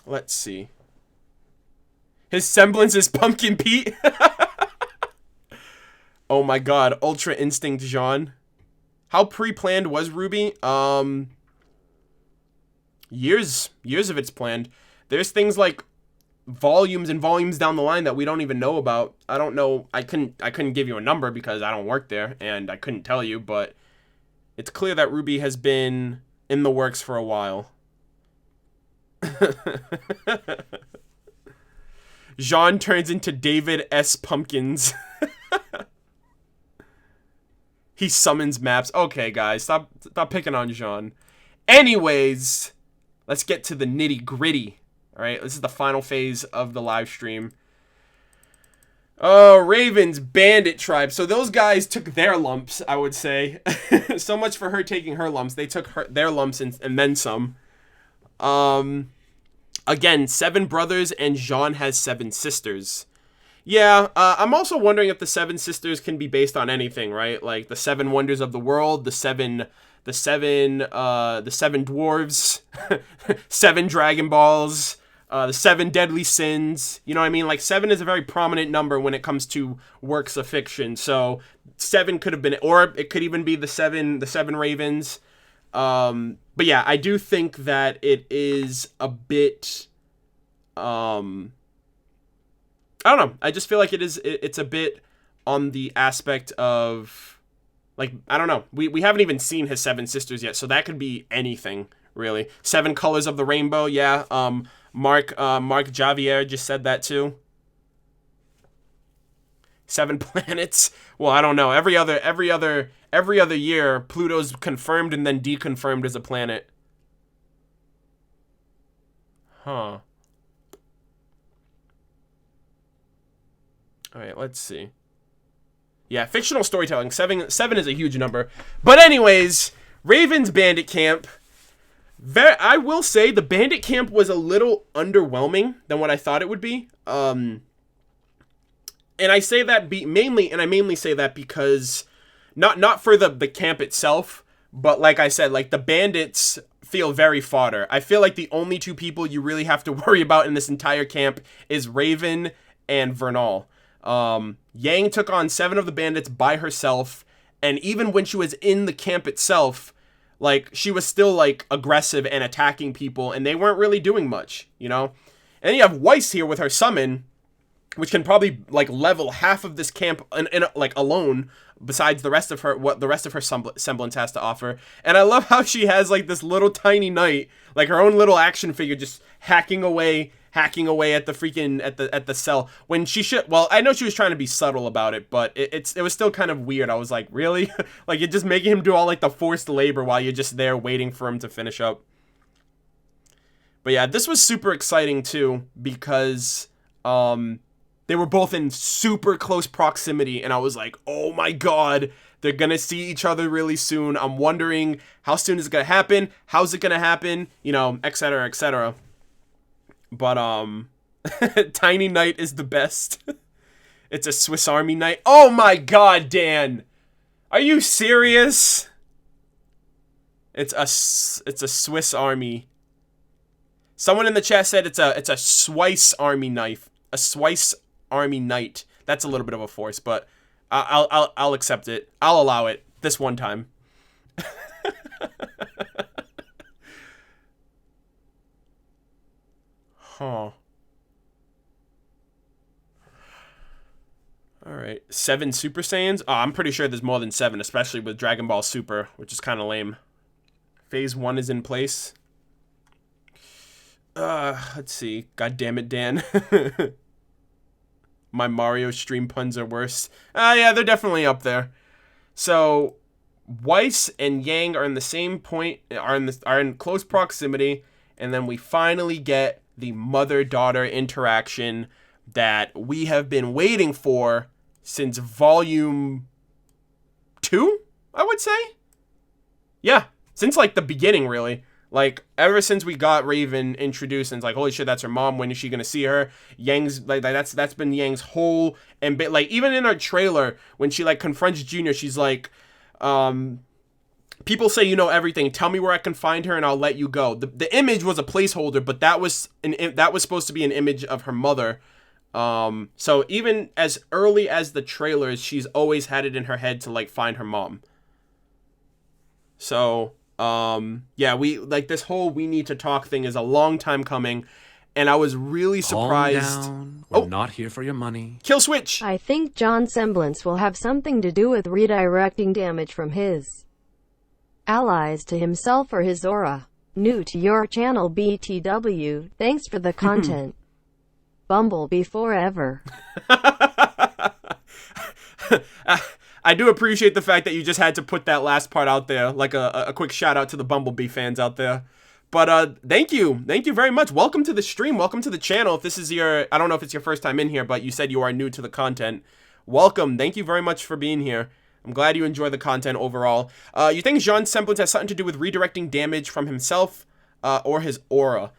let's see. His semblance is Pumpkin Pete. Oh my god, Ultra Instinct Jaune. How pre-planned was RWBY? Years of it's planned. There's things like volumes and volumes down the line that we don't even know about. I don't know. I couldn't give you a number because I don't work there and I couldn't tell you, but it's clear that RWBY has been in the works for a while. Jaune turns into David S. Pumpkins. He summons maps. Okay, guys, stop picking on Jaune. Anyways, let's get to the nitty gritty. All right, this is the final phase of the live stream. Oh, Raven's bandit tribe. So those guys took their lumps, I would say. So much for her taking her lumps. They took their lumps and then some. Again, 7 brothers and Jaune has 7 sisters. Yeah, I'm also wondering if the 7 sisters can be based on anything, right? Like the 7 wonders of the world, the seven dwarves, 7 Dragon Balls, the 7 deadly sins. You know what I mean? Like 7 is a very prominent number when it comes to works of fiction. So 7 could have been, or it could even be the 7 ravens. But yeah, I do think that it is a bit, I don't know. I just feel like it's a bit on the aspect of, like, I don't know. We haven't even seen his 7 sisters yet, so that could be anything, really. 7 colors of the rainbow, yeah. Mark Javier just said that too. 7 planets. Well, I don't know. Every other year, Pluto's confirmed and then deconfirmed as a planet. Huh. Alright, let's see. Yeah, fictional storytelling. Seven is a huge number. But anyways, Raven's bandit camp. I will say the bandit camp was a little underwhelming than what I thought it would be. And I say that mainly say that because not for the camp itself, but like I said, like the bandits feel very fodder. I feel like the only two people you really have to worry about in this entire camp is Raven and Vernal. Yang took on 7 of the bandits by herself, and even when she was in the camp itself, like, she was still, like, aggressive and attacking people, and they weren't really doing much, you know? And then you have Weiss here with her summon, which can probably, like, level half of this camp, like, alone, besides the rest of her, what the rest of her semblance has to offer. And I love how she has, like, this little tiny knight, like, her own little action figure, just hacking away at the freaking, at the cell, when she should, well, I know she was trying to be subtle about it, but it was still kind of weird. I was like, really? Like, you're just making him do all, like, the forced labor while you're just there waiting for him to finish up. But yeah, this was super exciting, too, because, they were both in super close proximity, and I was like, oh my god, they're gonna see each other really soon. I'm wondering, how soon is it gonna happen? How's it gonna happen? You know, etc., etc. But, Tiny Knight is the best. It's a Swiss Army knight. Oh my god, Dan! Are you serious? It's a Swiss Army. Someone in the chat said it's a Swiss Army knife. A Swiss Army knight. That's a little bit of a force, but I'll accept it. I'll allow it this one time. Huh. Alright. 7 Super Saiyans? Oh, I'm pretty sure there's more than 7, especially with Dragon Ball Super, which is kind of lame. Phase 1 is in place. Let's see. God damn it, Dan. My Mario stream puns are worse. Yeah, they're definitely up there. So, Weiss and Yang are in the same point, are in close proximity, and then we finally get the mother-daughter interaction that we have been waiting for since volume 2, I would say? Yeah, since, like, the beginning, really. Like, ever since we got Raven introduced, and it's like, holy shit, that's her mom, when is she gonna see her? Yang's, like that's been Yang's whole, and like, even in our trailer, when she, like, confronts Junior, she's like, people say you know everything, tell me where I can find her and I'll let you go. The image was a placeholder, but that was supposed to be an image of her mother. So even as early as the trailers, she's always had it in her head to, like, find her mom. So, yeah, this whole we need to talk thing is a long time coming, and I was really surprised. Calm down. We're not here for your money. Kill switch! I think Jaune's semblance will have something to do with redirecting damage from his allies to himself or his aura. New to your channel, BTW. Thanks for the content. Bumblebee forever. I do appreciate the fact that you just had to put that last part out there, like a quick shout out to the Bumblebee fans out there. But thank you very much. Welcome to the stream, welcome to the channel. If this is I don't know if it's your first time in here, but you said you are new to the content. Welcome, thank you very much for being here. I'm glad you enjoy the content overall. You think Jaune's semblance has something to do with redirecting damage from himself or his aura?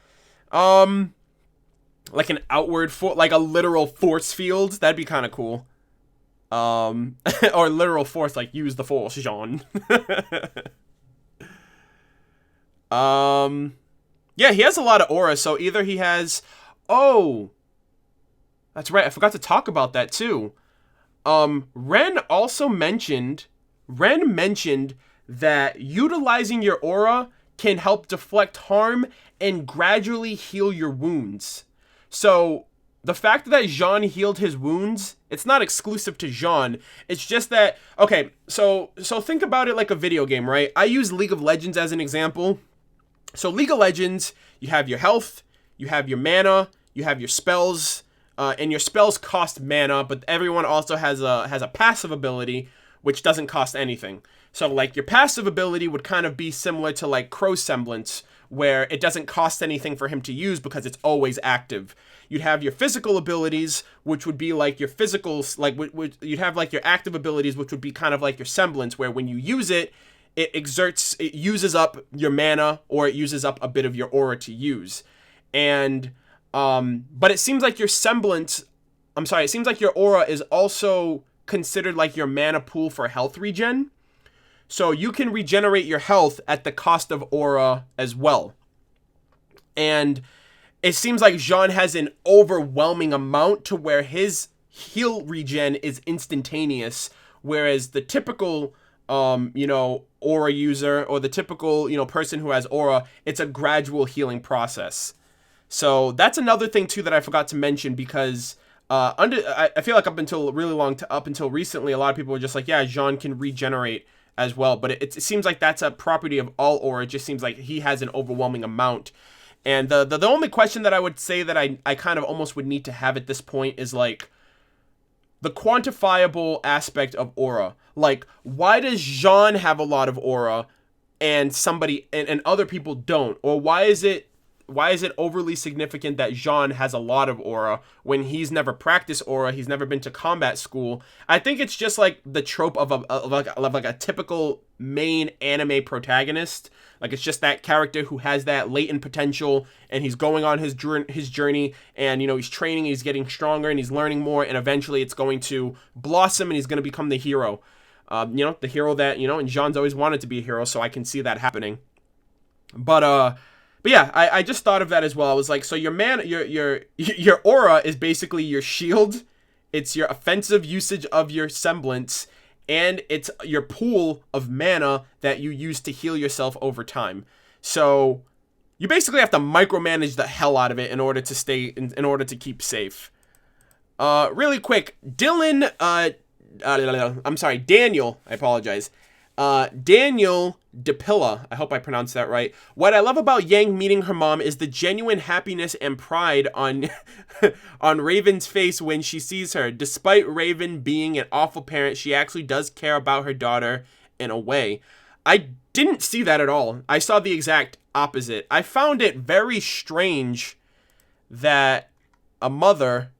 Like an outward like a literal force field? That'd be kind of cool. Or literal force, like use the force, Jaune. Yeah, he has a lot of aura, so either he has, oh, that's right, I forgot to talk about that too. Ren mentioned that utilizing your aura can help deflect harm and gradually heal your wounds. So, the fact that Jaune healed his wounds, it's not exclusive to Jaune. It's just that, okay, so think about it like a video game, right? I use League of Legends as an example. So League of Legends, you have your health, you have your mana, you have your spells, and your spells cost mana, but everyone also has a passive ability, which doesn't cost anything. So, like, your passive ability would kind of be similar to, like, Crow's semblance, where it doesn't cost anything for him to use because it's always active. You'd have your physical abilities, which would be like your physicals, like you'd have like your active abilities, which would be kind of like your semblance, where when you use it, it uses up your mana, or it uses up a bit of your aura to use. And but it seems like your semblance, it seems like your aura is also considered like your mana pool for health regen. So you can regenerate your health at the cost of aura as well. And it seems like Jaune has an overwhelming amount to where his heal regen is instantaneous, whereas the typical aura user, or the typical person who has aura, it's a gradual healing process. So that's another thing too that I forgot to mention, because I feel like up until recently, a lot of people were just like, yeah, Jaune can regenerate as well, but it seems like that's a property of all aura. It just seems like he has an overwhelming amount. And the only question that I would say that I kind of almost would need to have at this point is like the quantifiable aspect of aura. Like, why does Jaune have a lot of aura and and other people don't? Or why is it overly significant that Jaune has a lot of aura when he's never practiced aura, he's never been to combat school? I think it's just like the trope of a typical main anime protagonist. Like, it's just that character who has that latent potential, and he's going on his journey, and he's training, he's getting stronger, and he's learning more, and eventually it's going to blossom, and he's going to become the hero. The hero that and Jaune's always wanted to be a hero, so I can see that happening. But yeah, I just thought of that as well. I was like, so your aura is basically your shield. It's your offensive usage of your semblance, and it's your pool of mana that you use to heal yourself over time. So you basically have to micromanage the hell out of it in order to keep safe. Really quick, Daniel, I apologize. Daniel DePilla, I hope I pronounced that right. What I love about Yang meeting her mom is the genuine happiness and pride on on Raven's face when she sees her. Despite Raven being an awful parent, she actually does care about her daughter in a way. I didn't see that at all. I saw the exact opposite. I found it very strange that a mother,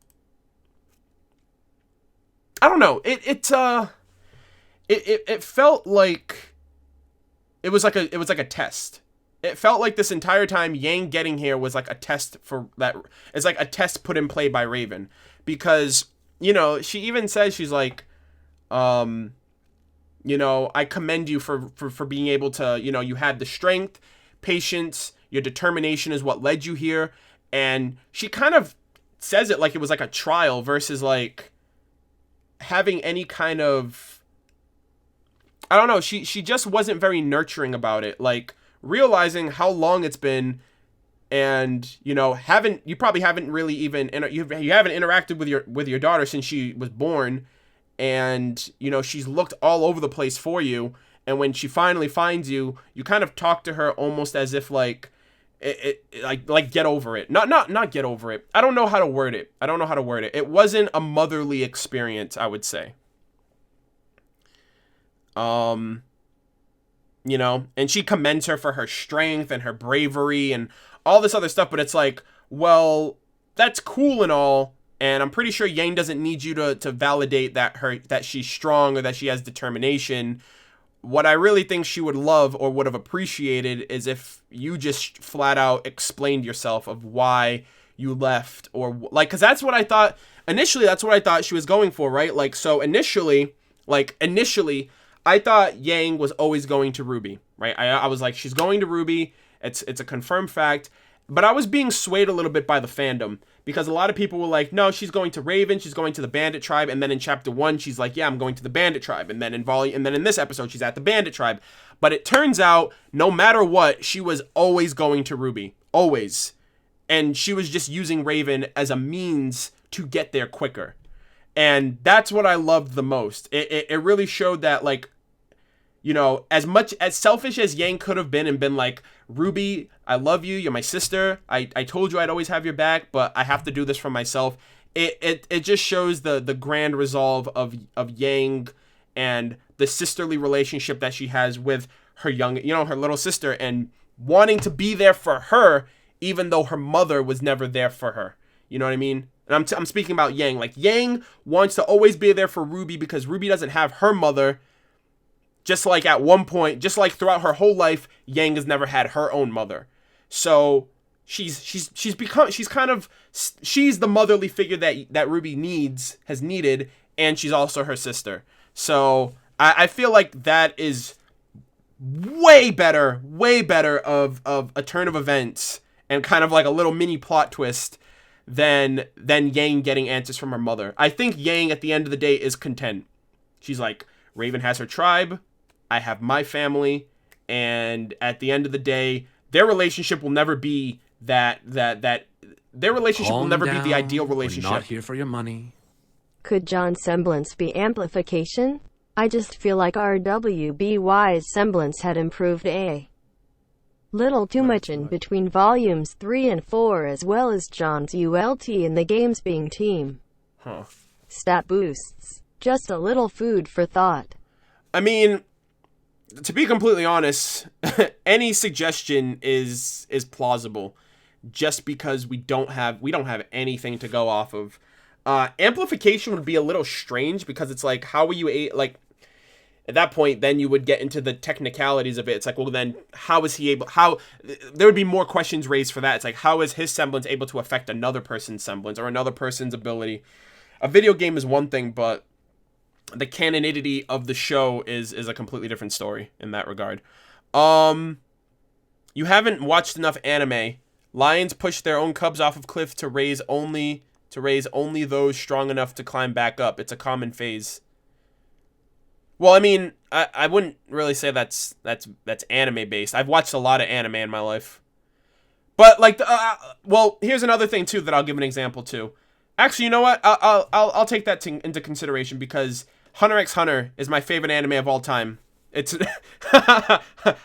I don't know, it felt like it was like a test. It felt like this entire time Yang getting here was like a test for that. It's like a test put in play by Raven, because she even says, she's like, I commend you for being able to, you had the strength, patience, your determination is what led you here. And she kind of says it like it was like a trial versus like having any kind of, I don't know, she just wasn't very nurturing about it, like realizing how long it's been, and you probably haven't really even, you haven't interacted with your daughter since she was born, and she's looked all over the place for you, and when she finally finds you, you kind of talk to her almost as if like like get over it, not get over it. I don't know how to word it. It wasn't a motherly experience, I would say. And she commends her for her strength and her bravery and all this other stuff, but it's like, well, that's cool and all, and I'm pretty sure Yang doesn't need you to validate that she's strong or that she has determination. What I really think she would love or would have appreciated is if you just flat out explained yourself of why you left, or like, because that's what I thought initially. That's what I thought she was going for, right? Like, so initially, I thought Yang was always going to RWBY, right? I was like, she's going to RWBY. It's a confirmed fact. But I was being swayed a little bit by the fandom, because a lot of people were like, no, she's going to Raven, she's going to the Bandit tribe, and then in chapter 1, she's like, yeah, I'm going to the Bandit tribe, and then in this episode, she's at the Bandit tribe. But it turns out, no matter what, she was always going to RWBY, always, and she was just using Raven as a means to get there quicker, and that's what I loved the most. It really showed that, like, as much as selfish as Yang could have been and been like, RWBY, I love you, you're my sister, I told you I'd always have your back, but I have to do this for myself. It just shows the grand resolve of Yang and the sisterly relationship that she has with her her little sister. And wanting to be there for her, even though her mother was never there for her. You know what I mean? And I'm speaking about Yang. Like, Yang wants to always be there for RWBY because RWBY doesn't have her mother. Just like at one point, just like throughout her whole life, Yang has never had her own mother. So she's the motherly figure that RWBY has needed, and she's also her sister. So I feel like that is way better of a turn of events and kind of like a little mini plot twist than Yang getting answers from her mother. I think Yang at the end of the day is content. She's like, Raven has her tribe, I have my family, and at the end of the day, their relationship will never be their relationship will never be the ideal relationship. We're not here for your money. Could Jaune's semblance be amplification? I just feel like RWBY's semblance had improved a little too much in between volumes 3 and 4, as well as Jaune's ULT in the games being team. Stat boosts. Just a little food for thought. I mean, to be completely honest, any suggestion is plausible, just because we don't have anything to go off of. Amplification would be a little strange because it's like, how are you like at that point? Then you would get into the technicalities of it. It's like, well, then how is he able? How there would be more questions raised for that. It's like, how is his semblance able to affect another person's semblance or another person's ability? A video game is one thing, but the canonity of the show is a completely different story in that regard. You haven't watched enough anime. Lions push their own cubs off of cliff to raise only those strong enough to climb back up. It's a common phase. Well, I mean, I wouldn't really say that's anime based. I've watched a lot of anime in my life. But like well, here's another thing too that I'll give an example to. Actually, you know what? I'll take that into consideration because Hunter x Hunter is my favorite anime of all time. It's I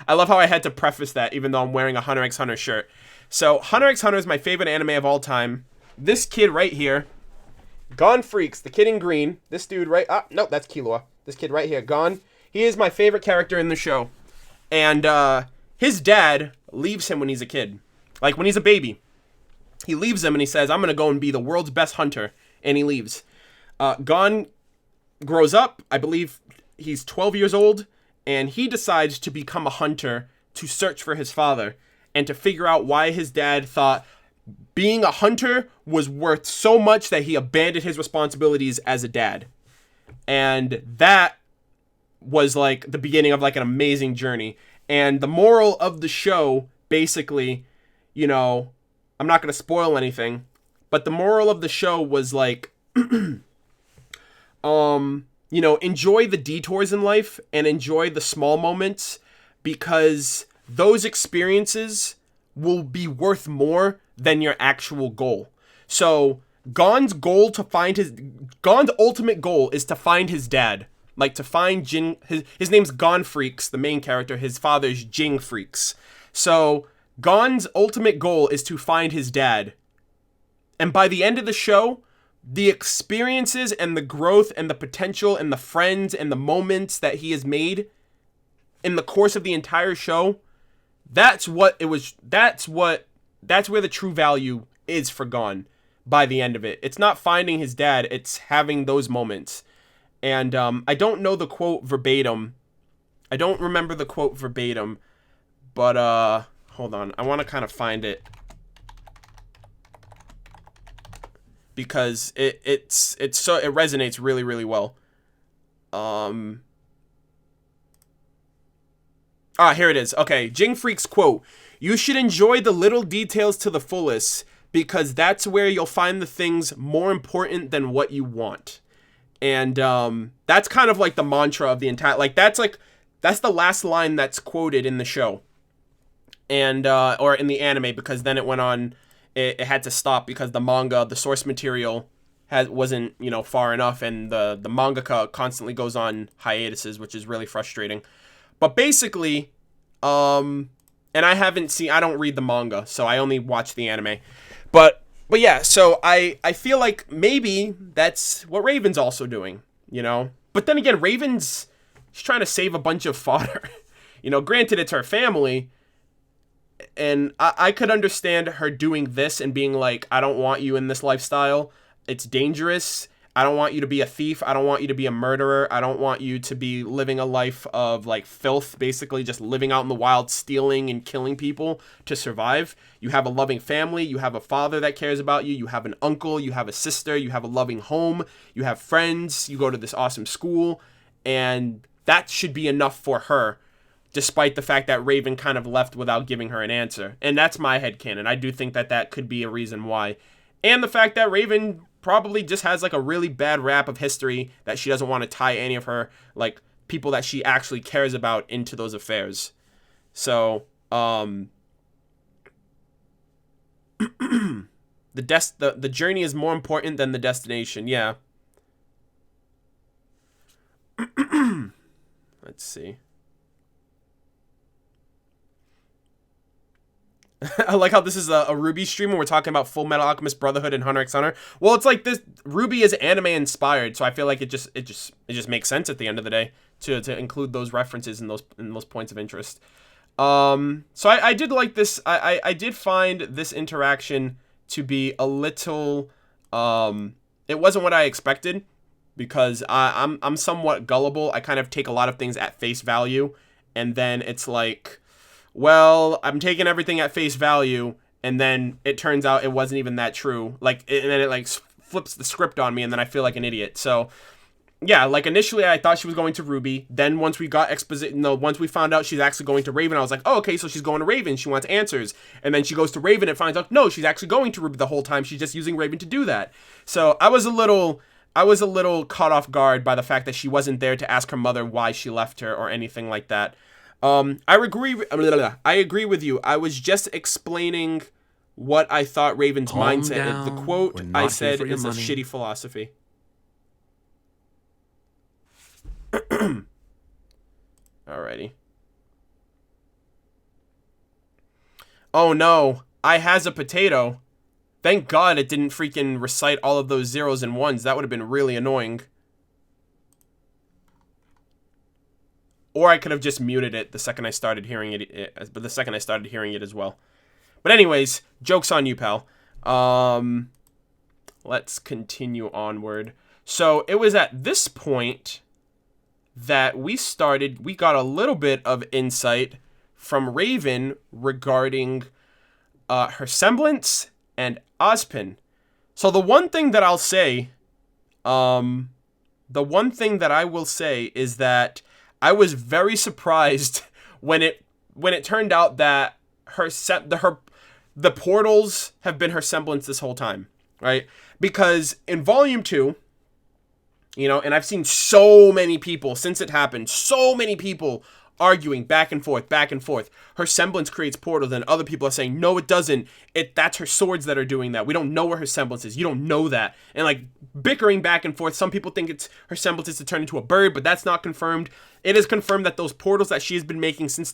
love how I had to preface that even though I'm wearing a Hunter x Hunter shirt. So Hunter x Hunter is my favorite anime of all time. This kid right here, Gon Freaks, the kid in green. This dude right, no, that's Killua. This kid right here, Gon. He is my favorite character in the show. And his dad leaves him when he's a kid. Like when he's a baby. He leaves him and he says, I'm going to go and be the world's best hunter. And he leaves. Gon grows up. I believe he's 12 years old. And he decides to become a hunter to search for his father. And to figure out why his dad thought being a hunter was worth so much that he abandoned his responsibilities as a dad. And that was like the beginning of like an amazing journey. And the moral of the show, basically, you know, I'm not going to spoil anything, but the moral of the show was like, you know, enjoy the detours in life and enjoy the small moments because those experiences will be worth more than your actual goal. So Gon's ultimate goal is to find his dad. Like to find Jin, his name's Gon Freaks, the main character. His father's Jing Freaks. So Gon's ultimate goal is to find his dad. And by the end of the show, the experiences and the growth and the potential and the friends and the moments that he has made in the course of the entire show, that's where the true value is for Gon by the end of it. It's not finding his dad, it's having those moments. And I don't know the quote verbatim. I don't remember the quote verbatim, but hold on. I want to kind of find it because it resonates really, really well. Here it is. Okay, Jing Freak's quote: "You should enjoy the little details to the fullest because that's where you'll find the things more important than what you want." And that's kind of like the mantra of the entire, like that's the last line that's quoted in the show. And or in the anime, because then it went on, it had to stop because the manga, the source material wasn't, you know, far enough, and the mangaka constantly goes on hiatuses, which is really frustrating. But basically, and I don't read the manga, so I only watch the anime. But yeah, so I feel like maybe that's what Raven's also doing, you know? But then again, she's trying to save a bunch of fodder. You know, granted it's her family, I could understand her doing this and being like, I don't want you in this lifestyle. It's dangerous. I don't want you to be a thief. I don't want you to be a murderer. I don't want you to be living a life of like filth, basically just living out in the wild, stealing and killing people to survive. You have a loving family. You have a father that cares about you. You have an uncle. You have a sister. You have a loving home. You have friends. You go to this awesome school. And that should be enough for her, despite the fact that Raven kind of left without giving her an answer. And that's my headcanon. I do think that that could be a reason why. And the fact that Raven probably just has like a really bad rap of history that she doesn't want to tie any of her like people that she actually cares about into those affairs. So, the journey is more important than the destination. Yeah. Let's see. I like how this is a RWBY stream and we're talking about Full Metal Alchemist Brotherhood and Hunter x Hunter. Well, it's like this RWBY is anime inspired, so I feel like it just makes sense at the end of the day to include those references and those points of interest. So I did like this. I did find this interaction to be a little it wasn't what I expected, because I'm somewhat gullible. I kind of take a lot of things at face value, and then it's like, well, I'm taking everything at face value, and then it turns out it wasn't even that true. Like, and then it like flips the script on me, and then I feel like an idiot. So, yeah, like initially I thought she was going to RWBY. Then once we got once we found out she's actually going to Raven, I was like, oh, okay, so she's going to Raven. She wants answers. And then she goes to Raven and finds out, no, she's actually going to RWBY the whole time. She's just using Raven to do that. So I was a little caught off guard by the fact that she wasn't there to ask her mother why she left her or anything like that. I agree with you. I was just explaining what I thought Raven's mindset. Down. The quote I said is money. a shitty philosophy. Alrighty. Oh no, I has a potato. Thank God it didn't freaking recite all of those zeros and ones. That would have been really annoying. Or I could have just muted it the second I started hearing it, but the second I started hearing it as well. But anyways, joke's on you, pal. Let's continue onward. So it was at this point that we got a little bit of insight from Raven regarding her semblance and Ozpin. So the one thing that I'll say, the one thing that I will say is that I was very surprised when it turned out that the portals have been her semblance this whole time, right? Because in Volume 2, you know, and I've seen so many people since it happened, so many people arguing back and forth. Her semblance creates portals, and other people are saying, no, it doesn't. That's her swords that are doing that. We don't know where her semblance is. You don't know that. And like bickering back and forth. Some people think it's her semblance is to turn into a bird, but that's not confirmed. It is confirmed that those portals that she's been making since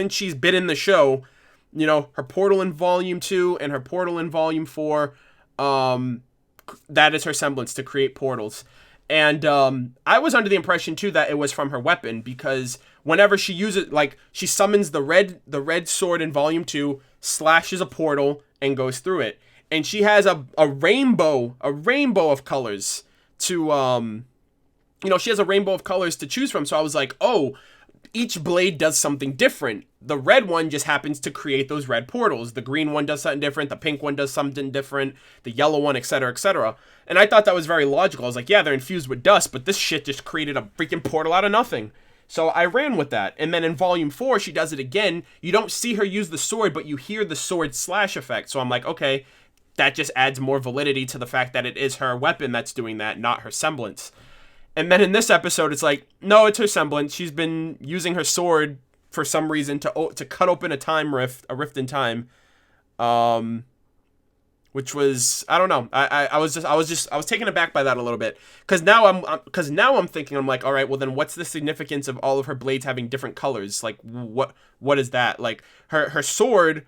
she's been in the show, you know, her portal in Volume 2 and her portal in Volume 4, that is her semblance to create portals. And I was under the impression too that it was from her weapon, because whenever she uses, like, she summons the red sword in Volume 2, slashes a portal and goes through it, and she has a rainbow of colors to she has a rainbow of colors to choose from. So I was like, oh, each blade does something different. The red one just happens to create those red portals. The green one does something different. The pink one does something different. The yellow one, etc., etc. And I thought that was very logical. I was like, yeah, they're infused with dust, but this shit just created a freaking portal out of nothing. So I ran with that. And then in Volume 4, she does it again. You don't see her use the sword, but you hear the sword slash effect. So I'm like, okay, that just adds more validity to the fact that it is her weapon that's doing that, not her semblance. And then in this episode, it's like, no, it's her semblance. She's been using her sword for some reason to cut open a rift in time, which was, I don't know. I was taken aback by that a little bit, because now I'm thinking, I'm like, all right, well then what's the significance of all of her blades having different colors? Like, what is that? Like, her sword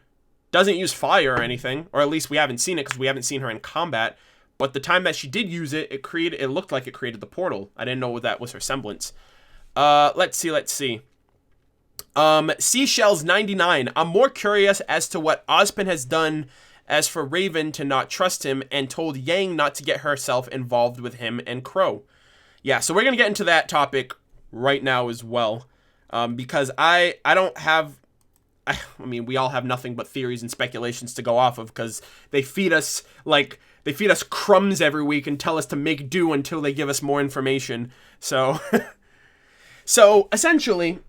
doesn't use fire or anything, or at least we haven't seen it because we haven't seen her in combat. But the time that she did use it, it looked like it created the portal. I didn't know that was her semblance. Let's see. Seashells 99. I'm more curious as to what Ozpin has done as for Raven to not trust him and told Yang not to get herself involved with him and Crow. Yeah, so we're going to get into that topic right now as well. Because I don't have... I mean, we all have nothing but theories and speculations to go off of because they feed us, crumbs every week and tell us to make do until they give us more information. So, so essentially...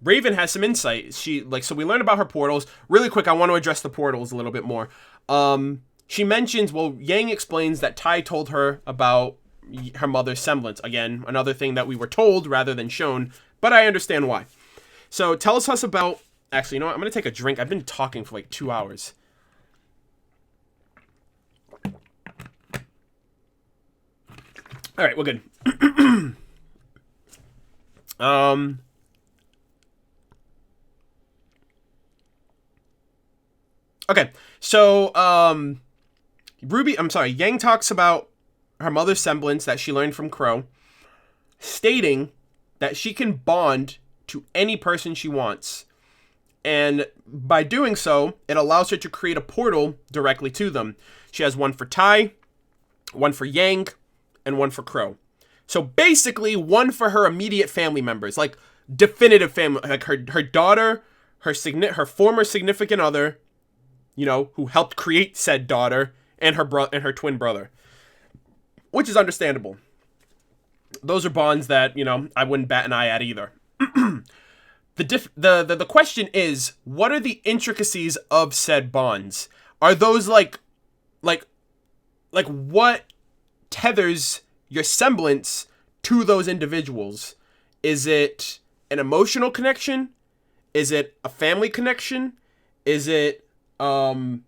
Raven has some insight. So we learned about her portals. Really quick, I want to address the portals a little bit more. She mentions, Yang explains that Tai told her about her mother's semblance. Again, another thing that we were told rather than shown, but I understand why. So tell us about, actually, you know what? I'm going to take a drink. I've been talking for like 2 hours. All right, we're good. Okay, so, Yang talks about her mother's semblance that she learned from Crow, stating that she can bond to any person she wants. And by doing so, it allows her to create a portal directly to them. She has one for Tai, one for Yang, and one for Crow. So basically, one for her immediate family members, like definitive family, like her daughter, her former significant other, you know, who helped create said daughter, and her twin brother, which is understandable. Those are bonds that, you know, I wouldn't bat an eye at either. The question is, what are the intricacies of said bonds? Are those like what tethers your semblance to those individuals? Is it an emotional connection? Is it a family connection? Is it I'm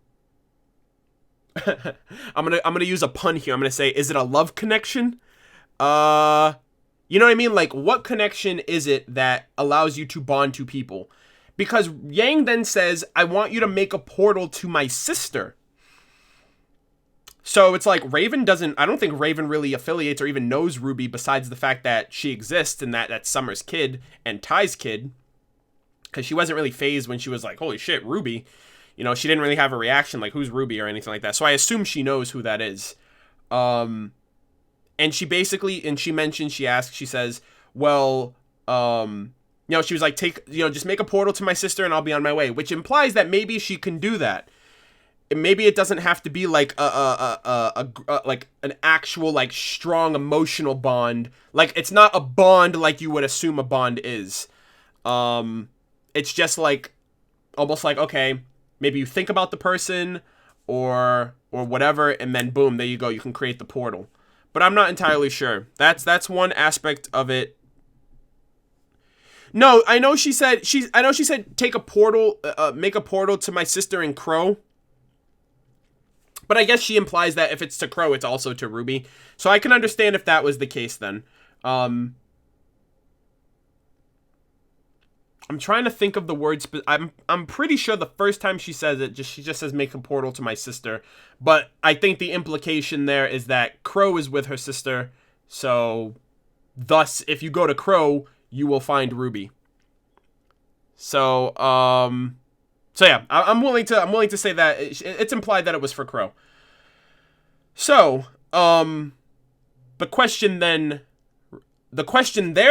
gonna use a pun here. I'm gonna say, is it a love connection? You know what I mean? Like, what connection is it that allows you to bond to people? Because Yang then says, I want you to make a portal to my sister. So it's like I don't think Raven really affiliates or even knows RWBY besides the fact that she exists and that's Summer's kid and Ty's kid. Because she wasn't really phased when she was like, holy shit, RWBY. You know, she didn't really have a reaction like, who's RWBY or anything like that. So I assume she knows who that is. And she mentions, she says, well, you know, she was like, just make a portal to my sister and I'll be on my way. Which implies that maybe she can do that. And maybe it doesn't have to be like like an actual like strong emotional bond. Like, it's not a bond like you would assume a bond is. It's just like, almost like, okay, maybe you think about the person or whatever, and then boom, there you go. You can create the portal. But I'm not entirely sure. That's one aspect of it. No, I know she said take a portal, make a portal to my sister and Crow. But I guess she implies that if it's to Crow, it's also to RWBY. So I can understand if that was the case then. I'm trying to think of the words, but I'm pretty sure the first time she says it, she just says make a portal to my sister. But I think the implication there is that Crow is with her sister, so thus if you go to Crow, you will find RWBY. So yeah, I'm willing to say that it's implied that it was for Crow. So the question there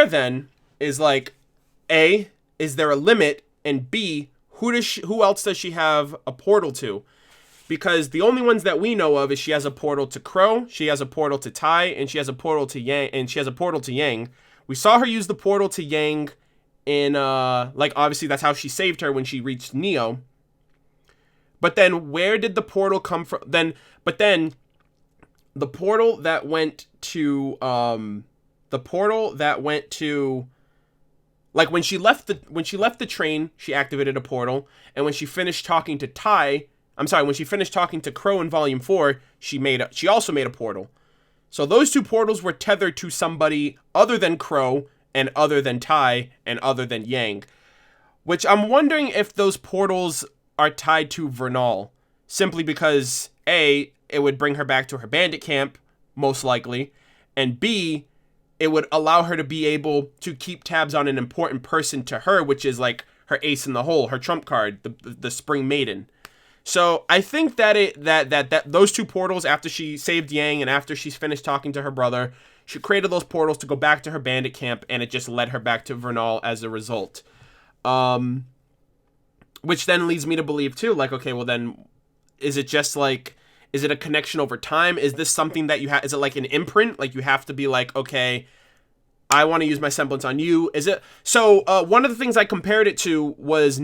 then is like, A, is there a limit? And B, who else does she have a portal to? Because the only ones that we know of is she has a portal to Crow, she has a portal to Tai, and she has a portal to Yang, We saw her use the portal to Yang in like, obviously that's how she saved her when she reached Neo. But then where did the portal come from? The portal that went to like when she left the train, she activated a portal, and when she finished talking to Crow in Volume 4, she also made a portal. So those two portals were tethered to somebody other than Crow and other than Tai and other than Yang, which I'm wondering if those portals are tied to Vernal, simply because A, it would bring her back to her bandit camp, most likely, and B, it would allow her to be able to keep tabs on an important person to her, which is like her ace in the hole, her trump card, the Spring Maiden. So I think that that those two portals, after she saved Yang and after she's finished talking to her brother, she created those portals to go back to her bandit camp, and it just led her back to Vernal as a result. Which then leads me to believe too, like, okay, well then, is it just like, is it a connection over time? Is this something that you have, is it like an imprint? Like you have to be like, okay, I want to use my semblance on you. Is it? So one of the things I compared it to was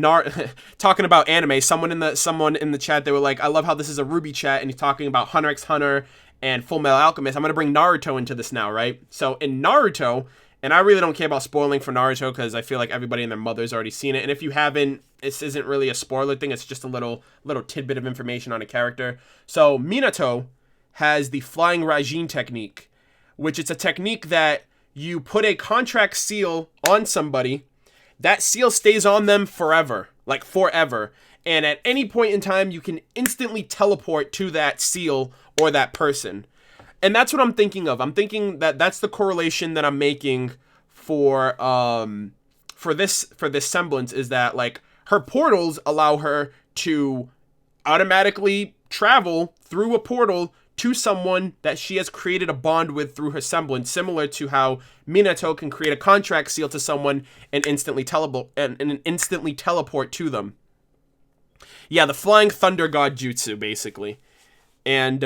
talking about anime. Someone in the chat, they were like, I love how this is a RWBY chat, and he's talking about Hunter x Hunter and Full Metal Alchemist. I'm going to bring Naruto into this now, right? So in Naruto, and I really don't care about spoiling for Naruto because I feel like everybody and their mother's already seen it. And if you haven't, this isn't really a spoiler thing. It's just a little tidbit of information on a character. So Minato has the Flying Rajin technique, which is a technique that you put a contract seal on somebody. That seal stays on them forever, like forever. And at any point in time, you can instantly teleport to that seal or that person. And that's what I'm thinking of. I'm thinking that that's the correlation that I'm making for this semblance, is that like her portals allow her to automatically travel through a portal to someone that she has created a bond with through her semblance, similar to how Minato can create a contract seal to someone and instantly teleport to them. Yeah, the Flying Thunder God Jutsu, basically. And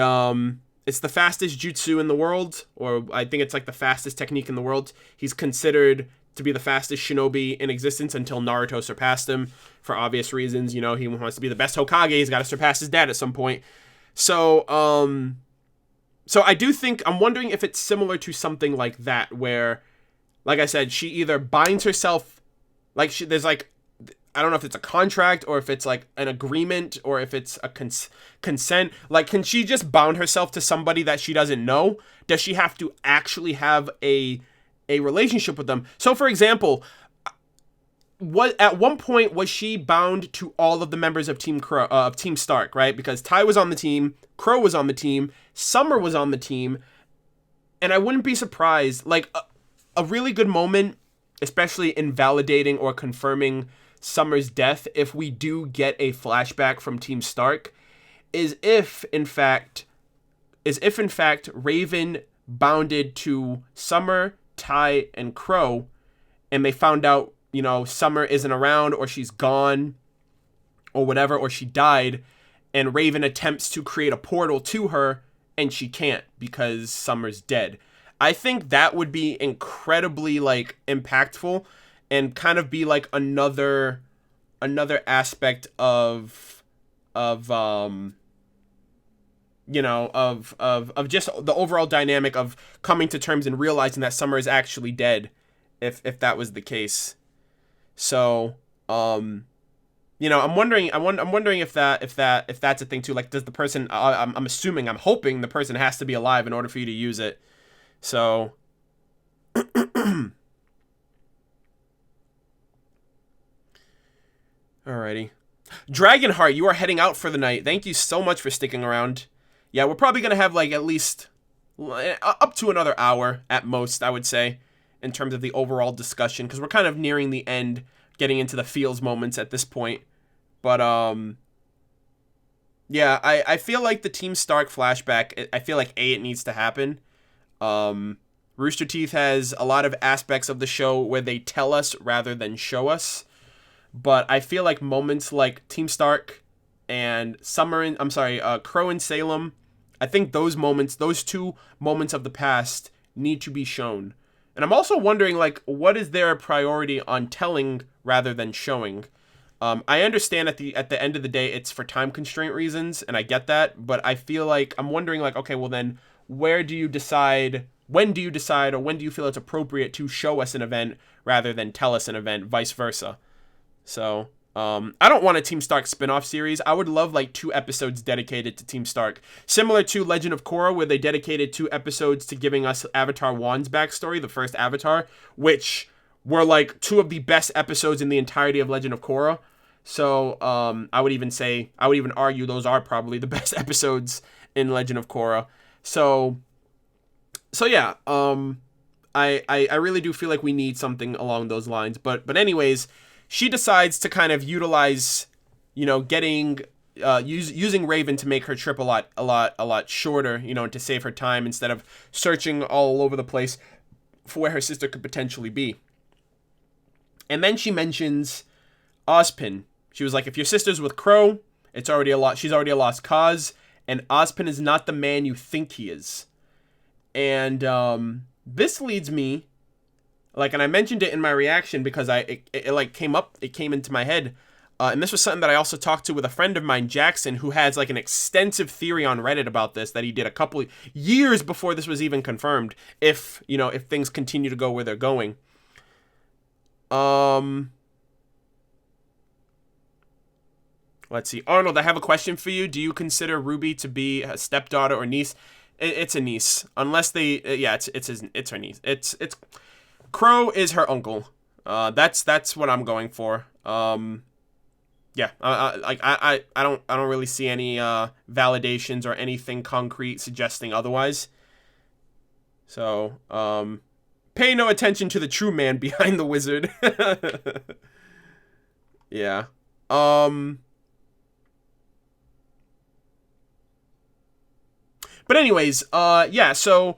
it's the fastest jutsu in the world, or I think it's like the fastest technique in the world. He's considered to be the fastest shinobi in existence until Naruto surpassed him for obvious reasons. You know, he wants to be the best Hokage. He's got to surpass his dad at some point. So I do think, I'm wondering if it's similar to something like that, where, like I said, she either binds herself, like there's like, I don't know if it's a contract or if it's like an agreement or if it's a consent. Like, can she just bound herself to somebody that she doesn't know? Does she have to actually have a relationship with them? So, for example, at one point was she bound to all of the members of Team Stark, right? Because Ty was on the team, Crow was on the team, Summer was on the team, and I wouldn't be surprised. Like a really good moment, especially in validating or confirming Summer's death, if we do get a flashback from Team Stark, is if in fact Raven bounded to Summer, Ty, and Crow, and they found out, you know, Summer isn't around, or she's gone, or whatever, or she died, and Raven attempts to create a portal to her, and she can't because Summer's dead. I think that would be incredibly, like, impactful, and kind of be like another aspect of you know, of just the overall dynamic of coming to terms and realizing that Summer is actually dead, if that was the case. So, you know, I'm wondering if that's a thing too. Like, does the person? I'm hoping the person has to be alive in order for you to use it. So, alrighty. Dragonheart, you are heading out for the night. Thank you so much for sticking around. Yeah, we're probably gonna have like at least up to another hour at most, I would say, in terms of the overall discussion, because we're kind of nearing the end, getting into the feels moments at this point. But yeah, I feel like the Team Stark flashback, I feel like it needs to happen. Rooster Teeth has a lot of aspects of the show where they tell us rather than show us, but I feel like moments like Team Stark and Crow and Salem, I think those two moments of the past need to be shown. And I'm also wondering, like, what is their priority on telling rather than showing? I understand at the end of the day, it's for time constraint reasons, and I get that, but I feel like, I'm wondering, like, okay, well then, when do you decide, or when do you feel it's appropriate to show us an event rather than tell us an event, vice versa? So, I don't want a Team Stark spin-off series. I would love, like, 2 episodes dedicated to Team Stark. Similar to Legend of Korra, where they dedicated 2 episodes to giving us Avatar 1's backstory, the first Avatar, which were, like, 2 of the best episodes in the entirety of Legend of Korra. So, I would even argue those are probably the best episodes in Legend of Korra. So yeah, I really do feel like we need something along those lines. But anyways, she decides to kind of utilize, getting using Raven to make her trip a lot shorter, to save her time instead of searching all over the place for where her sister could potentially be. And then she mentions Ozpin. She was like, if your sister's with Crow, she's already a lost cause, and Ozpin is not the man you think he is. And this leads me, and I mentioned it in my reaction because it came into my head. And this was something that I also talked to with a friend of mine, Jackson, who has an extensive theory on Reddit about this that he did a couple years before this was even confirmed. If things continue to go where they're going. Let's see. Arnold, I have a question for you. Do you consider RWBY to be a stepdaughter or niece? It's a niece, unless they. It's her niece. It's Crow is her uncle. That's what I'm going for. Yeah, I don't really see any validations or anything concrete suggesting otherwise. So, pay no attention to the true man behind the wizard. Yeah. But anyways, yeah, so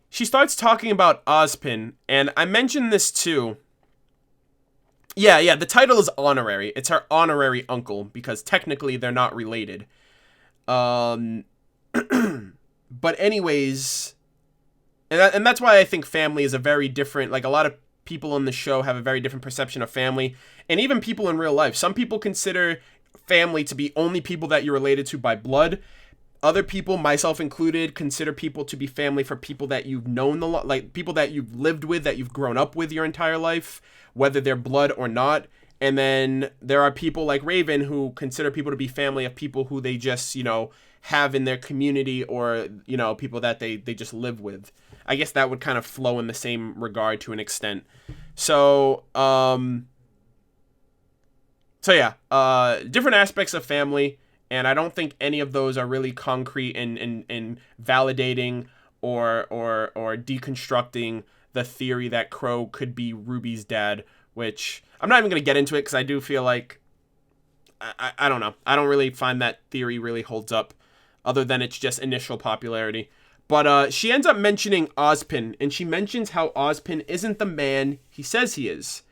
she starts talking about Ozpin, and I mentioned this too. Yeah, the title is honorary. It's her honorary uncle, because technically they're not related. But anyways, and that's why I think family is a very different, a lot of people in the show have a very different perception of family, and even people in real life. Some people consider family to be only people that you're related to by blood. Other people, myself included, consider people to be family for people that you've known people that you've lived with, that you've grown up with your entire life, whether they're blood or not. And then there are people like Raven who consider people to be family of people who they just, have in their community, or, people that they just live with. I guess that would kind of flow in the same regard to an extent. So yeah, different aspects of family. And I don't think any of those are really concrete in validating or deconstructing the theory that Crow could be RWBY's dad, which I'm not even going to get into it because I do feel like, I don't know. I don't really find that theory really holds up, other than it's just initial popularity. But she ends up mentioning Ozpin, and she mentions how Ozpin isn't the man he says he is.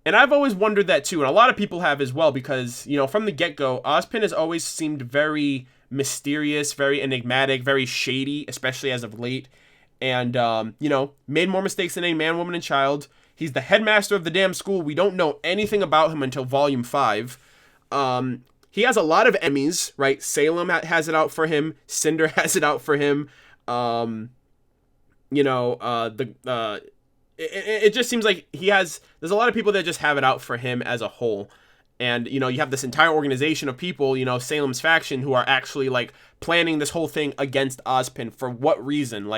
And I've always wondered that too, and a lot of people have as well, because, from the get-go, Ozpin has always seemed very mysterious, very enigmatic, very shady, especially as of late. And, made more mistakes than any man, woman, and child. He's the headmaster of the damn school. We don't know anything about him until Volume 5. He has a lot of enemies, right? Salem has it out for him. Cinder has it out for him. It just seems like there's a lot of people that just have it out for him as a whole. And, you have this entire organization of people, Salem's faction, who are actually, planning this whole thing against Ozpin. For what reason?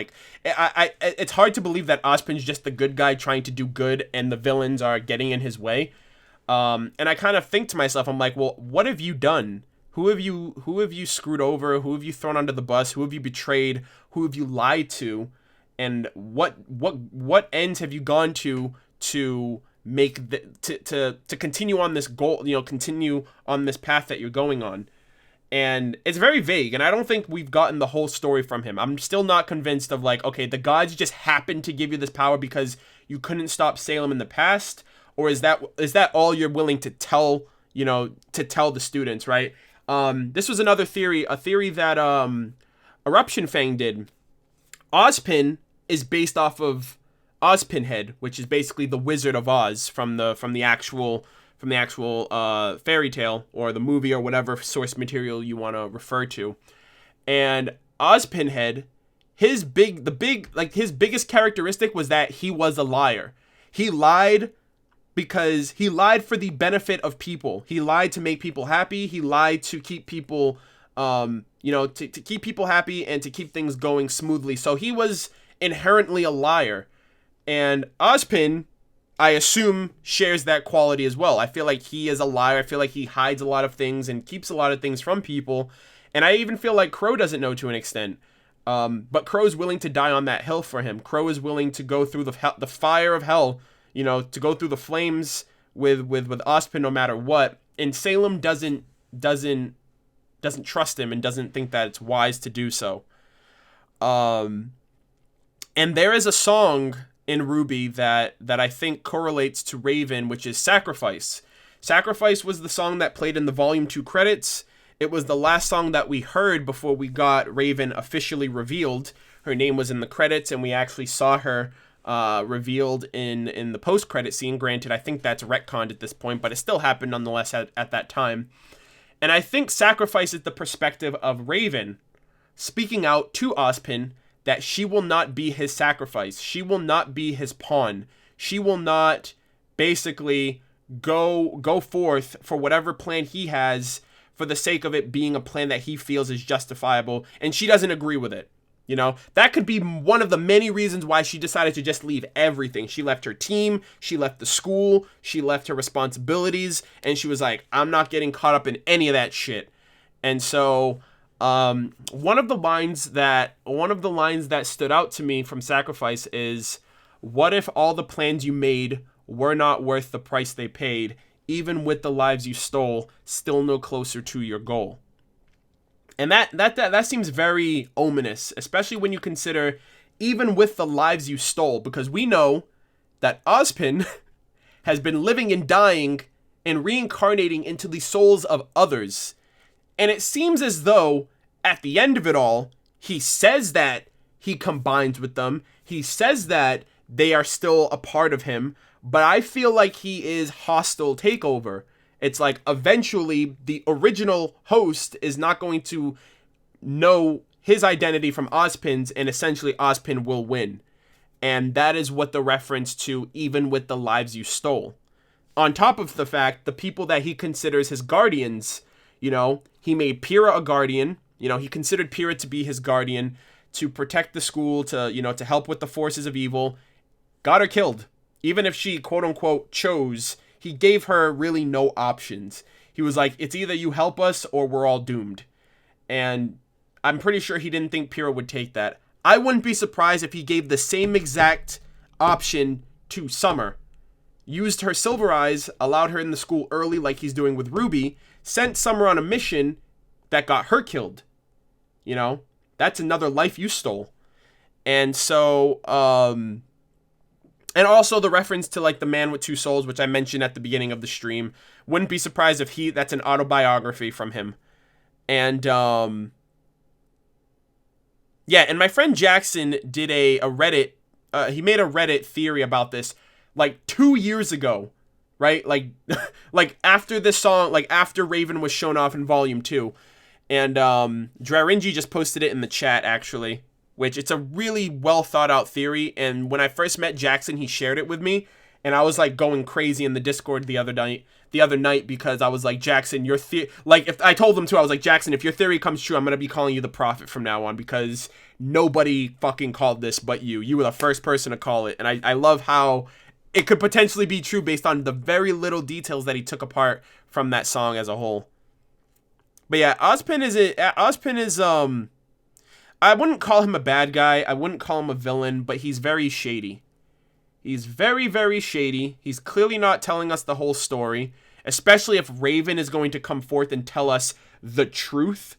It's hard to believe that Ozpin's just the good guy trying to do good and the villains are getting in his way. And I kind of think to myself, I'm like, well, what have you done? Who have you screwed over? Who have you thrown under the bus? Who have you betrayed? Who have you lied to? And what ends have you gone to make to continue on this goal, continue on this path that you're going on? And it's very vague, and I don't think we've gotten the whole story from him. I'm still not convinced of okay, the gods just happened to give you this power because you couldn't stop Salem in the past, or is that all you're willing to tell the students, right? This was another theory, a theory that Eruption Fang did. Ozpin is based off of Ozpinhead, which is basically the Wizard of Oz from the actual fairy tale or the movie or whatever source material you want to refer to. And Ozpinhead, his biggest characteristic was that he was a liar. He lied because he lied for the benefit of people. He lied to make people happy. He lied to keep people to keep people happy and to keep things going smoothly. So he was inherently a liar. And Ozpin, I assume, shares that quality as well. I feel like he is a liar. I feel like he hides a lot of things and keeps a lot of things from people. And I even feel like Crow doesn't know to an extent. But Crow's willing to die on that hill for him. Crow is willing to go through the fire of hell, you know, to go through the flames with Ozpin no matter what. And Salem doesn't trust him and doesn't think that it's wise to do so. And there is a song in RWBY that I think correlates to Raven, which is Sacrifice. Sacrifice was the song that played in the Volume 2 credits. It was the last song that we heard before we got Raven officially revealed. Her name was in the credits, and we actually saw her revealed in the post-credit scene. Granted, I think that's retconned at this point, but it still happened nonetheless at that time. And I think Sacrifice is the perspective of Raven speaking out to Ozpin that she will not be his sacrifice. She will not be his pawn. She will not basically go forth for whatever plan he has for the sake of it being a plan that he feels is justifiable, and she doesn't agree with it. You know, that could be one of the many reasons why she decided to just leave everything. She left her team, she left the school, she left her responsibilities, and she was like, I'm not getting caught up in any of that shit. And so one of the lines that stood out to me from Sacrifice is, what if all the plans you made were not worth the price they paid? Even with the lives you stole, still no closer to your goal. And that seems very ominous, especially when you consider even with the lives you stole, because we know that Ozpin has been living and dying and reincarnating into the souls of others. And it seems as though at the end of it all, he says that he combines with them. He says that they are still a part of him, but I feel like he is hostile takeover. It's like eventually the original host is not going to know his identity from Ozpin's, and essentially Ozpin will win. And that is what the reference to even with the lives you stole. On top of the fact, the people that he considers his guardians, you know, he made Pyrrha a guardian. You know, he considered Pyrrha to be his guardian, to protect the school, to, you know, to help with the forces of evil. Got her killed. Even if she, quote unquote, chose, he gave her really no options. He was like, it's either you help us or we're all doomed. And I'm pretty sure he didn't think Pyrrha would take that. I wouldn't be surprised if he gave the same exact option to Summer. Used her silver eyes, allowed her in the school early like he's doing with RWBY, sent Summer on a mission that got her killed. You know, that's another life you stole. And so, and also the reference to like the man with two souls, which I mentioned at the beginning of the stream. Wouldn't be surprised if that's an autobiography from him. And, yeah, and my friend Jackson did a Reddit, he made a Reddit theory about this like 2 years ago, right? Like, like after this song, like after Raven was shown off in Volume 2. And Drarinji just posted it in the chat, actually, which it's a really well thought out theory. And when I first met Jackson, he shared it with me, and I was like going crazy in the Discord the other night because I was like, Jackson, your like, if I told him to, I was like, Jackson, if your theory comes true, I'm gonna be calling you the prophet from now on, because nobody fucking called this but you. You were the first person to call it, and I love how it could potentially be true based on the very little details that he took apart from that song as a whole. But yeah, Ozpin is I wouldn't call him a bad guy. I wouldn't call him a villain, but he's very shady. He's very, very shady. He's clearly not telling us the whole story, especially if Raven is going to come forth and tell us the truth.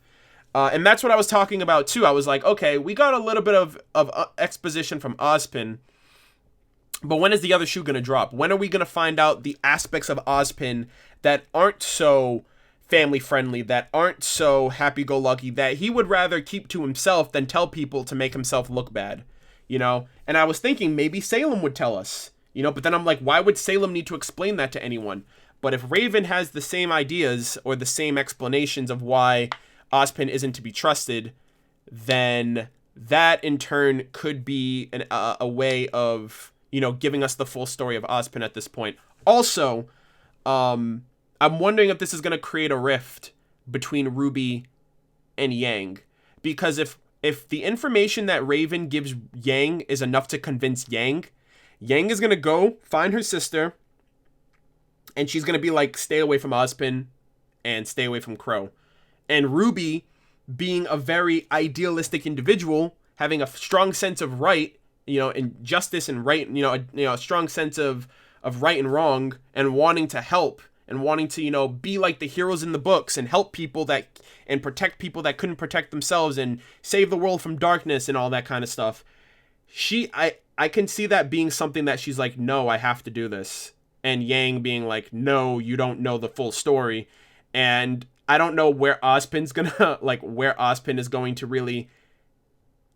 And that's what I was talking about too. I was like, okay, we got a little bit of exposition from Ozpin, but when is the other shoe going to drop? When are we going to find out the aspects of Ozpin that aren't so family friendly, that aren't so happy-go-lucky, that he would rather keep to himself than tell people to make himself look bad, you know? And I was thinking maybe Salem would tell us, you know, but then I'm like, why would Salem need to explain that to anyone? But if Raven has the same ideas or the same explanations of why Ozpin isn't to be trusted, then that in turn could be a way of, you know, giving us the full story of Ozpin at this point. Also, I'm wondering if this is going to create a rift between RWBY and Yang. Because if the information that Raven gives Yang is enough to convince Yang is going to go find her sister, and she's going to be like, stay away from Ozpin and stay away from Crow. And RWBY being a very idealistic individual, having a strong sense of right, and justice and right, a strong sense of right and wrong, and wanting to help and wanting to, be like the heroes in the books and help people and protect people that couldn't protect themselves and save the world from darkness and all that kind of stuff. I can see that being something that she's like, no, I have to do this. And Yang being like, no, you don't know the full story. And I don't know where Ozpin's gonna, where Ozpin is going to really...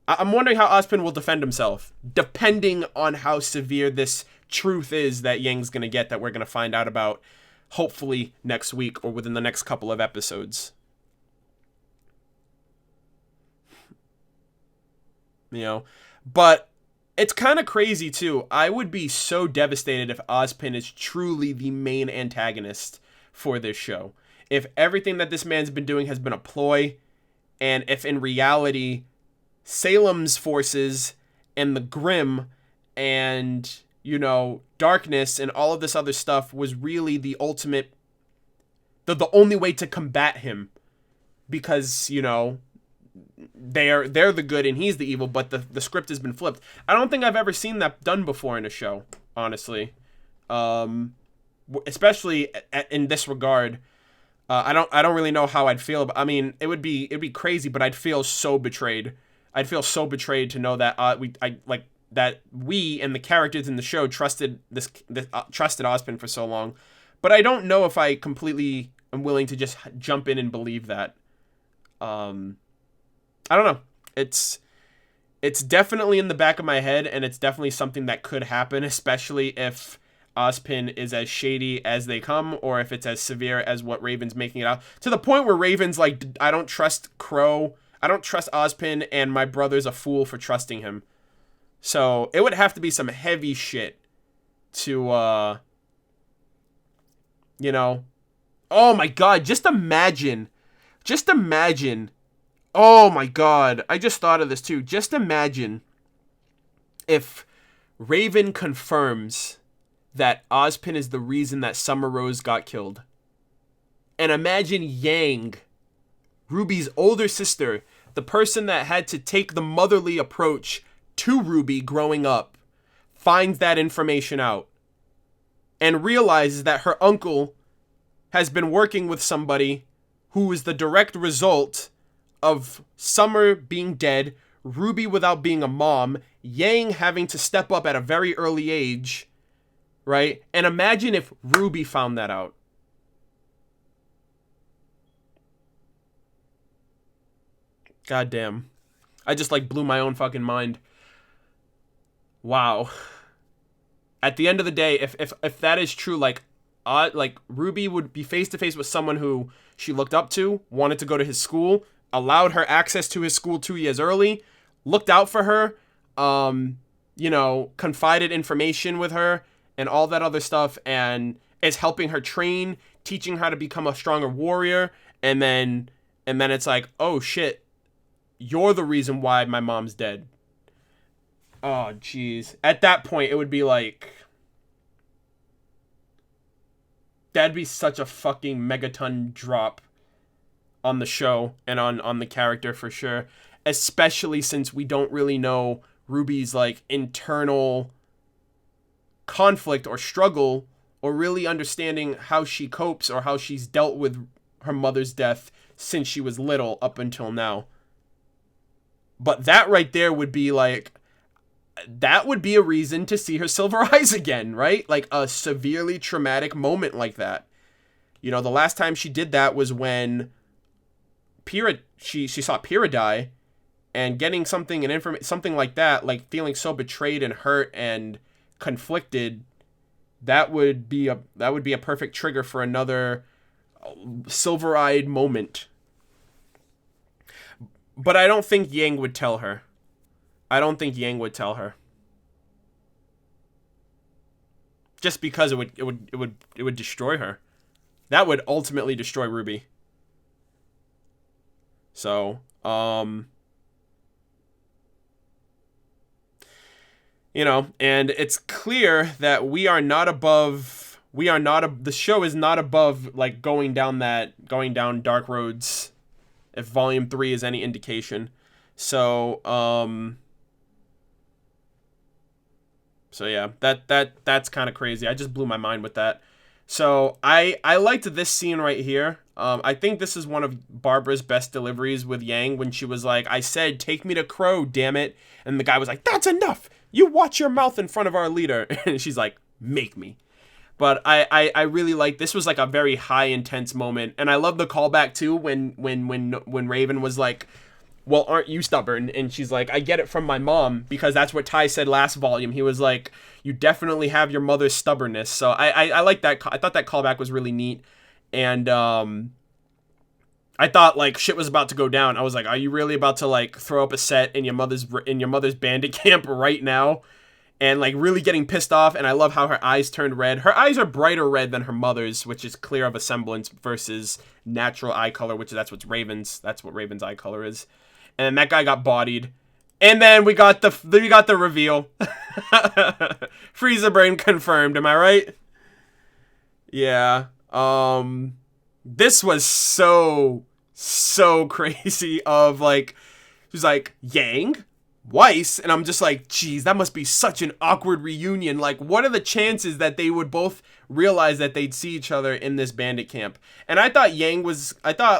I'm wondering how Ozpin will defend himself, depending on how severe this truth is that Yang's gonna get, that we're gonna find out about, hopefully next week or within the next couple of episodes. But it's kind of crazy too. I would be so devastated if Ozpin is truly the main antagonist for this show. If everything that this man's been doing has been a ploy, and if in reality Salem's forces and the Grim and, darkness and all of this other stuff was really the ultimate, the only way to combat him, because, they're the good and he's the evil, but the script has been flipped. I don't think I've ever seen that done before in a show, honestly. Especially in this regard. I don't really know how I'd feel, but I mean, it'd be crazy, but I'd feel so betrayed. I'd feel so betrayed to know that that we and the characters in the show trusted trusted Ozpin for so long. But I don't know if I completely am willing to just jump in and believe that. I don't know. It's definitely in the back of my head, and it's definitely something that could happen, especially if Ozpin is as shady as they come, or if it's as severe as what Raven's making it out. To the point where Raven's like, I don't trust Crow, I don't trust Ozpin, and my brother's a fool for trusting him. So it would have to be some heavy shit to, oh my god, just imagine, oh my god, I just thought of this too. Just imagine if Raven confirms that Ozpin is the reason that Summer Rose got killed. And imagine Yang, RWBY's older sister, the person that had to take the motherly approach to RWBY growing up, finds that information out and realizes that her uncle has been working with somebody who is the direct result of Summer being dead, RWBY without being a mom, Yang having to step up at a very early age, right? And imagine if RWBY found that out. God damn. I just blew my own fucking mind. Wow. At the end of the day, if that is true, RWBY would be face to face with someone who she looked up to, wanted to go to his school, allowed her access to his school 2 years early, looked out for her, confided information with her and all that other stuff, and is helping her train, teaching her how to become a stronger warrior, and then it's like, oh shit, you're the reason why my mom's dead. Oh jeez. At that point, it would be like, that'd be such a fucking megaton drop on the show and on the character for sure. Especially since we don't really know RWBY's internal conflict or struggle, or really understanding how she copes or how she's dealt with her mother's death since she was little up until now. But that right there would be that would be a reason to see her silver eyes again, right? A severely traumatic moment like that. The last time she did that was when she saw Pyrrha die, and getting something like that, feeling so betrayed and hurt and conflicted, that would be a perfect trigger for another silver-eyed moment. But I don't think Yang would tell her. Just because it would destroy her. That would ultimately destroy RWBY. So, and it's clear that the show is not above going down dark roads if volume 3 is any indication. So, so yeah, that's kind of crazy. I just blew my mind with that. So I liked this scene right here. I think this is one of Barbara's best deliveries with Yang, when she was like, I said, take me to Crow, damn it. And the guy was like, that's enough. You watch your mouth in front of our leader. And she's like, make me. But I really like, this was like a very high intense moment. And I love the callback too, when Raven was like, well, aren't you stubborn? And she's like, I get it from my mom, because that's what Ty said last volume. He was like, you definitely have your mother's stubbornness. So I like that. I thought that callback was really neat. And I thought like shit was about to go down. I was like, are you really about to like throw up a set in your mother's bandit camp right now? And like really getting pissed off. And I love how her eyes turned red. Her eyes are brighter red than her mother's, which is clear of a semblance, versus natural eye color, which that's what Raven's eye color is. And that guy got bodied. And then we got the reveal. Frieza brain confirmed, am I right? Yeah. This was so crazy of like, she's like, Yang? Weiss? And I'm just like, geez, that must be such an awkward reunion. Like, what are the chances that they would both realize that they'd see each other in this bandit camp? And I thought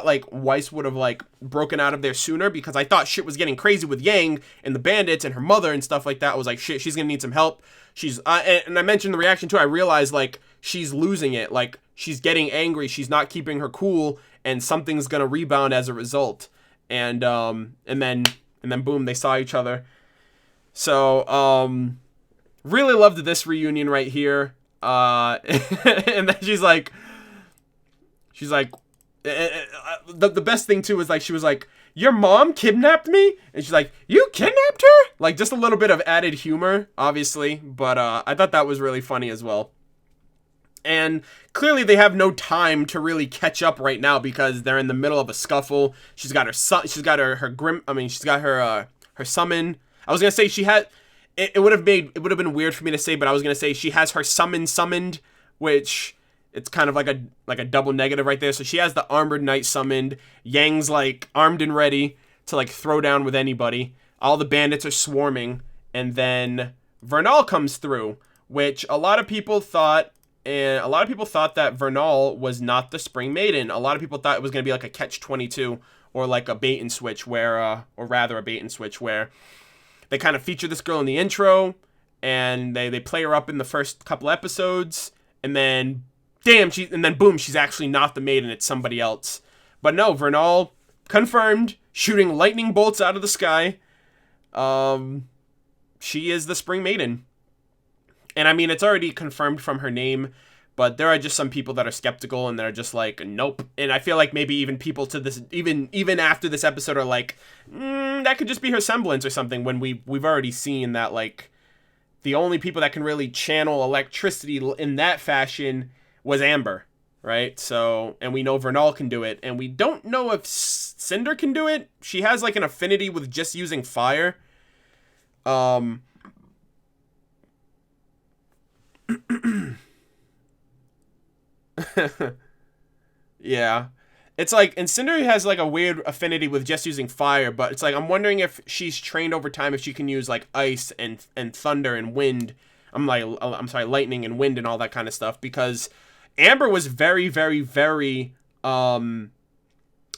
like Weiss would have like broken out of there sooner, because I thought shit was getting crazy with Yang and the bandits and her mother and stuff like that. I was like, shit, she's gonna need some help. She's and I mentioned the reaction too. I realized like she's losing it. Like, she's getting angry. She's not keeping her cool, and something's gonna rebound as a result. And then boom, they saw each other. So, really loved this reunion right here. And then she's like, the best thing too is like, she was like, your mom kidnapped me? And she's like, you kidnapped her? Like, just a little bit of added humor, obviously. But, I thought that was really funny as well. And clearly they have no time to really catch up right now, because they're in the middle of a scuffle. She's got her summon. I was gonna say she had. It would have been weird for me to say, but I was gonna say she has her summoned, which it's kind of like a double negative right there. So she has the armored knight summoned. Yang's like armed and ready to like throw down with anybody. All the bandits are swarming, and then Vernal comes through, which a lot of people thought that Vernal was not the Spring Maiden. A lot of people thought it was going to be like a catch-22, or like a bait and switch where, where they kind of feature this girl in the intro, and they play her up in the first couple episodes, and then boom, she's actually not the Maiden, it's somebody else. But no, Vernal confirmed, shooting lightning bolts out of the sky. She is the Spring Maiden. And I mean, it's already confirmed from her name, but there are just some people that are skeptical, and they're just like, nope. And I feel like maybe even people to this, even after this episode, are like, that could just be her semblance or something, when we've already seen that, like, the only people that can really channel electricity in that fashion was Amber, right? So, and we know Vernal can do it, and we don't know if Cinder can do it. She has like an affinity with just using fire. Yeah, it's like, and Cinder has like a weird affinity with just using fire, but it's like, I'm wondering if she's trained over time, if she can use like ice and thunder and wind. Lightning and wind and all that kind of stuff, because Amber was very, very, very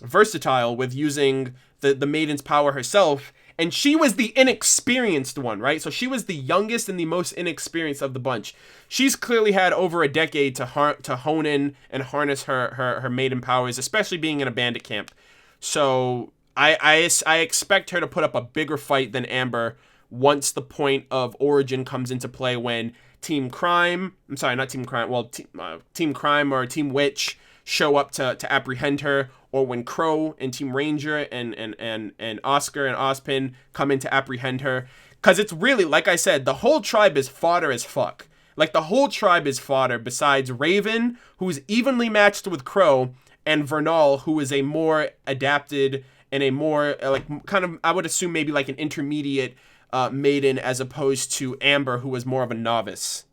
versatile with using the Maiden's power herself. And she was the inexperienced one, right? So she was the youngest and the most inexperienced of the bunch. She's clearly had over a decade to hone in and harness her maiden powers, especially being in a bandit camp. So I expect her to put up a bigger fight than Amber once the point of origin comes into play, when Team Crime or Team Witch show up to apprehend her, or when Crow and Team Ranger and Oscar and Ozpin come in to apprehend her. Because it's really, like I said, the whole tribe is fodder as fuck. Like, the whole tribe is fodder, besides Raven, who's evenly matched with Crow, and Vernal, who is a more adapted and a more, like, kind of, I would assume maybe like an intermediate maiden, as opposed to Amber, who was more of a novice.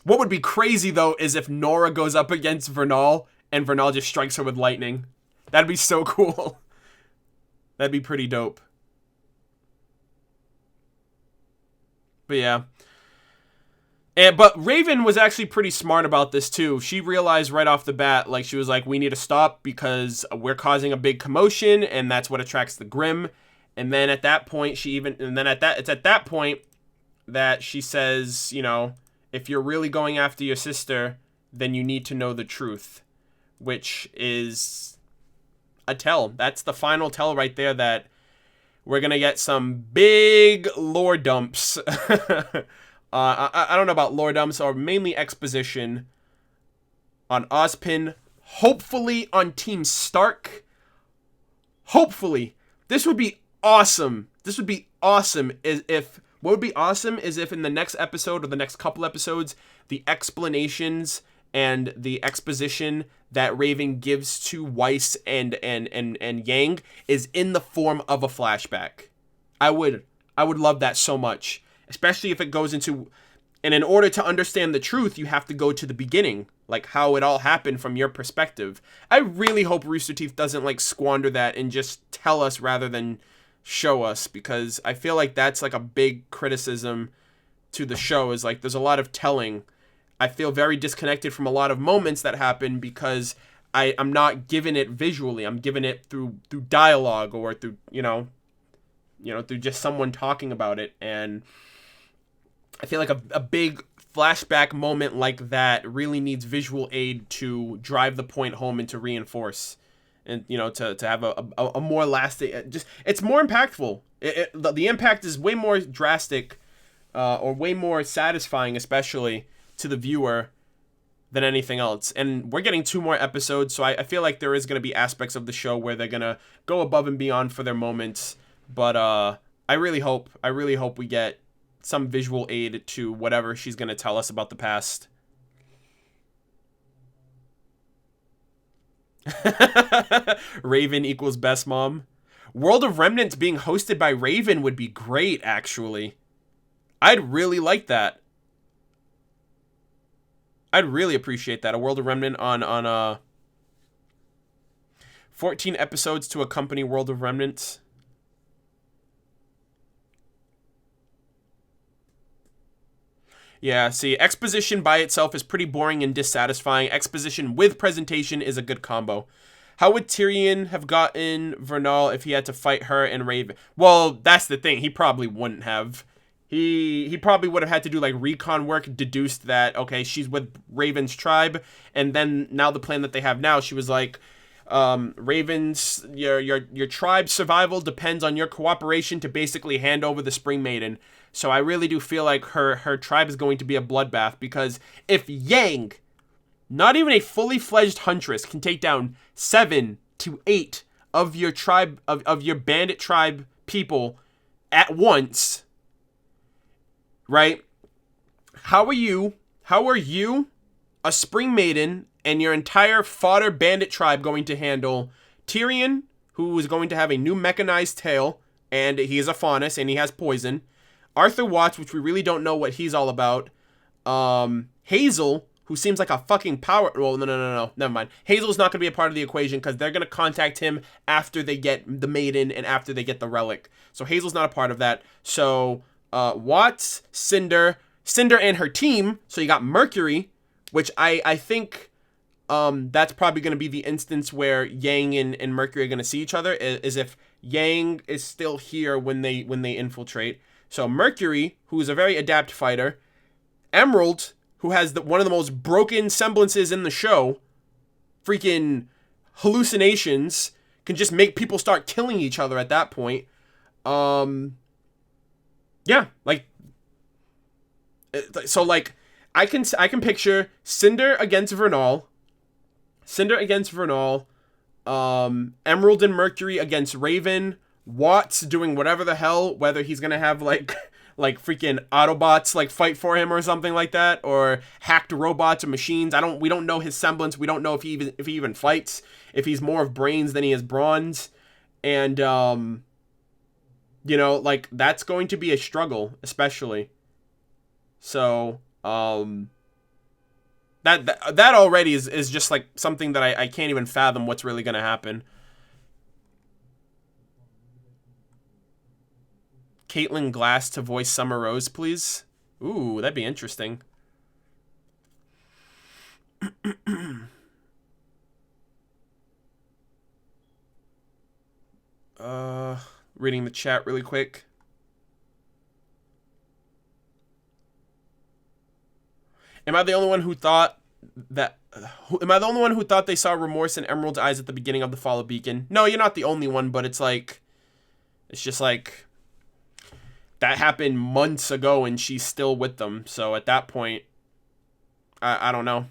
What would be crazy, though, is if Nora goes up against Vernal, and Vernal just strikes her with lightning. That'd be so cool. That'd be pretty dope. But yeah. But Raven was actually pretty smart about this, too. She realized right off the bat, like, she was like, we need to stop because we're causing a big commotion, and that's what attracts the Grimm. And then at that point, it's at that point that she says, you know, if you're really going after your sister, then you need to know the truth, which is a tell. That's the final tell right there, that we're going to get some big lore dumps. I don't know about lore dumps, or mainly exposition on Ozpin, hopefully on Team Stark. Hopefully. This would be awesome. This would be awesome what would be awesome is if in the next episode or the next couple episodes, the explanations and the exposition that Raven gives to Weiss and Yang is in the form of a flashback. I would love that so much, especially if it goes into, and in order to understand the truth, you have to go to the beginning, like how it all happened from your perspective. I really hope Rooster Teeth doesn't like squander that and just tell us rather than show us, because I feel like that's like a big criticism to the show, is like there's a lot of telling. I feel very disconnected from a lot of moments that happen because I'm not given it visually. I'm given it through dialogue, or through, you know, through just someone talking about it. And I feel like a big flashback moment like that really needs visual aid to drive the point home and to reinforce, and, you know, to have a more lasting, it's more impactful. The impact is way more drastic, or way more satisfying, especially to the viewer, than anything else. And we're getting 2 more episodes, so I feel like there is going to be aspects of the show where they're going to go above and beyond for their moments. But I really hope we get some visual aid to whatever she's going to tell us about the past. Raven equals best mom. World of Remnants being hosted by Raven would be great, actually. I'd really like that. I'd really appreciate that. A World of Remnant on 14 episodes to accompany World of Remnants. Yeah, see, exposition by itself is pretty boring and dissatisfying. Exposition with presentation is a good combo. How would Tyrion have gotten Vernal if he had to fight her and Raven? Well, that's the thing. He probably wouldn't have. He probably would have had to do like recon work, deduced that, okay, she's with Raven's tribe, and then now the plan that they have now, she was like, Raven's, your tribe's survival depends on your cooperation to basically hand over the Spring Maiden. So I really do feel like her tribe is going to be a bloodbath, because if Yang, not even a fully fledged huntress, can take down 7 to 8 of your tribe, of your bandit tribe people at once, right? How are you, a Spring Maiden, and your entire fodder bandit tribe going to handle Tyrion, who is going to have a new mechanized tail, and he is a faunus, and he has poison. Arthur Watts, which we really don't know what he's all about. Hazel, who seems like a fucking power... Well, no. Never mind. Hazel's not going to be a part of the equation, because they're going to contact him after they get the Maiden and after they get the Relic. So Hazel's not a part of that. So Watts, Cinder and her team. So you got Mercury, which I think that's probably going to be the instance where Yang and Mercury are going to see each other, is if Yang is still here when they infiltrate. So Mercury, who is a very adept fighter. Emerald, who has one of the most broken semblances in the show. Freaking hallucinations. Can just make people start killing each other at that point. Yeah, like... So, like, I can picture Cinder against Vernal. Emerald and Mercury against Raven. Watts doing whatever the hell, whether he's gonna have like freaking Autobots like fight for him or something like that, or hacked robots or machines. We don't know his semblance. We don't know if he even fights, if he's more of brains than he is bronze. And you know, like, that's going to be a struggle, especially. So That already is just like something that I can't even fathom what's really gonna happen. Caitlin Glass to voice Summer Rose, please. Ooh, that'd be interesting. Reading the chat really quick. Am I the only one who thought they saw remorse in Emerald's eyes at the beginning of the Fall of Beacon? No, you're not the only one, but it's just like that happened months ago and she's still with them. So at that point, I don't know.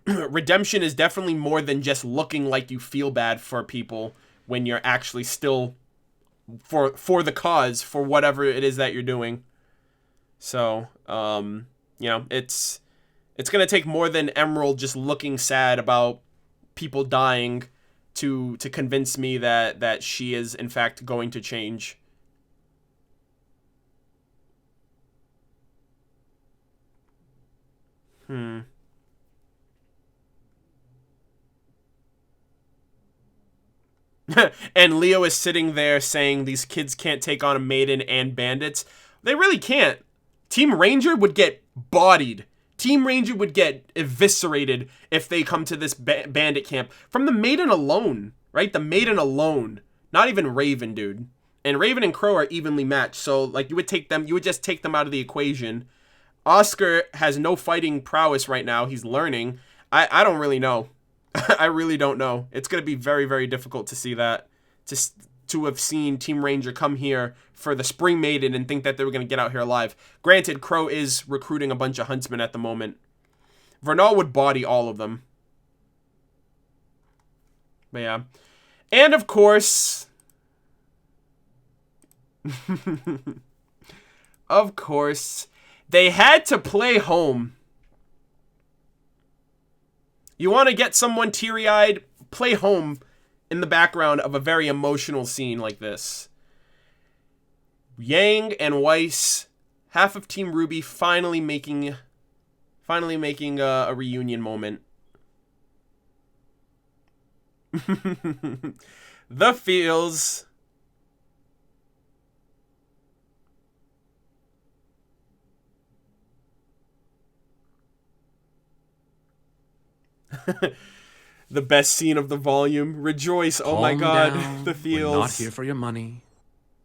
Redemption is definitely more than just looking like you feel bad for people when you're actually still for the cause, for whatever it is that you're doing. So, you know, it's going to take more than Emerald just looking sad about people dying to convince me that she is in fact going to change. And Leo is sitting there saying these kids can't take on a maiden and bandits. They really can't. Team Ranger would get bodied. Team Ranger would get eviscerated if they come to this bandit camp. From the maiden alone, right? The maiden alone. Not even Raven, dude. And Raven and Crow are evenly matched. So, like, you would just take them out of the equation. Oscar has no fighting prowess right now. He's learning. I don't really know. I really don't know. It's going to be very, very difficult to see that. To have seen Team Ranger come here for the Spring Maiden and think that they were going to get out here alive. Granted, Crow is recruiting a bunch of huntsmen at the moment. Vernal would body all of them. But yeah. And of course... of course, they had to play home. You want to get someone teary-eyed? Play home in the background of a very emotional scene like this. Yang and Weiss, half of Team RWBY, finally making a reunion moment. The feels. The best scene of the volume. Rejoice. Oh my god. Down. The feels. We're not here for your money.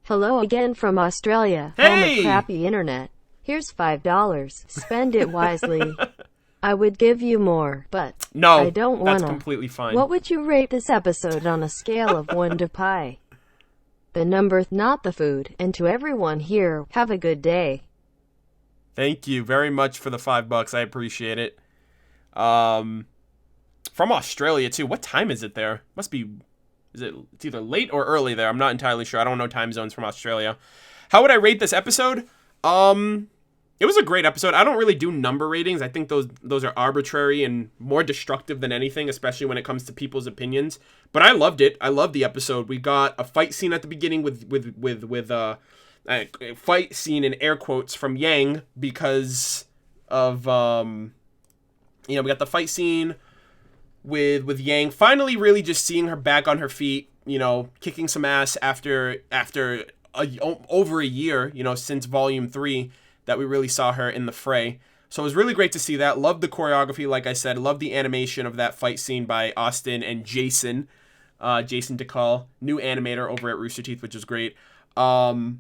Hello again from Australia. Hey! Home of crappy internet. Here's $5. Spend it wisely. I would give you more, but No, I don't wanna. that's completely fine. What would you rate this episode on a scale of 1 to pi? The number, not the food. And to everyone here, have a good day. Thank you very much for the $5. I appreciate it. From Australia too. What time is it there? Must be, it's either late or early there. I'm not entirely sure. I don't know time zones from Australia. How would I rate this episode? It was a great episode. I don't really do number ratings. I think those are arbitrary and more destructive than anything, especially when it comes to people's opinions. But I loved it. I loved the episode. We got a fight scene at the beginning with a fight scene in air quotes from Yang because of we got the fight scene with Yang finally really just seeing her back on her feet, kicking some ass after over a year, since volume 3 that we really saw her in the fray. So it was really great to see that. Loved the choreography, like I said. Loved the animation of that fight scene by Austin and Jason. Jason DeCall, new animator over at Rooster Teeth, which is great. Loved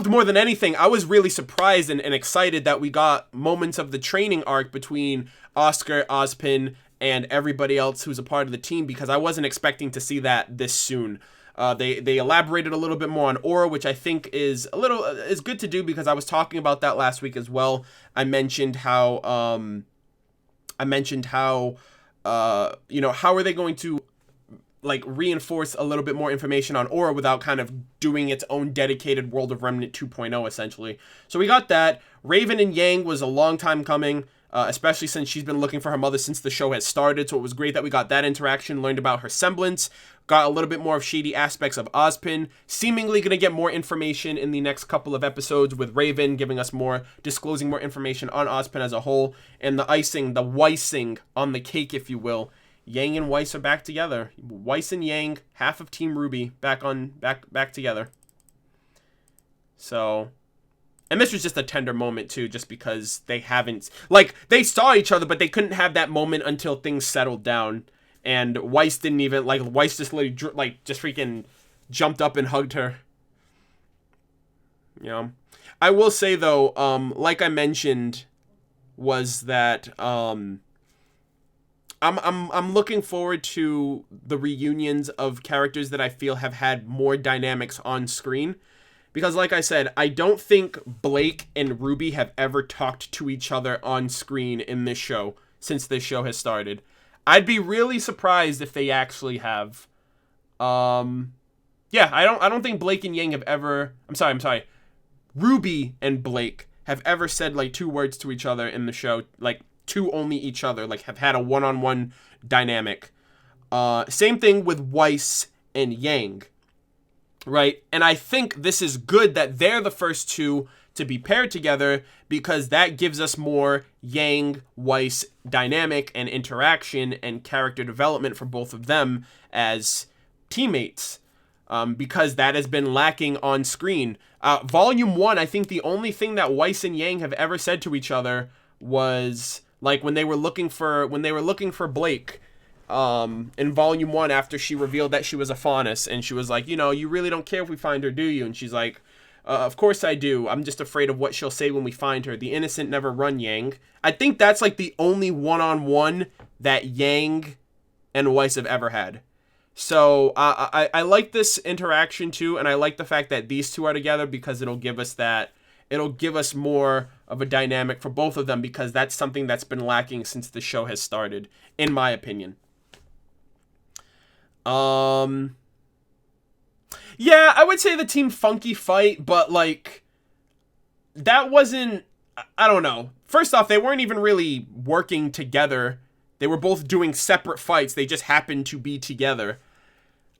more than anything. I was really surprised and excited that we got moments of the training arc between Oscar, Ozpin, and everybody else who's a part of the team, because I wasn't expecting to see that this soon. They elaborated a little bit more on Aura, which I think is good to do, because I was talking about that last week as well. I mentioned how how are they going to reinforce a little bit more information on Aura without kind of doing its own dedicated World of Remnant 2.0 essentially. So we got that. Raven and Yang was a long time coming. especially since she's been looking for her mother since the show has started. So it was great that we got that interaction, learned about her semblance, got a little bit more of shady aspects of Ozpin. Seemingly going to get more information in the next couple of episodes with Raven, giving us more, disclosing more information on Ozpin as a whole. And the icing, the weissing on the cake, if you will. Yang and Weiss are back together. Weiss and Yang, half of Team RWBY, back together. So, and this was just a tender moment too, just because they haven't, like, they saw each other, but they couldn't have that moment until things settled down. And Weiss didn't even, like, Weiss just literally, like, just freaking jumped up and hugged her. You know, I will say though, like I mentioned, was that, I'm looking forward to the reunions of characters that I feel have had more dynamics on screen. Because like I said, I don't think Blake and RWBY have ever talked to each other on screen in this show since this show has started. I'd be really surprised if they actually have. Yeah, I don't think Blake and Yang have ever, I'm sorry. RWBY and Blake have ever said like 2 words to each other in the show, like to only each other, like have had a one-on-one dynamic. Same thing with Weiss and Yang, right? And I think this is good that they're the first 2 to be paired together, because that gives us more Yang Weiss dynamic and interaction and character development for both of them as teammates, because that has been lacking on screen. Volume 1, I think the only thing that Weiss and Yang have ever said to each other was like when they were looking for Blake in Volume 1, after she revealed that she was a faunus, and she was like, you know, you really don't care if we find her, do you? And she's like, of course I do. I'm just afraid of what she'll say when we find her. The innocent never run, Yang. I think that's like the only one-on-one that Yang and Weiss have ever had. So I like this interaction too, and I like the fact that these 2 are together, because it'll give us more of a dynamic for both of them, because that's something that's been lacking since the show has started, in my opinion. Yeah, I would say the Team Funky fight, but like, that wasn't, I don't know. First off, they weren't even really working together. They were both doing separate fights. They just happened to be together.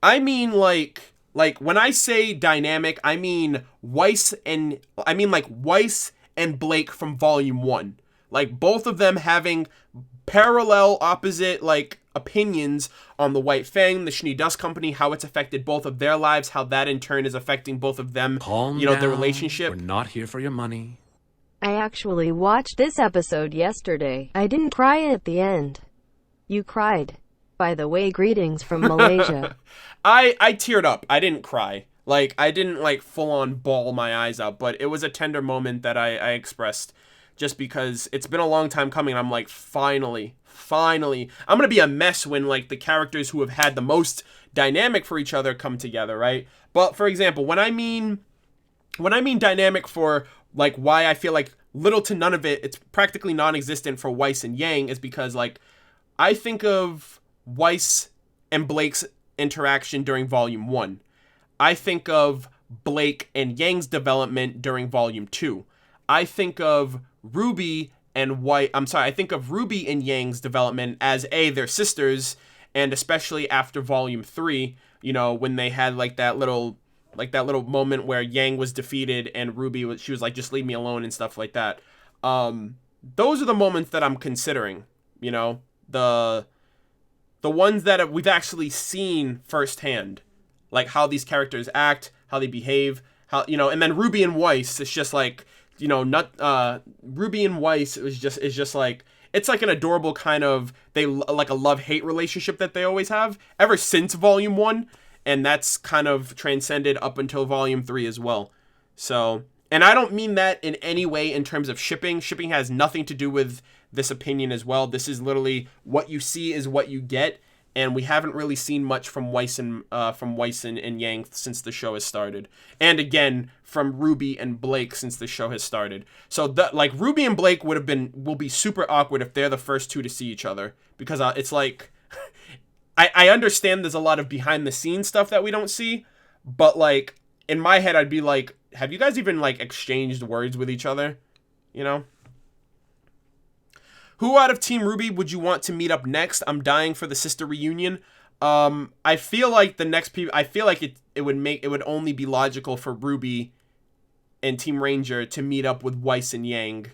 I mean, like when I say dynamic, I mean Weiss and Blake from Volume 1. Like, both of them having parallel, opposite, like, opinions on the White Fang, the Schnee Dust Company, how it's affected both of their lives, how that in turn is affecting both of them, Calm you know, down. their relationship. We're not here for your money. I actually watched this episode yesterday. I didn't cry at the end. You cried. By the way, greetings from Malaysia. I teared up. I didn't cry. Like, I didn't, like, full-on bawl my eyes out, but it was a tender moment that I expressed, just because it's been a long time coming, and I'm like, finally. I'm gonna be a mess when, like, the characters who have had the most dynamic for each other come together, right? But, for example, when I mean dynamic for, like, why I feel like little to none of it's practically non-existent for Weiss and Yang, is because, like, I think of Weiss and Blake's interaction during Volume 1. I think of Blake and Yang's development during Volume 2. I think of RWBY and Yang's development as their sisters, and especially after Volume 3, you know, when they had like that little moment where Yang was defeated and she was like, just leave me alone and stuff like that. Those are the moments that I'm considering, you know, the ones that we've actually seen firsthand, like how these characters act, how they behave, how, you know, and then RWBY and Weiss, it's just like, you know, RWBY and Weiss is just like, it's like an adorable kind of, like a love-hate relationship that they always have ever since Volume 1, and that's kind of transcended up until Volume 3 as well. So, and I don't mean that in any way in terms of shipping. Shipping has nothing to do with this opinion as well. This is literally what you see is what you get, and we haven't really seen much from Weiss and Yang since the show has started, and again from RWBY and Blake since the show has started. So like RWBY and Blake will be super awkward if they're the first 2 to see each other, because it's like I understand there's a lot of behind the scenes stuff that we don't see, but like in my head I'd be like, have you guys even like exchanged words with each other, you know? Who out of Team RWBY would you want to meet up next? I'm dying for the sister reunion. I feel like the next people, I feel like it would only be logical for RWBY and Team Ranger to meet up with Weiss and Yang.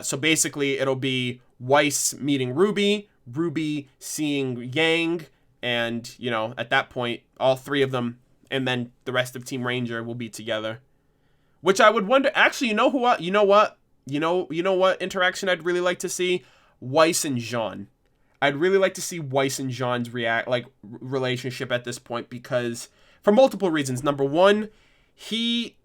So basically it'll be Weiss meeting RWBY, RWBY seeing Yang, and, you know, at that point, all three of them, and then the rest of Team Ranger will be together. Which I would wonder, actually, you know what interaction I'd really like to see? Weiss and Jaune. I'd really like to see Weiss and Jaune's relationship at this point, because for multiple reasons. Number one, she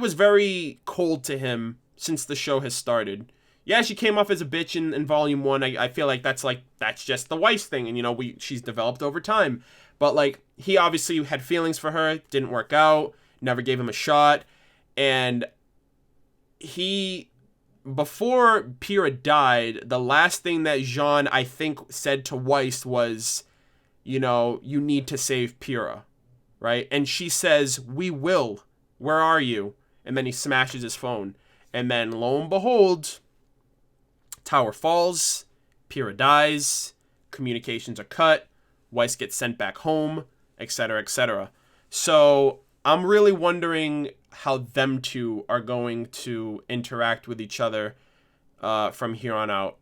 was very cold to him since the show has started. Yeah, she came off as a bitch in Volume 1. I feel like that's just the Weiss thing, and, you know, she's developed over time. But, like, he obviously had feelings for her, didn't work out, never gave him a shot, and before Pyrrha died, the last thing that Jaune, I think, said to Weiss was, you know, you need to save Pyrrha, right? And she says, we will. Where are you? And then he smashes his phone. And then, lo and behold, tower falls, Pyrrha dies, communications are cut, Weiss gets sent back home, etc., etc. So I'm really wondering how them two are going to interact with each other from here on out.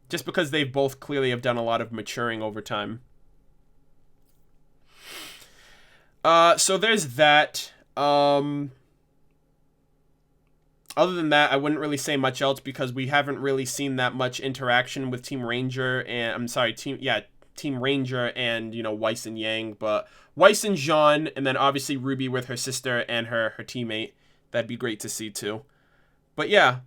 Just because they both clearly have done a lot of maturing over time. So there's that. Other than that, I wouldn't really say much else, because we haven't really seen that much interaction with Team Ranger and Team Ranger and, you know, Weiss and Yang, but Weiss and Jaune, and then obviously RWBY with her sister and her teammate. That'd be great to see too. But yeah,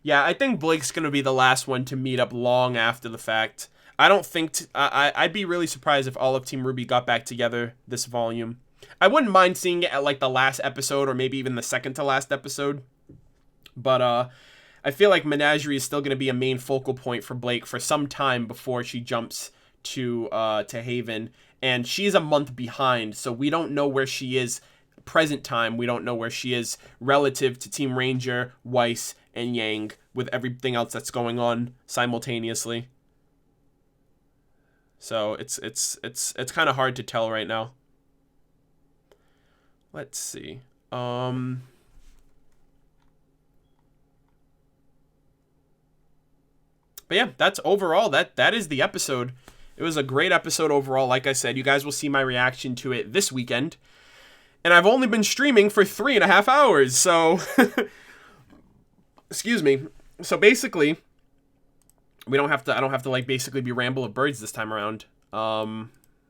yeah, I think Blake's gonna be the last one to meet up long after the fact. I don't think I'd be really surprised if all of Team RWBY got back together this volume. I wouldn't mind seeing it at like the last episode, or maybe even the second to last episode. But I feel like Menagerie is still going to be a main focal point for Blake for some time before she jumps to Haven. And she's a month behind, so we don't know where she is present time. We don't know where she is relative to Team Ranger, Weiss, and Yang, with everything else that's going on simultaneously. So it's kind of hard to tell right now. Let's see. But yeah, that's overall, that is the episode. It was a great episode overall. Like I said, you guys will see my reaction to it this weekend. And I've only been streaming for 3.5 hours, so excuse me. So basically, I don't have to like basically be Ramble of Birds this time around. Hold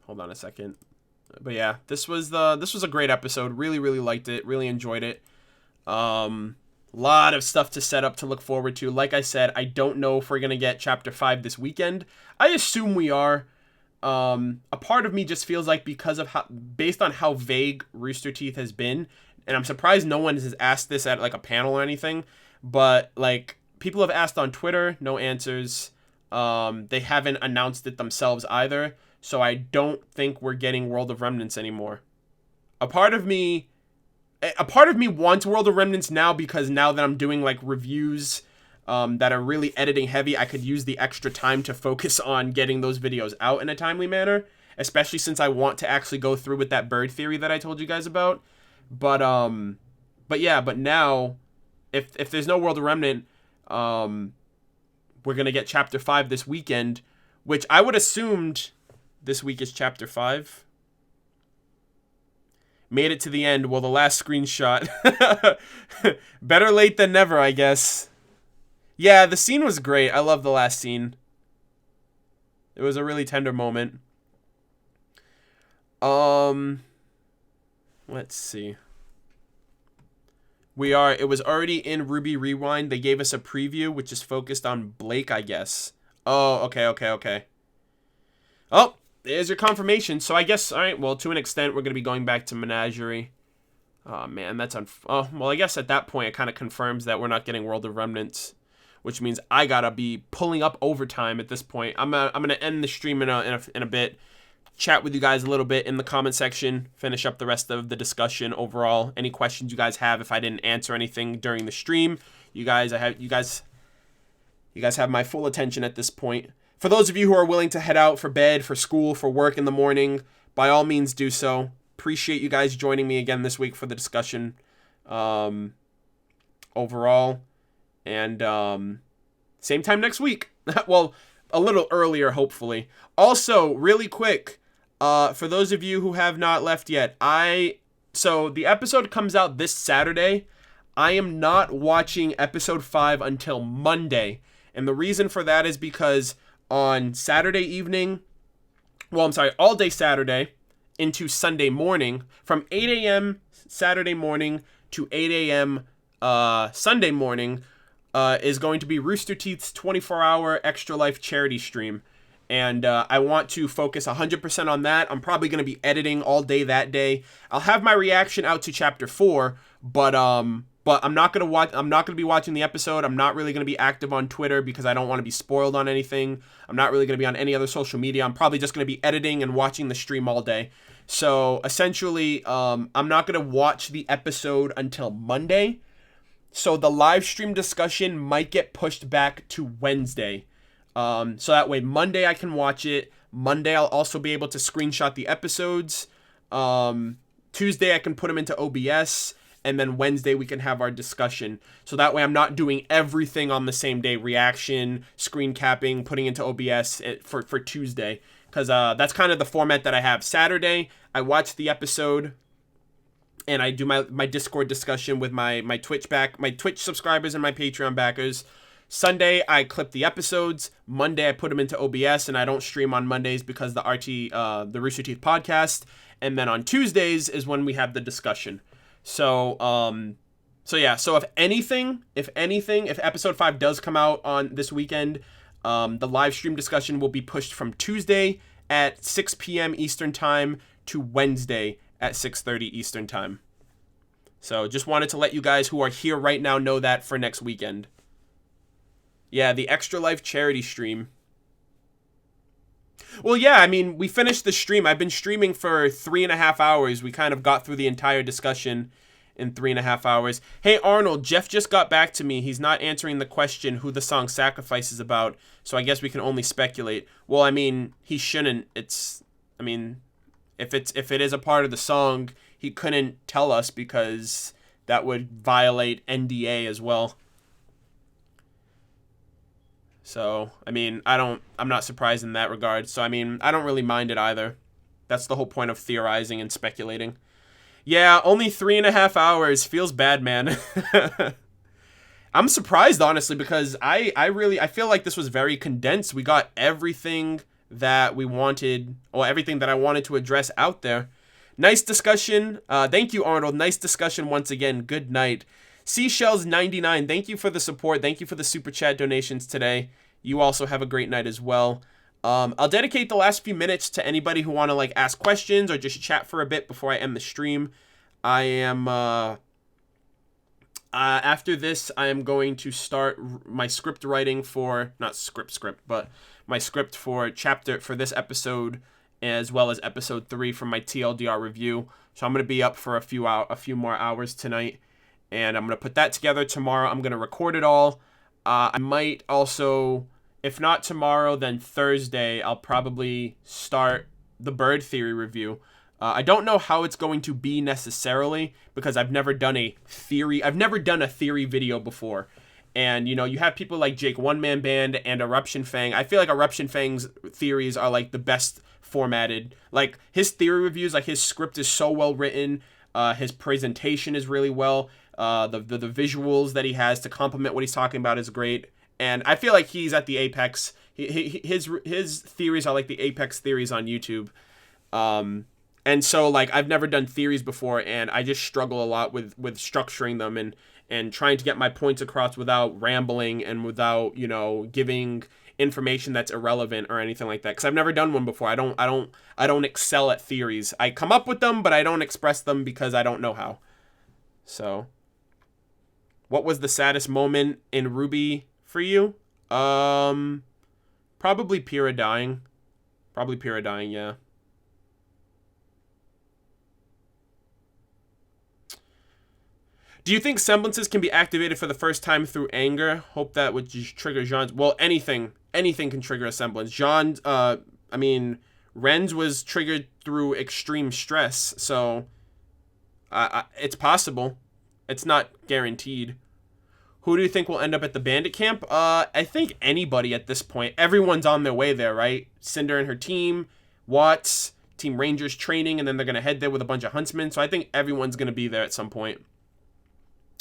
on a second. But yeah, this was a great episode. Really, really liked it. Really enjoyed it. Lot of stuff to set up to look forward to. Like I said, I don't know if we're gonna get Chapter 5 this weekend. I assume we are. A part of me just feels like, because of based on how vague Rooster Teeth has been, and I'm surprised no one has asked this at like a panel or anything, but like people have asked on Twitter, no answers. They haven't announced it themselves either. So I don't think we're getting World of Remnants anymore. A part of me wants World of Remnants now, because now that I'm doing like reviews that are really editing heavy, I could use the extra time to focus on getting those videos out in a timely manner, especially since I want to actually go through with that bird theory that I told you guys about. But yeah, but now if there's no World of Remnant, we're gonna get Chapter 5 this weekend, which I would assumed this week is Chapter 5. Made it to the end. Well, the last screenshot. Better late than never, I guess. Yeah, the scene was great. I love the last scene. It was a really tender moment. Let's see. It was already in RWBY Rewind. They gave us a preview, which is focused on Blake, I guess. Oh, okay. Oh, there's your confirmation. So I guess, all right, well, to an extent, we're going to be going back to Menagerie. Oh, man, that's oh, well, I guess at that point, it kind of confirms that we're not getting World of Remnants, which means I got to be pulling up overtime at this point. I'm gonna end the stream in a bit, chat with you guys a little bit in the comment section, finish up the rest of the discussion overall. Any questions you guys have, if I didn't answer anything during the stream, you guys have my full attention at this point. For those of you who are willing to head out for bed, for school, for work in the morning, by all means do so. Appreciate you guys joining me again this week for the discussion overall. And same time next week. Well, a little earlier, hopefully. Also, really quick, for those of you who have not left yet, so the episode comes out this Saturday. I am not watching episode 5 until Monday. And the reason for that is because on Saturday evening, all day Saturday into Sunday morning, from 8 a.m. Saturday morning to 8 a.m. Sunday morning, is going to be Rooster Teeth's 24-hour Extra Life charity stream. And I want to focus 100% on that. I'm probably going to be editing all day that day. I'll have my reaction out to Chapter 4, but I'm not going to watch. I'm not going to be watching the episode. I'm not really going to be active on Twitter because I don't want to be spoiled on anything. I'm not really going to be on any other social media. I'm probably just going to be editing and watching the stream all day. So essentially, I'm not going to watch the episode until Monday. So the live stream discussion might get pushed back to Wednesday. So that way Monday I can watch it. Monday I'll also be able to screenshot the episodes. Tuesday I can put them into OBS. And then Wednesday we can have our discussion. So that way I'm not doing everything on the same day. Reaction, screen capping, putting into OBS for Tuesday. Because that's kind of the format that I have. Saturday, I watch the episode. And I do my Discord discussion with my Twitch subscribers and my Patreon backers. Sunday, I clip the episodes. Monday, I put them into OBS. And I don't stream on Mondays because the Rooster Teeth podcast. And then on Tuesdays is when we have the discussion. So if episode 5 does come out on this weekend, the live stream discussion will be pushed from Tuesday at 6 p.m. Eastern time to Wednesday at 6:30 Eastern time. So just wanted to let you guys who are here right now know that for next weekend. Yeah, the Extra Life charity stream. Well, yeah, I mean, we finished the stream. I've been streaming for 3.5 hours. We kind of got through the entire discussion in 3.5 hours. Hey, Arnold, Jeff just got back to me. He's not answering the question who the song Sacrifice is about, so I guess we can only speculate. Well, I mean, he shouldn't. If it is a part of the song, he couldn't tell us because that would violate NDA as well. So, I mean, I'm not surprised in that regard. So, I mean, I don't really mind it either. That's the whole point of theorizing and speculating. Yeah, only 3.5 hours. Feels bad, man. I'm surprised, honestly, because I feel like this was very condensed. We got everything that we wanted, or everything that I wanted to address out there. Nice discussion. Thank you, Arnold. Nice discussion once again. Good night. Seashells99, thank you for the support. Thank you for the super chat donations today. You also have a great night as well. I'll dedicate the last few minutes to anybody who want to ask questions or just chat for a bit before I end the stream. I am after this I am going to start my script writing for my script for this episode as well as episode 3 from my TLDR review. So I'm going to be up for a few more hours tonight. And I'm going to put that together tomorrow. I'm going to record it all. I might also, if not tomorrow, then Thursday, I'll probably start the bird theory review. I don't know how it's going to be necessarily because I've never done a theory video before. And, you have people like Jake One Man Band and Eruption Fang. I feel like Eruption Fang's theories are the best formatted. His theory reviews, his script is so well written. His presentation is really well. The visuals that he has to complement what he's talking about is great, and I feel like he's at the apex. His theories are like the apex theories on YouTube, and so I've never done theories before, and I just struggle a lot with structuring them and trying to get my points across without rambling and without giving information that's irrelevant or anything like that. Because I've never done one before. I don't excel at theories. I come up with them, but I don't express them because I don't know how. So. What was the saddest moment in RWBY for you? Probably Pyrrha dying. Yeah. Do you think semblances can be activated for the first time through anger? Hope that would just trigger Jaune's. Well, anything can trigger a semblance. Jaune, Ren's was triggered through extreme stress, so it's possible. It's not guaranteed. Who do you think will end up at the bandit camp? I think anybody at this point. Everyone's on their way there, right? Cinder and her team, Watts, Team Rangers training, and then they're going to head there with a bunch of huntsmen. So I think everyone's going to be there at some point.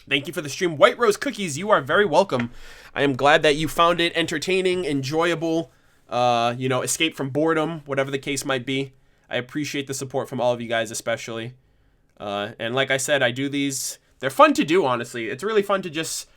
Thank you for the stream. White Rose Cookies, you are very welcome. I am glad that you found it entertaining, enjoyable, escape from boredom, whatever the case might be. I appreciate the support from all of you guys especially. And like I said, I do these. They're fun to do, honestly. It's really fun to just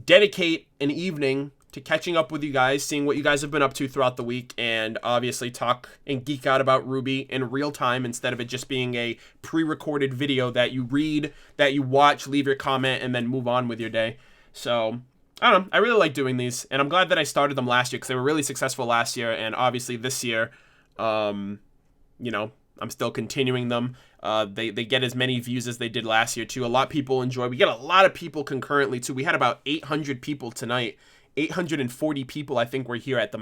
dedicate an evening to catching up with you guys, seeing what you guys have been up to throughout the week, and obviously talk and geek out about RWBY in real time instead of it just being a pre-recorded video that you read, that you watch, leave your comment, and then move on with your day. So, I don't know. I really like doing these, and I'm glad that I started them last year because they were really successful last year, and obviously this year, I'm still continuing them. They get as many views as they did last year, too. A lot of people enjoy. We get a lot of people concurrently, too. We had about 800 people tonight. 840 people, I think, were here at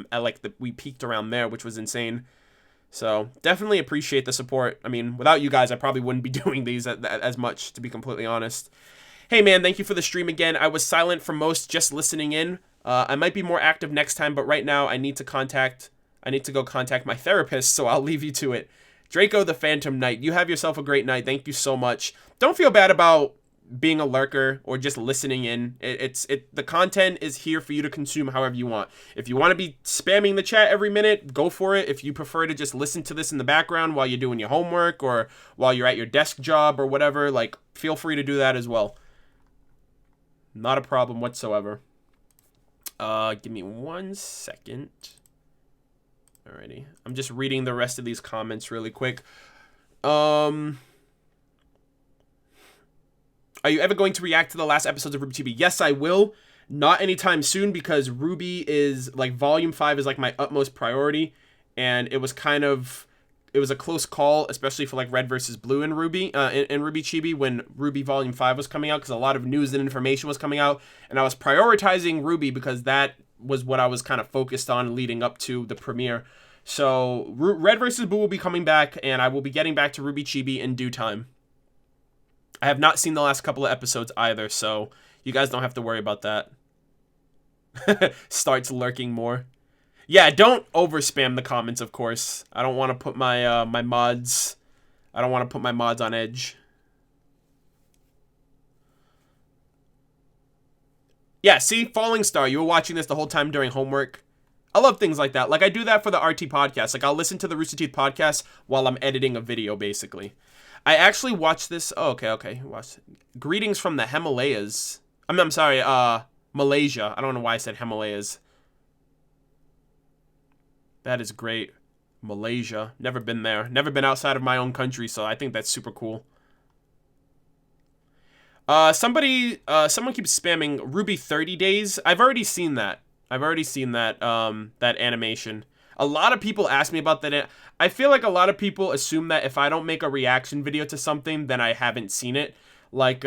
we peaked around there, which was insane. So definitely appreciate the support. I mean, without you guys, I probably wouldn't be doing these as much, to be completely honest. Hey, man, thank you for the stream again. I was silent for most, just listening in. I might be more active next time, but right now I need to go contact my therapist, so I'll leave you to it. Draco the Phantom Knight, you have yourself a great night. Thank you so much. Don't feel bad about being a lurker or just listening in. The content is here for you to consume however you want. If you want to be spamming the chat every minute, go for it. If you prefer to just listen to this in the background while you're doing your homework or while you're at your desk job or whatever, feel free to do that as well. Not a problem whatsoever. Give me 1 second. Alrighty. I'm just reading the rest of these comments really quick. Are you ever going to react to the last episodes of RWBY TV? Yes, I will. Not anytime soon because RWBY is, Volume 5 is, my utmost priority. And it was a close call, especially for, Red versus Blue in RWBY, in RWBY Chibi when RWBY Volume 5 was coming out because a lot of news and information was coming out. And I was prioritizing RWBY because that was what I was kind of focused on leading up to the premiere. So, Red versus Blue will be coming back, and I will be getting back to RWBY Chibi in due time. I have not seen the last couple of episodes either, so you guys don't have to worry about that. Starts lurking more. Yeah, don't overspam the comments, of course. I don't want to put my mods. I don't want to put my mods on edge. Yeah, see, Falling Star, you were watching this the whole time during homework. I love things like that. I do that for the RT podcast. I'll listen to the Rooster Teeth podcast while I'm editing a video, basically. I actually watched this. Oh, okay. Greetings from the Himalayas. I'm sorry, Malaysia. I don't know why I said Himalayas. That is great. Malaysia. Never been there. Never been outside of my own country, so I think that's super cool. Someone keeps spamming RWBY 30 days. I've already seen that. That animation. A lot of people ask me about that. I feel like a lot of people assume that if I don't make a reaction video to something, then I haven't seen it. When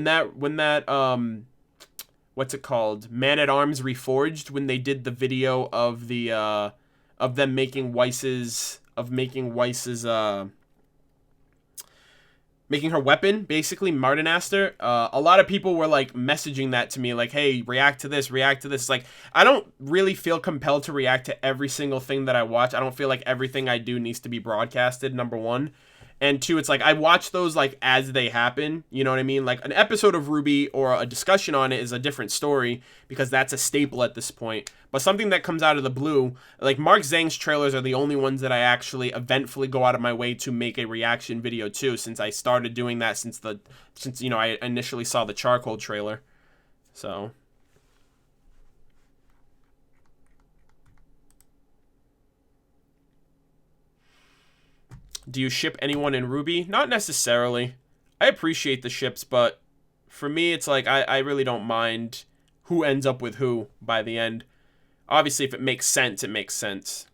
that what's it called? Man at Arms Reforged, when they did the video of them making Weiss's making her weapon, basically, Martin Aster. A lot of people were messaging that to me, hey, react to this. I don't really feel compelled to react to every single thing that I watch. I don't feel like everything I do needs to be broadcasted, number one. And two, it's I watch those as they happen, you know what I mean? An episode of RWBY or a discussion on it is a different story because that's a staple at this point. But something that comes out of the blue, Mark Zhang's trailers are the only ones that I actually eventfully go out of my way to make a reaction video to, since I started doing that since I initially saw the Charcoal trailer. So do you ship anyone in RWBY? Not necessarily. I appreciate the ships, but for me, it's I really don't mind who ends up with who by the end. Obviously, if it makes sense, it makes sense.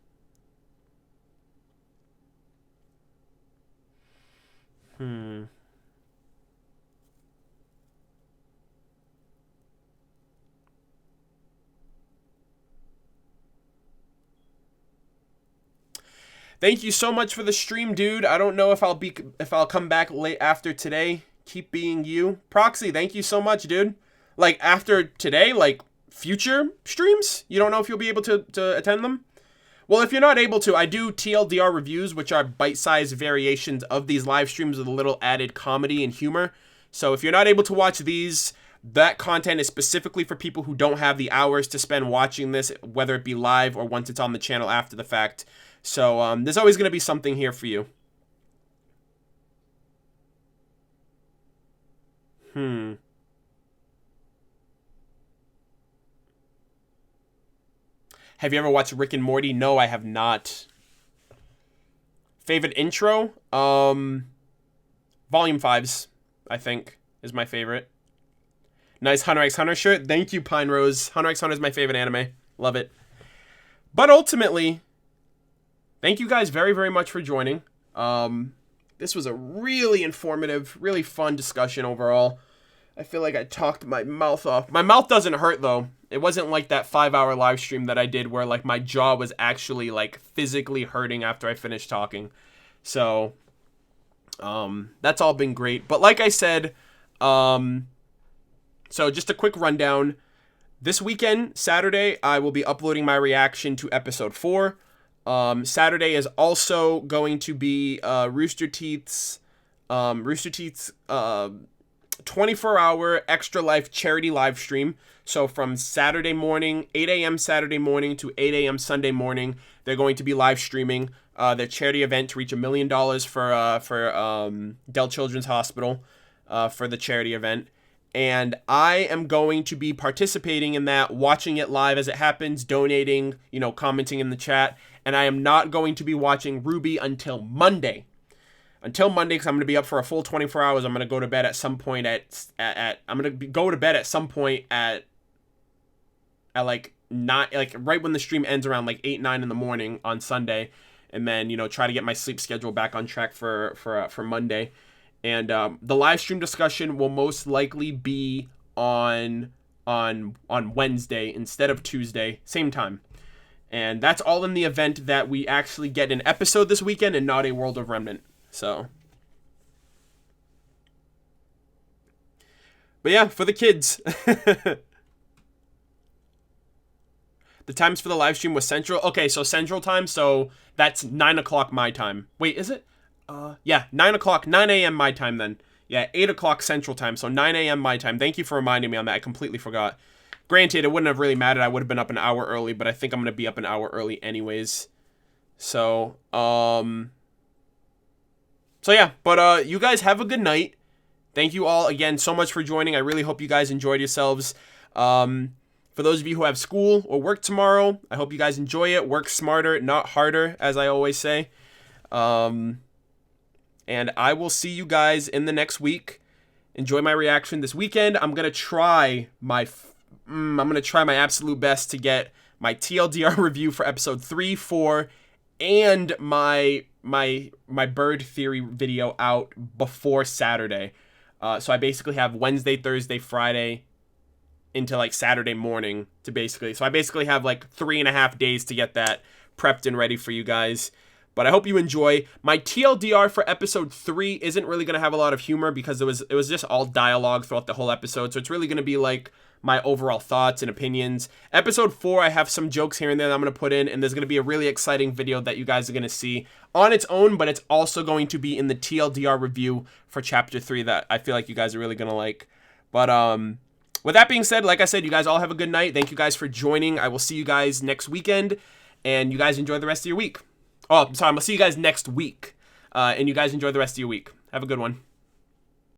Thank you so much for the stream, dude. I don't know if I'll come back late after today. Keep being you. Proxy, thank you so much, dude. Like, after today, like, future streams? You don't know if you'll be able to attend them? Well, if you're not able to, I do TLDR reviews, which are bite-sized variations of these live streams with a little added comedy and humor. So if you're not able to watch these, that content is specifically for people who don't have the hours to spend watching this, whether it be live or once it's on the channel after the fact. So there's always going to be something here for you. Have you ever watched Rick and Morty? No, I have not. Favorite intro? Volume 5's, I think, is my favorite. Nice Hunter x Hunter shirt. Thank you, Pine Rose. Hunter x Hunter is my favorite anime. Love it. But ultimately, thank you guys very, very much for joining. This was a really informative, really fun discussion overall. I feel like I talked my mouth off. My mouth doesn't hurt, though. It wasn't like that 5-hour live stream that I did where, like, my jaw was actually, like, physically hurting after I finished talking. So, that's all been great. But like I said, so just a quick rundown. This weekend, Saturday, I will be uploading my reaction to episode 4. Saturday is also going to be Rooster Teeth's 24-hour Extra Life charity live stream. So from Saturday morning, 8 a.m. Saturday morning to 8 a.m. Sunday morning, they're going to be live streaming their charity event to reach $1 million for Dell Children's Hospital for the charity event. And I am going to be participating in that, watching it live as it happens, donating, commenting in the chat. And I am not going to be watching RWBY until Monday. Because I'm going to be up for a full 24 hours. I'm going to go to bed at some point go to bed at some point at like 9, like right when the stream ends, around like 8, 9 in the morning on Sunday, and then try to get my sleep schedule back on track for Monday. And the live stream discussion will most likely be on Wednesday instead of Tuesday, same time. And that's all in the event that we actually get an episode this weekend and not a World of Remnant. So, but yeah, for the kids. The times for the live stream was Central. Okay, so Central time, so that's 9 o'clock my time. Wait, is it? Yeah, 9 o'clock, 9 a.m. my time then. Yeah, 8 o'clock Central time, so 9 a.m. my time. Thank you for reminding me on that. I completely forgot. Granted, it wouldn't have really mattered. I would have been up an hour early, but I think I'm going to be up an hour early anyways. So, yeah, but you guys have a good night. Thank you all again so much for joining. I really hope you guys enjoyed yourselves. For those of you who have school or work tomorrow, I hope you guys enjoy it. Work smarter, not harder, as I always say. And I will see you guys in the next week. Enjoy my reaction this weekend. I'm gonna try my absolute best to get my TLDR review for episode 3, 4, and my bird theory video out before Saturday. So I basically have Wednesday, Thursday, Friday into like Saturday morning to so I basically have like 3.5 days to get that prepped and ready for you guys. But I hope you enjoy. My TLDR for episode 3 isn't really going to have a lot of humor because it was just all dialogue throughout the whole episode. So it's really going to be like my overall thoughts and opinions. Episode 4, I have some jokes here and there that I'm going to put in, and there's going to be a really exciting video that you guys are going to see on its own, but it's also going to be in the TLDR review for chapter 3 that I feel like you guys are really going to like. But with that being said, like I said, you guys all have a good night. Thank you guys for joining. I will see you guys next weekend, and you guys enjoy the rest of your week. Oh, I'm sorry. I'll see you guys next week, and you guys enjoy the rest of your week. Have a good one.